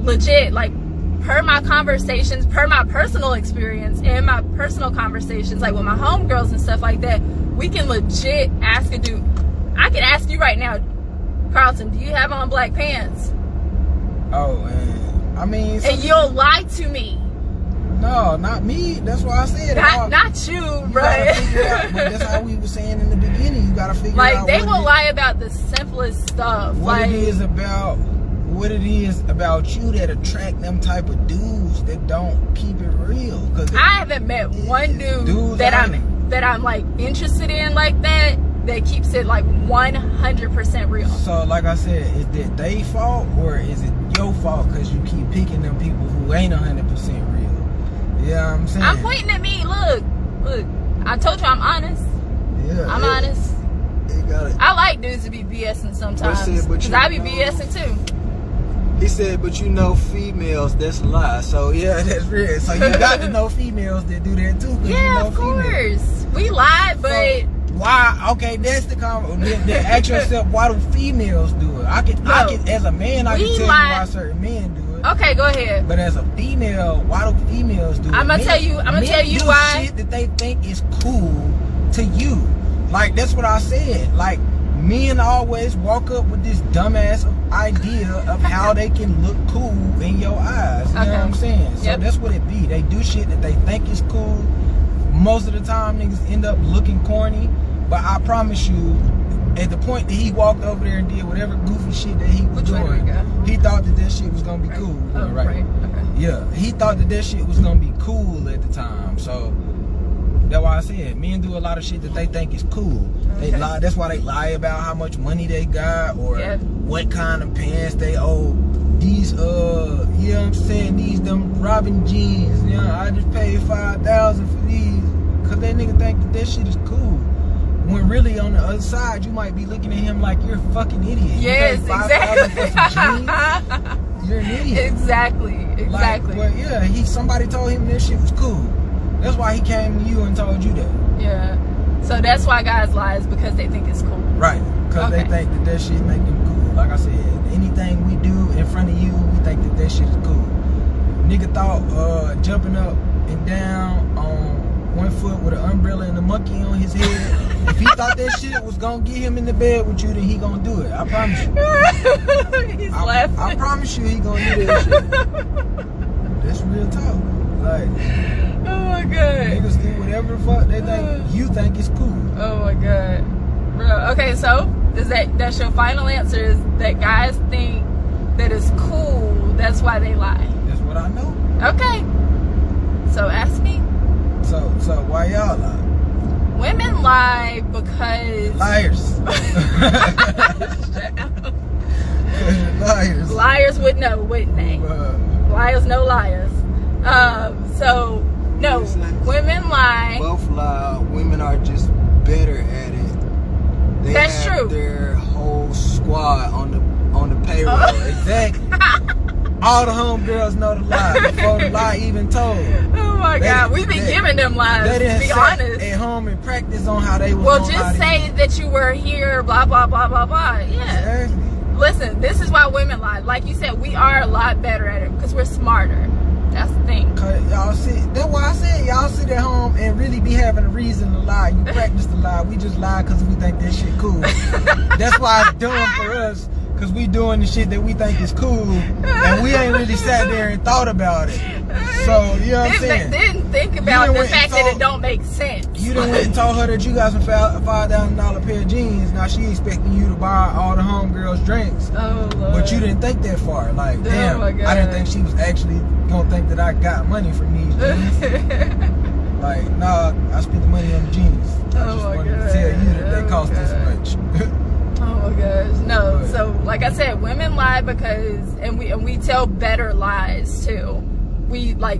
legit, like, per my conversations, per my personal experience and my personal conversations, like with my homegirls and stuff like that, we can legit ask a dude. I can ask you right now, Carlton, do you have on black pants? Oh, man. I mean, and you'll lie to me. No, not me. That's what I said. Not you, bro. But that's how we were saying in the beginning. You gotta figure out. Like they will lie about the simplest stuff. What it is about you that attract them type of dudes that don't keep it real. Cause I haven't met one dude that I'm like interested in like that keeps it like 100% real. So like I said, is that they fault or is it your fault because you keep picking them people who ain't 100% real? Yeah, I'm saying. I'm pointing at me. Look. I told you I'm honest. Yeah, I'm honest. I like dudes to be BSing sometimes. Because I be BSing too. He said, but you know females, that's a lie. So yeah, that's real. So you got to know females that do that too. Yeah, you know of course. Females. We lie, but... So, why? Okay, that's the conversation. Ask yourself, why do females do it? I can as a man, I can tell you why certain men do it. Okay, go ahead. But as a female, why do females do it? I'm gonna tell you why. Shit that they think is cool to you. Like that's what I said. Like men always walk up with this dumbass idea of how they can look cool in your eyes. You know what I'm saying? So that's what it be. They do shit that they think is cool. Most of the time, niggas end up looking corny. But I promise you, at the point that he walked over there and did whatever goofy shit that he was doing, he thought that shit was gonna be cool. Oh, right. Okay. Yeah, he thought that shit was gonna be cool at the time. So that's why I said men do a lot of shit that they think is cool. They lie. That's why they lie about how much money they got or what kind of pants they owe. These you know what I'm saying, these them Robin jeans, you know, I just paid $5,000 for these, cause that nigga think that shit is cool. When really on the other side, you might be looking at him like you're a fucking idiot. Yes, exactly. For some jeans, you're an idiot. Exactly. Like, well, yeah, somebody told him this shit was cool. That's why he came to you and told you that. Yeah. So that's why guys lie, is because they think it's cool. Right. Because they think that shit make them cool. Like I said, anything we do in front of you, we think that shit is cool. nigga thought jumping up and down on one foot with an umbrella and a monkey on his head. If he thought that shit was gonna get him in the bed with you, then he gonna do it. I promise you. He's laughing. I promise you he gonna do that shit. That's real talk. Like, oh my god. Niggas do whatever the fuck they think you think is cool. Oh my god. Bro, okay, so that's your final answer, is that guys think that it's cool, that's why they lie. That's what I know. Okay. So ask me. So why y'all lie? Women lie because Liars. Liars. Liars would know, wouldn't they? Liars know liars. So no, women lie. Both lie. Women are just better at it. They That's have true. Their whole squad on the payroll. Exactly. All the homegirls know the lie before the lie even told. Oh my god, we be giving them lies. They didn't To be sit honest. at home and practice on how they was. Well, just say that you were here, blah blah blah blah blah. Yeah. Exactly. Listen, this is why women lie. Like you said, we are a lot better at it because we're smarter. That's the thing. Cause y'all sit. That's why I said y'all sit at home and really be having a reason to lie. You practice to lie. We just lie because we think that shit cool. That's why it's dumb for us. Cause we doing the shit that we think is cool, and we ain't really sat there and thought about it. So you know what I'm saying? Didn't think about the fact that it don't make sense. You done went and told her that you got some $5,000 pair of jeans. Now she expecting you to buy all the homegirls drinks. Oh Lord. But you didn't think that far. Like, damn, my God. I didn't think she was actually gonna think that I got money from these jeans. Like, nah, I spent the money on the jeans. I just wanted to tell you that they cost this much. Oh my gosh, no. So like I said, women lie because, and we tell better lies too. We like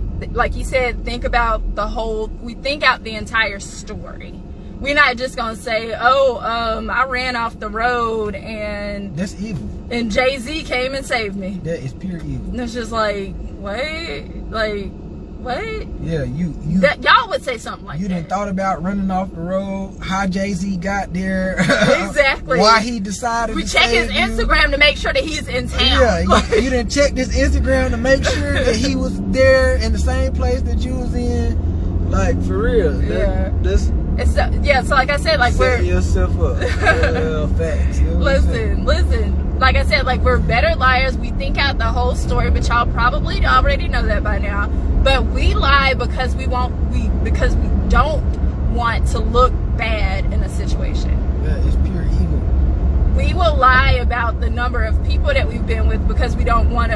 you said, think about the whole. We think out the entire story. We're not just gonna say, oh, I ran off the road and that's evil. And Jay-Z came and saved me. That is pure evil. And it's just like, wait, like, what? Yeah, y'all would say something like that. You done thought about running off the road, how Jay-Z got there. Exactly. Why he decided we to check his save you. Instagram to make sure that he's in town. Yeah, you done checked his Instagram to make sure that he was there in the same place that you was in. Like, for real. Yeah. That's so like I said, like setting yourself up. Well, facts. You know listen. Like I said, like we're better liars. We think out the whole story, but y'all probably already know that by now. But we lie because we don't want to look bad in a situation. Yeah, it's pure evil. We will lie about the number of people that we've been with because we don't want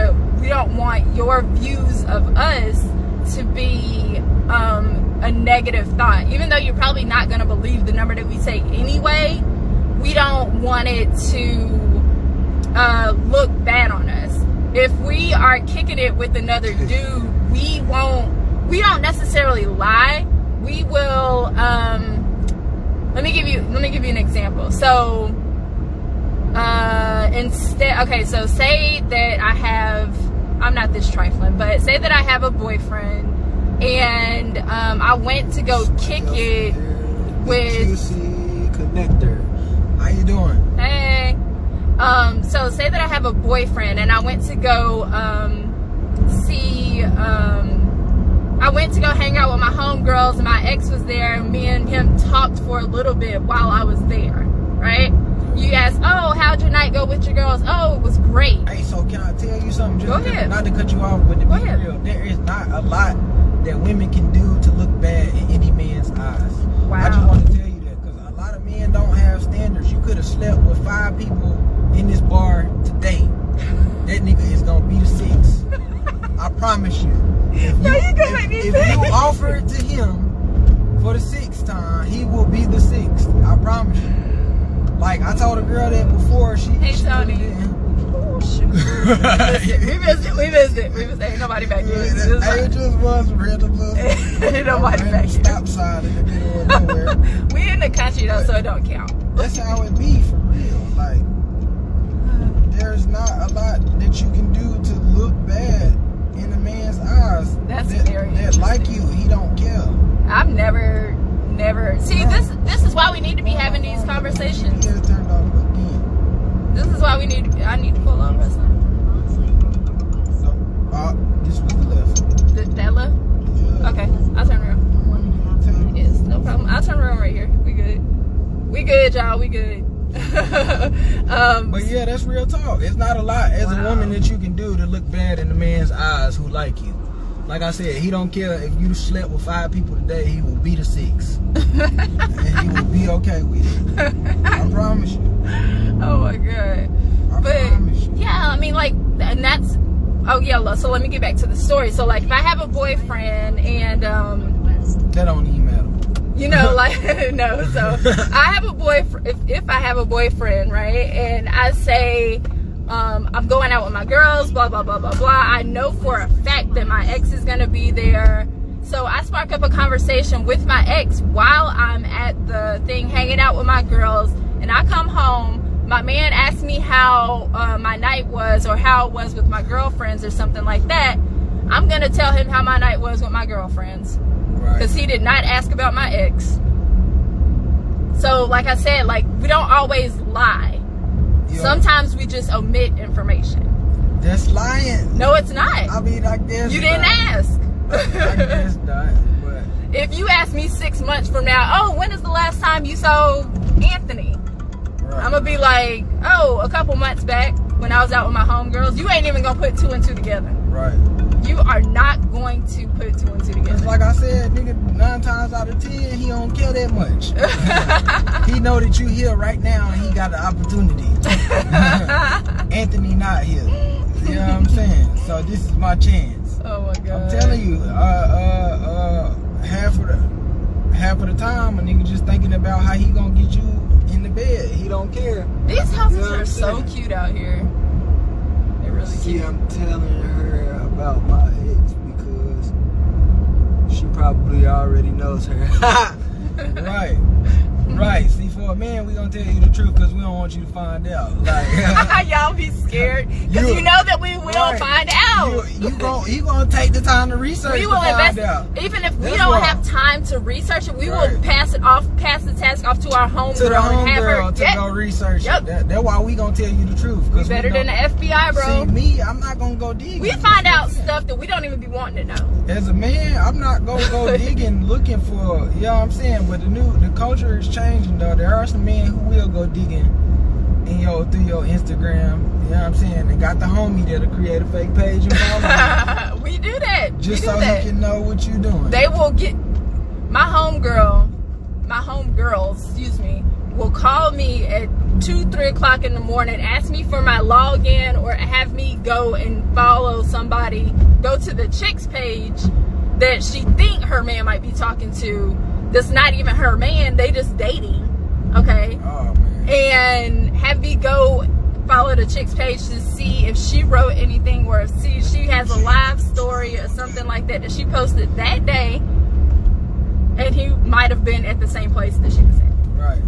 your views of us to be a negative thought. Even though you're probably not going to believe the number that we say anyway, we don't want it to look bad on us. If we are kicking it with another dude, we don't necessarily lie. We will let me give you an example. So so say that I'm not this trifling, but say that I have a boyfriend and I went to go kick it with QC Connector. How you doing? Hey. So say that I have a boyfriend and I went to go I went to go hang out with my homegirls and my ex was there and me and him talked for a little bit while I was there, right? You asked, oh, how'd your night go with your girls? Oh, it was great. Hey, so can I tell you something? Go ahead. Not to cut you off, but to be real, there is not a lot that women can do to look bad in any man's eyes. Wow. I just want to tell you that because a lot of men don't have standards. You could have slept with 5 people in this bar today. That nigga is gonna be the 6th. I promise you. If you offer it to him for the 6th time, he will be the 6th. I promise you. Like I told a girl that before she. Hey Tony. Oh shoot. We missed it. Ain't nobody back here. It just was random. Ain't nobody back here. Stop sign in the middle of nowhere. We in the country though, so it don't count. That's how it be for real. Like there's not a lot that you can do to look bad in a man's eyes. That's very interesting. Like you, he don't care. I've never. See, this is why we need to be having these conversations. It turned off again. This is why I need to pull over or something. So, this was the left. That left? Yeah. Okay, I'll turn around. Yes, no problem. I'll turn around right here. We good. We good, y'all. We good. But yeah, that's real talk. It's not a lot as a woman that you can do to look bad in the man's eyes who like you. Like I said, he don't care if you slept with 5 people today. He will be the 6, and he will be okay with it. I promise you. Oh my god. I promise you. Yeah, I mean, like, and that's. Oh yeah. So let me get back to the story. So like, if I have a boyfriend and That don't even matter. you know, like, no, so I have a boyfriend, if I have a boyfriend, right, and I say, I'm going out with my girls, blah, blah, blah, blah, blah, I know for a fact that my ex is going to be there, so I spark up a conversation with my ex while I'm at the thing, hanging out with my girls, and I come home, my man asks me how my night was, or how it was with my girlfriends, or something like that. I'm going to tell him how my night was with my girlfriends. Because he did not ask about my ex. So, like I said, like, we don't always lie. Yeah. Sometimes we just omit information. That's lying. No, it's not. I mean, I guess You didn't ask. I guess not, but If you ask me 6 months from now, oh, when is the last time you saw Anthony? right. I'm going to be like, oh, a couple months back when I was out with my homegirls. You ain't even going to put 2 and 2 together. Right. You are not going to put 2 and 2 together. It's like I said, nigga, 9 times out of 10, he don't care that much. He know that you here right now and he got the opportunity. Anthony not here. You know what I'm saying? So this is my chance. Oh my god. I'm telling you, half of the time a nigga just thinking about how he gonna get you in the bed. He don't care. These houses You know what are I'm so saying? cute out here. They're really See, cute. I'm telling her about my ex because she probably already knows her. Right. Right. See, for a man, we gonna tell you the truth because we don't want you to find out. Like, y'all be scared because you know that we will right. find out. You gonna take the time to research We to will find invest, out. even if we That's don't right. have time to research it. We Right. will pass the task off to our homegirl To the and have her. homegirl to go research Yep. it. That's why we gonna tell you the truth. We 'cause better than the FBI, bro. See, me, I'm not gonna go digging. We find out stuff that we don't even be wanting to know. As a man, I'm not gonna go digging looking for, you know what I'm saying? But the culture is changing though. There are some men who will go digging through your Instagram, you know what I'm saying? They got the homie that'll create a fake page and follow you. We do that. Just we do so that. he can know what you're doing. They will get my homegirls, excuse me, will call me at 2-3 o'clock in the morning, ask me for my login, or have me go and follow somebody, go to the chicks page that she think her man might be talking to. That's not even her man. They just dating. Okay. Oh man. And have me go follow the chick's page to see if she wrote anything, or if she has a live story or something like that she posted that day, and he might have been at the same place that she was at. Right.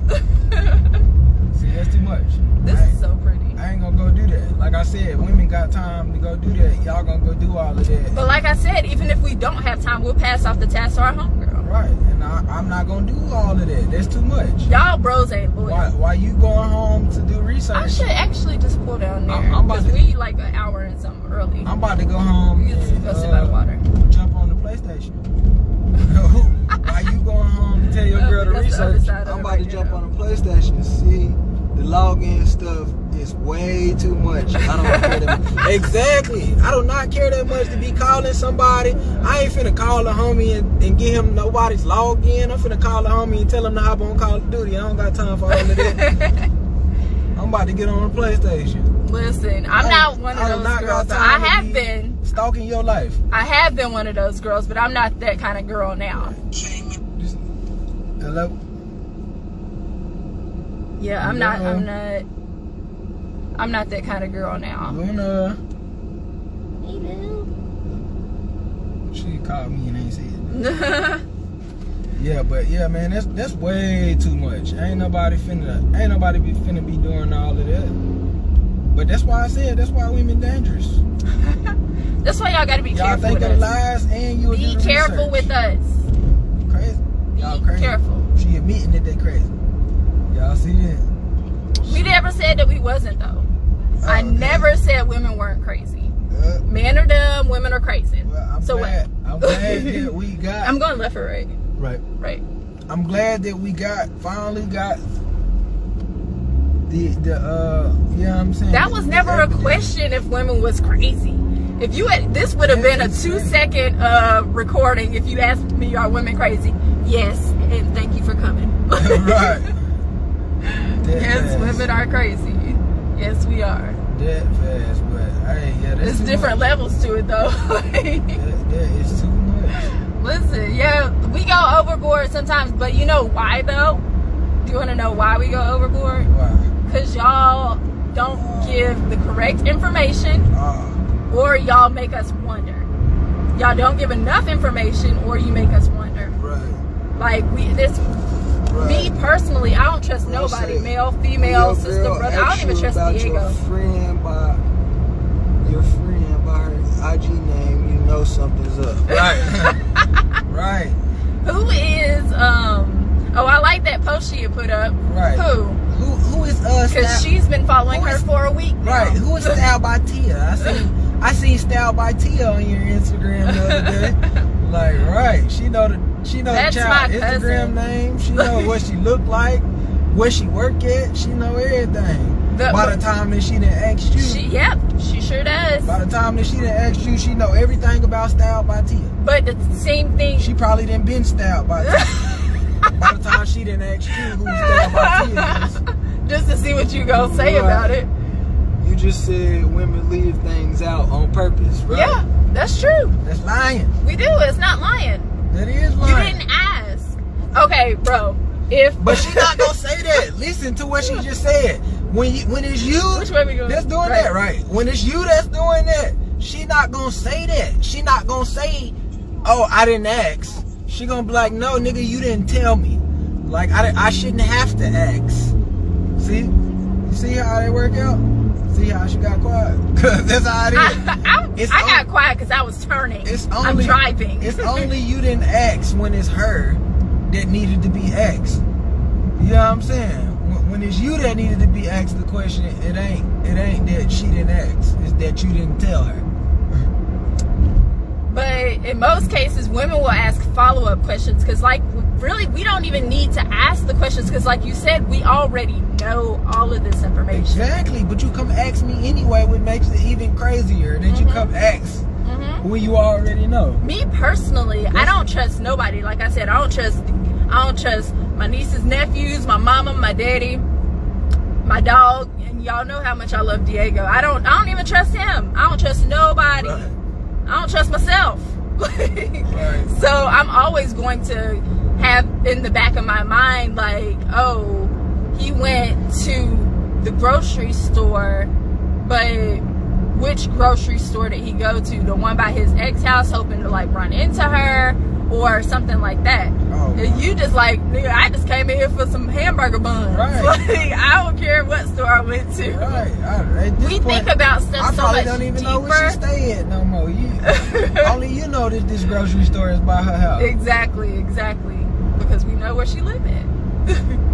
See, that's too much. This is so pretty. I ain't gonna go do that. Like I said, women got time to go do that. Y'all gonna go do all of that. But like I said, even if we don't have time, we'll pass off the task to our homegirl. Right. And I'm not gonna do all of that. That's too much. Y'all bros ain't loyal. Why you going home to do research? I should actually just pull down there. I'm about Because to- we like an hour and something early. I'm about to go home We just and go sit by the water. jump on the PlayStation. Why you going home to tell your girl to That's the other research? side of I'm it about right to jump there. on the PlayStation and see the login stuff is way too much. I don't care that much. Exactly. I do not care that much to be calling somebody. I ain't finna call the homie and give him nobody's login. I'm finna call the homie and tell him to hop on Call of Duty. I don't got time for all of that. I'm about to get on the PlayStation. Listen, I'm not one of I do those not girls. got I time to have be been. stalking your life. I have been one of those girls, but I'm not that kind of girl now. Hello? Yeah, I'm not that kind of girl now. Luna. She called me and ain't said. Yeah, but yeah, man, that's way too much. Ain't nobody finna be doing all of that. But that's why I said that's why women dangerous. That's why y'all gotta be Y'all careful think with of us. lies and you'll Be do the careful research. with us. Crazy. Y'all Be crazy. careful. She admitting that they crazy. Y'all see that? We never said that we wasn't though. I okay. never said women weren't crazy. Men are dumb, women are crazy. Well, I'm glad that we got. I'm going left or right? Right. I'm glad that we finally got the you know what I'm saying? That was never a question if women was crazy. If you had, this would have been a 2-second recording if you asked me, are women crazy? Yes, and thank you for coming. Right. Yes, women are crazy. Yes, we are. That fast, but hey, yeah, that's there's different levels to it though. that is too much. Listen, yeah, we go overboard sometimes, but you know why though? Do you want to know why we go overboard? Why? Because y'all don't give the correct information, or y'all make us wonder. Y'all don't give enough information, or you make us wonder. Right. Like me personally, I don't trust nobody, male, female, sister, brother. I don't even trust Diego. Your friend by her IG name, you know something's up. Right. Right. Who is oh, I like that post she had put up. Right. Who is us? Because she's been following her for a week now. Right. Who is Style by Tia? I seen Style by Tia on your Instagram the other day. Like, right. She know the child Instagram name. She know what she look like, where she work at. She know everything. By the time that she done asked you. Yep, she sure does. By the time that she done asked you, she know everything about Style by Tia. But the same thing. She probably done been Style by Tia. By the time she done asked you who Style by Tia is. Just to see what you gonna say about it. You just said women leave things out on purpose, right? Yeah, that's true. That's lying. We do. It's not lying. That is lying. You didn't ask. Okay, bro. But she not gonna say that. Listen to what she just said. When it's you Which way we going? that's doing that, right? When it's you that's doing that, she not gonna say that. She not gonna say, "Oh, I didn't ask." She gonna be like, "No, nigga, you didn't tell me. Like I shouldn't have to ask." See? You see how they work out? See how she got quiet? Cause that's how it is. I got quiet because I was turning. I'm driving. It's only you didn't ask when it's her that needed to be asked. You know what I'm saying? When it's you that needed to be asked the question, it ain't that she didn't ask. It's that you didn't tell her. But in most cases, women will ask follow-up questions because, like, really, we don't even need to ask the questions because, like you said, we already know all of this information. Exactly, but you come ask me anyway, which makes it even crazier that you come ask when you already know. Me personally, I don't trust nobody. Like I said, I don't trust my nieces, nephews, my mama, my daddy, my dog, and y'all know how much I love Diego. I don't even trust him. I don't trust nobody. Right. I don't trust myself. Right. So I'm always going to have in the back of my mind, like, oh, he went to the grocery store, but which grocery store did he go to? The one by his ex house, hoping to like run into her or something like that. Oh, and you just like, nigga, I just came in here for some hamburger buns. Right. Like, I don't care what store I went to. Right. We think about stuff so much I probably don't even know where she deeper. stay at no more. Only you know that this grocery store is by her house. Exactly. Because we know where she lived at.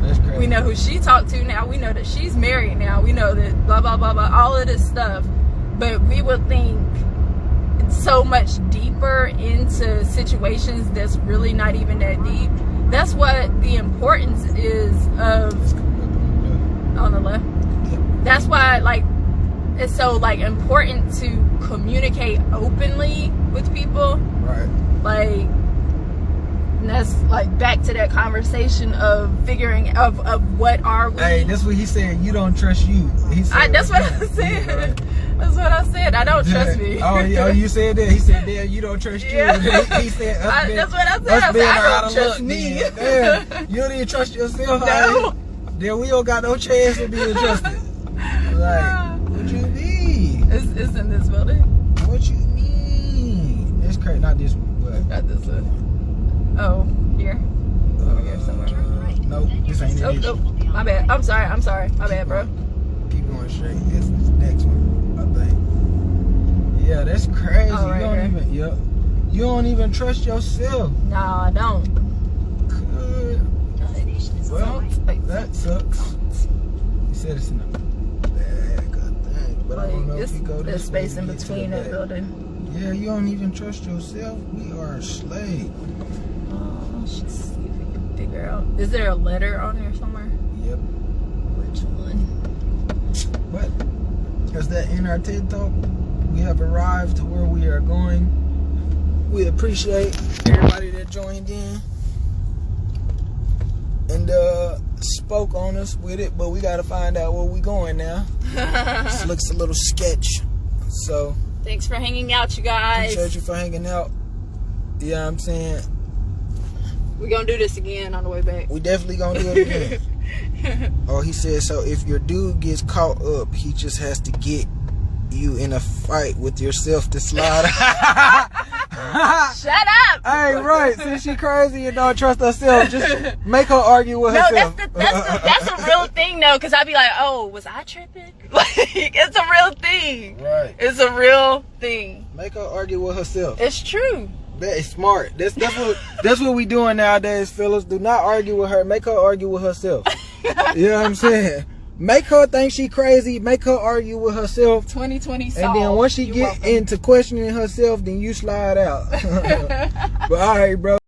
That's crazy. We know who she talked to now. We know that she's married now. We know that blah, blah, blah, blah, all of this stuff. But we would think so much deeper into situations that's really not even that deep. That's what the importance is of on the left. That's why, like, it's so like important to communicate openly with people. Right. Like, and that's like back to that conversation of figuring of what are we. Hey, that's what he said. You don't trust you. He said, That's what I said. Right. That's what I said. I don't trust me. Oh, you said that. He said, "Damn, you don't trust you." Yeah. He said, that's what I said. I said, I don't trust me. Damn, you don't even trust yourself. No. Then we don't got no chance of being trusted. Like, what you mean? It's in this building. What you mean? It's crazy. Not this one, but Not this one. Oh, here. Over here somewhere. Nope, this ain't it. Oh, my bad. I'm sorry. My bad, bro. Keep going straight. It's the next one, I think. Yeah, that's crazy. Oh, right You don't even trust yourself. No, I don't. Good. Well, that sucks. You said it's in a bad good thing, but I don't don't know It's if we go the this way, space in we get to between the that back. building. Yeah, you don't even trust yourself. We are a slave. Oh, let's just see if we can figure out. Is there a letter on there somewhere? Yep. Which one? But as that in our TED Talk, we have arrived to where we are going. We appreciate everybody that joined in and spoke on us with it, but we got to find out where we going now. This looks a little sketch, so Thanks for hanging out, you guys. appreciate you for hanging out. You know what I'm saying? We're gonna do this again on the way back. We definitely gonna do it again. Oh, he said, so if your dude gets caught up, he just has to get you in a fight with yourself to slide. Shut up! Hey, right. Since she crazy and don't trust herself, just make her argue with No, herself. that's a real thing though, because I'd be like, oh, was I tripping? Like, it's a real thing. Right. It's a real thing. Make her argue with herself. It's true. That is smart. That's what we doing nowadays, fellas. Do not argue with her. Make her argue with herself. You know what I'm saying? Make her think she crazy. Make her argue with herself. 2020 solved. And then once she You're get welcome. into questioning herself, then you slide out. But all right, bro.